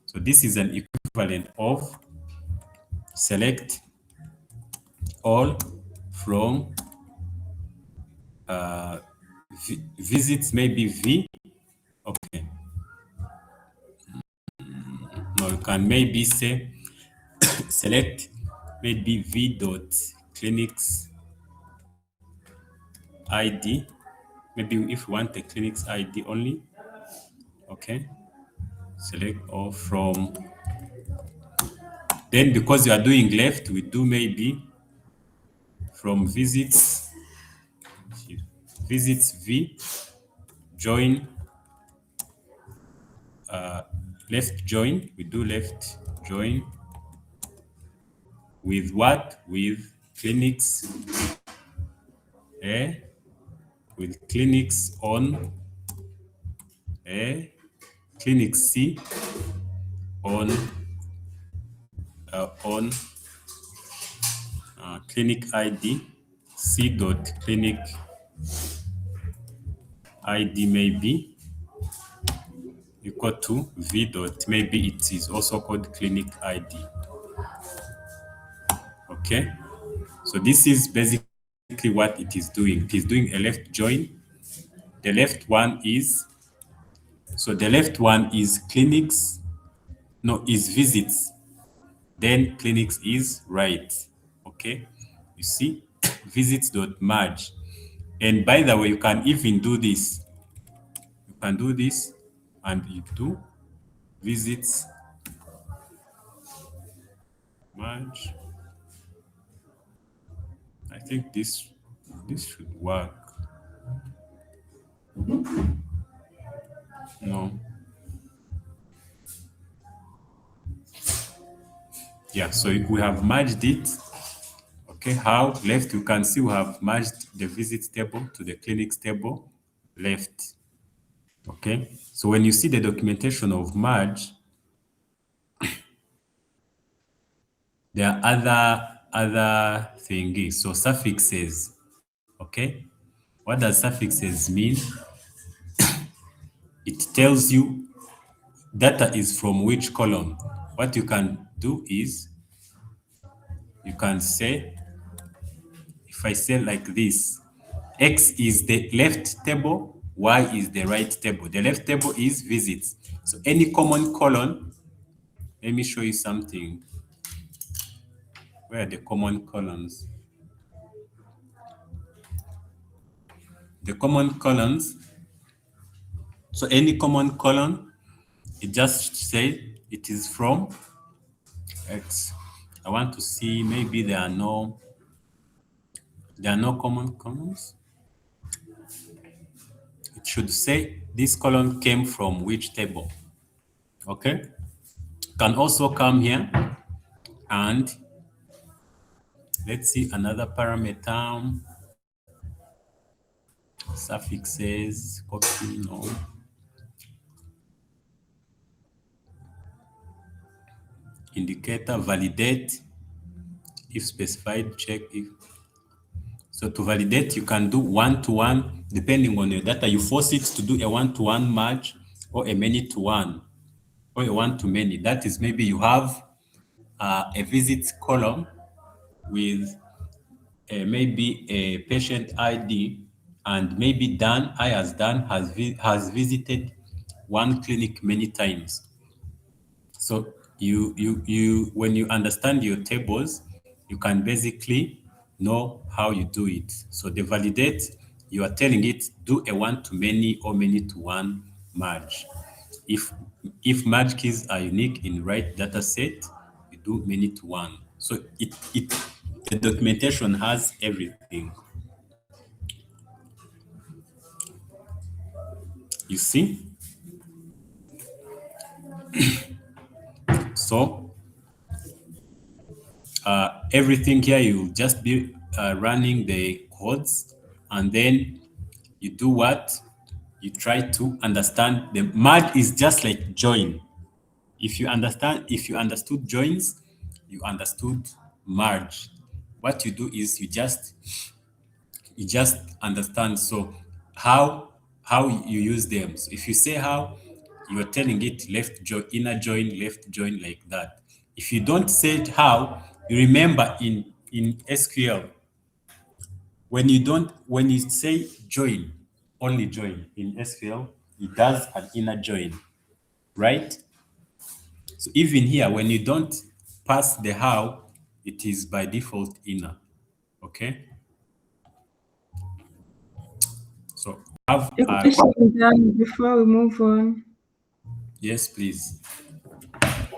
So this is an equivalent of select all from visits, maybe V. Okay. Now you can maybe say select maybe V dot clinics ID. Maybe if you want the clinics ID only, okay, select all from. Then because you are doing left, we do maybe from visits V, join, left join, we do left join with what? With clinics, with clinics on, clinic C on on clinic ID, C dot clinic ID maybe equal to V dot, maybe it is also called clinic ID. Okay, so this is basically what it is doing. It is doing a left join. The left one is, so the left one is clinics, no, is visits. Then clinics is right. Okay, you see, visits dot merge. And by the way, you can even do this. You can do this and you do visits merge. I think this should work. No. Yeah, so we have merged it. Okay, how? Left, you can see we have merged the visits table to the clinics table, left. Okay, so when you see the documentation of merge, there are other thingies. So suffixes. Okay, what does suffixes mean? It tells you data is from which column. What you can do is you can say, if I say like this, X is the left table, Y is the right table. The left table is visits. So any common column, let me show you something. Where are the common columns? The common columns, so any common column, it just say it is from X. I want to see, maybe there are no common columns. It should say this column came from which table. Okay, can also come here and let's see another parameter. Suffixes, copy, no. Indicator, validate, if specified, check if. So to validate, you can do one-to-one, depending on your data. You force it to do a one-to-one merge or a many-to-one or a one-to-many. That is, maybe you have a visits column with maybe a patient ID, and maybe Dan, I as Dan, has visited one clinic many times. So you when you understand your tables, you can basically know how you do it. So the validate, you are telling it do a one-to-many or many-to-one merge. If merge keys are unique in right data set, you do many-to-one. So the documentation has everything. You see? So everything here, you just be running the codes, and then you do what? You try to understand. The merge is just like join. If you understood joins, you understood merge. What you do is you just understand. So how you use them. So if you say how, you are telling it left join, inner join, left join, like that. If you don't say it how, you remember in SQL, when you say join, only join in SQL, it does an inner join, right? So even here, when you don't pass the how, it is by default inner. Okay. So have A question, Dan, before we move on. yes, please.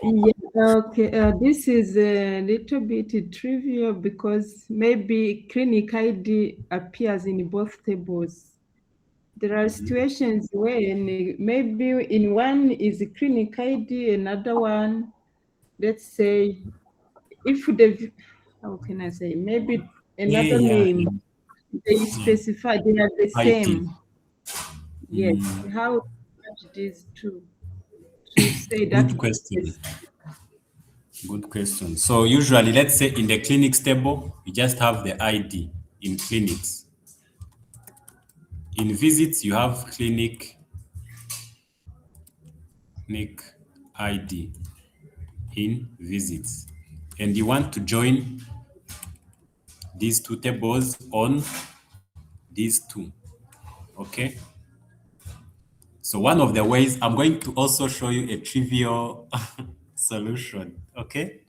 Yeah, okay. This is a little bit trivial because maybe clinic ID appears in both tables. There are situations when maybe in one is clinic ID, another one, let's say, if the, how can I say, maybe another Yeah. name, they specify, they are the ID. same. Yes, how to match these two to say that Good question. Good question. So usually, let's say in the clinics table, you just have the ID in clinics. In visits, you have clinic ID in visits. And you want to join these two tables on these two, okay? So one of the ways, I'm going to also show you a trivial solution, okay?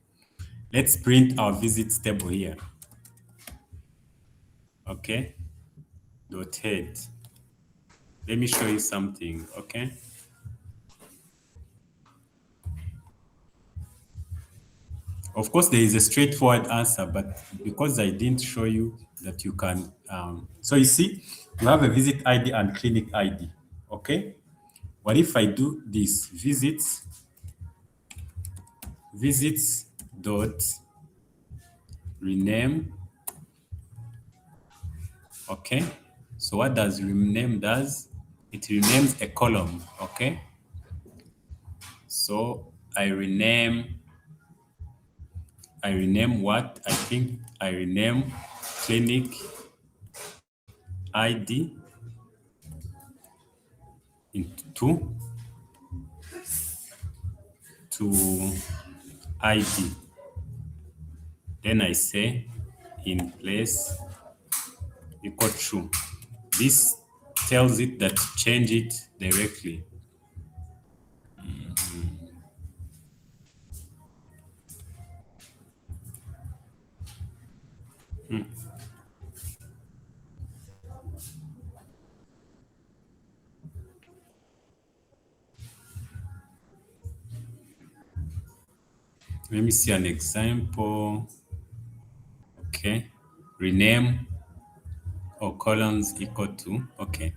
Let's print our visits table here, okay? Dot head. Let me show you something, okay? Of course, there is a straightforward answer, but because I didn't show you that you can, so you see, you have a visit ID and clinic ID, okay? What if I do this, visits dot rename, okay? So what does rename does? It renames a column, okay? So I rename what? I think I rename clinic ID into to ID. Then I say in place equal true. This tells it that change it directly. Let me see an example. Okay. Rename or columns equal to. Okay.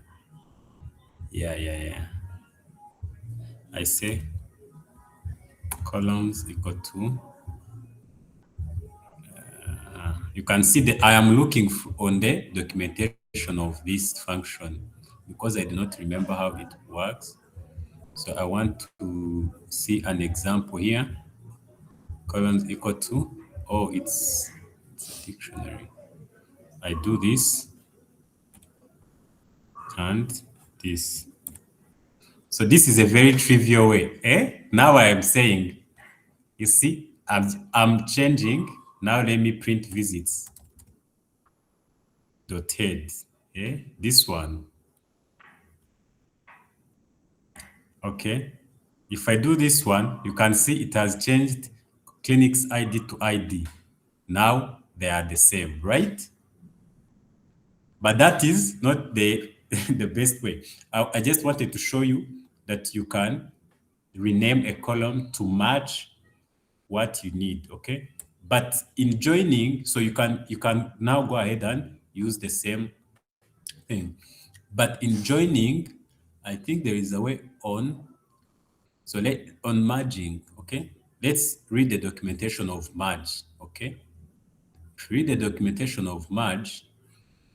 Yeah. I say columns equal to. You can see that I am looking on the documentation of this function because I do not remember how it works. So I want to see an example here. Columns equal to, oh, it's a dictionary. I do this and this. So this is a very trivial way. Now I am saying, you see, I'm changing. Now let me print visits. Dot head. This one. Okay. If I do this one, you can see it has changed clinics ID to ID. Now they are the same, right? But that is not the, the best way. I just wanted to show you that you can rename a column to match what you need, okay? But in joining, so you can now go ahead and use the same thing. But in joining, I think there is a way on, so on merging, okay? Let's read the documentation of merge, okay? Read the documentation of merge.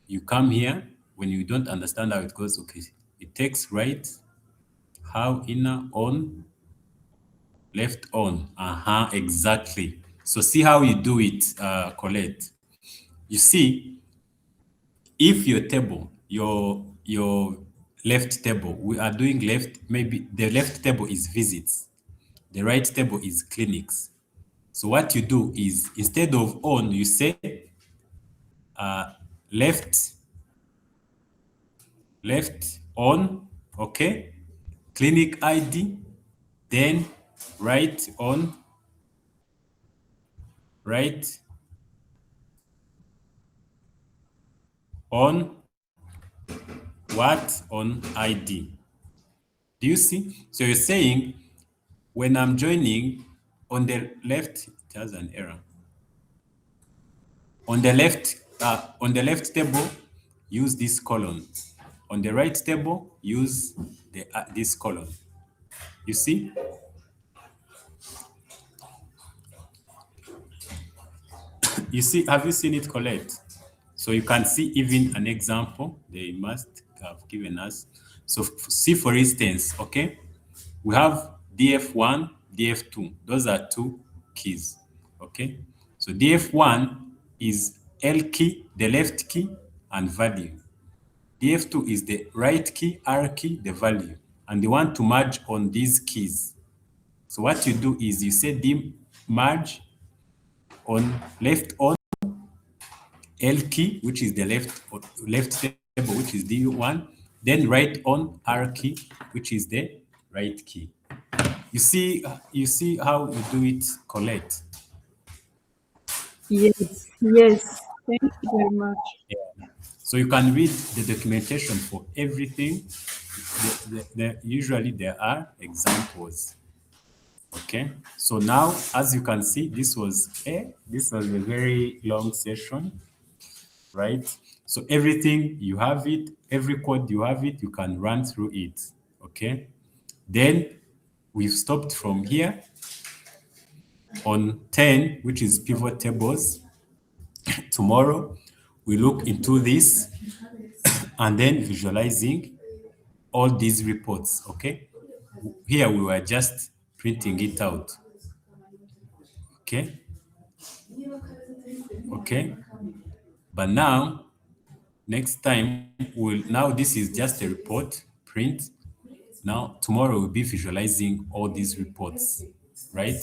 You come here, when you don't understand how it goes, okay, it takes right, how inner on, left on. Exactly. So see how you do it, Colette. You see, if your table, your left table, we are doing left, maybe the left table is visits, the right table is clinics. So what you do is instead of on, you say left on, okay, clinic ID, then right on, right on what on ID. Do you see? So you're saying when I'm joining on the left, it has an error. On the left table, use this column. On the right table, use this column. You see? You see, have you seen it, Colette? So you can see even an example they must have given us. So see, for instance, okay, we have DF1, DF2. Those are two keys. Okay, so df1 is L key, the left key, and value. df2 is the right key, R key, the value, and they want to merge on these keys. So what you do is you say dim merge on left on L key, which is the left table, which is D1, then right on R key, which is the right key. You see how you do it, Colette. Yes, yes. Thank you very much. So you can read the documentation for everything. Usually there are examples. Okay, so now as you can see, this was a very long session, right? So everything you have it, every code you have it, you can run through it. Okay, then we've stopped from here on 10, which is pivot tables. Tomorrow we look into this and then visualizing all these reports. Okay, here we were just printing it out. Okay, okay, but now next time now this is just a report print. Now tomorrow we'll be visualizing all these reports, right?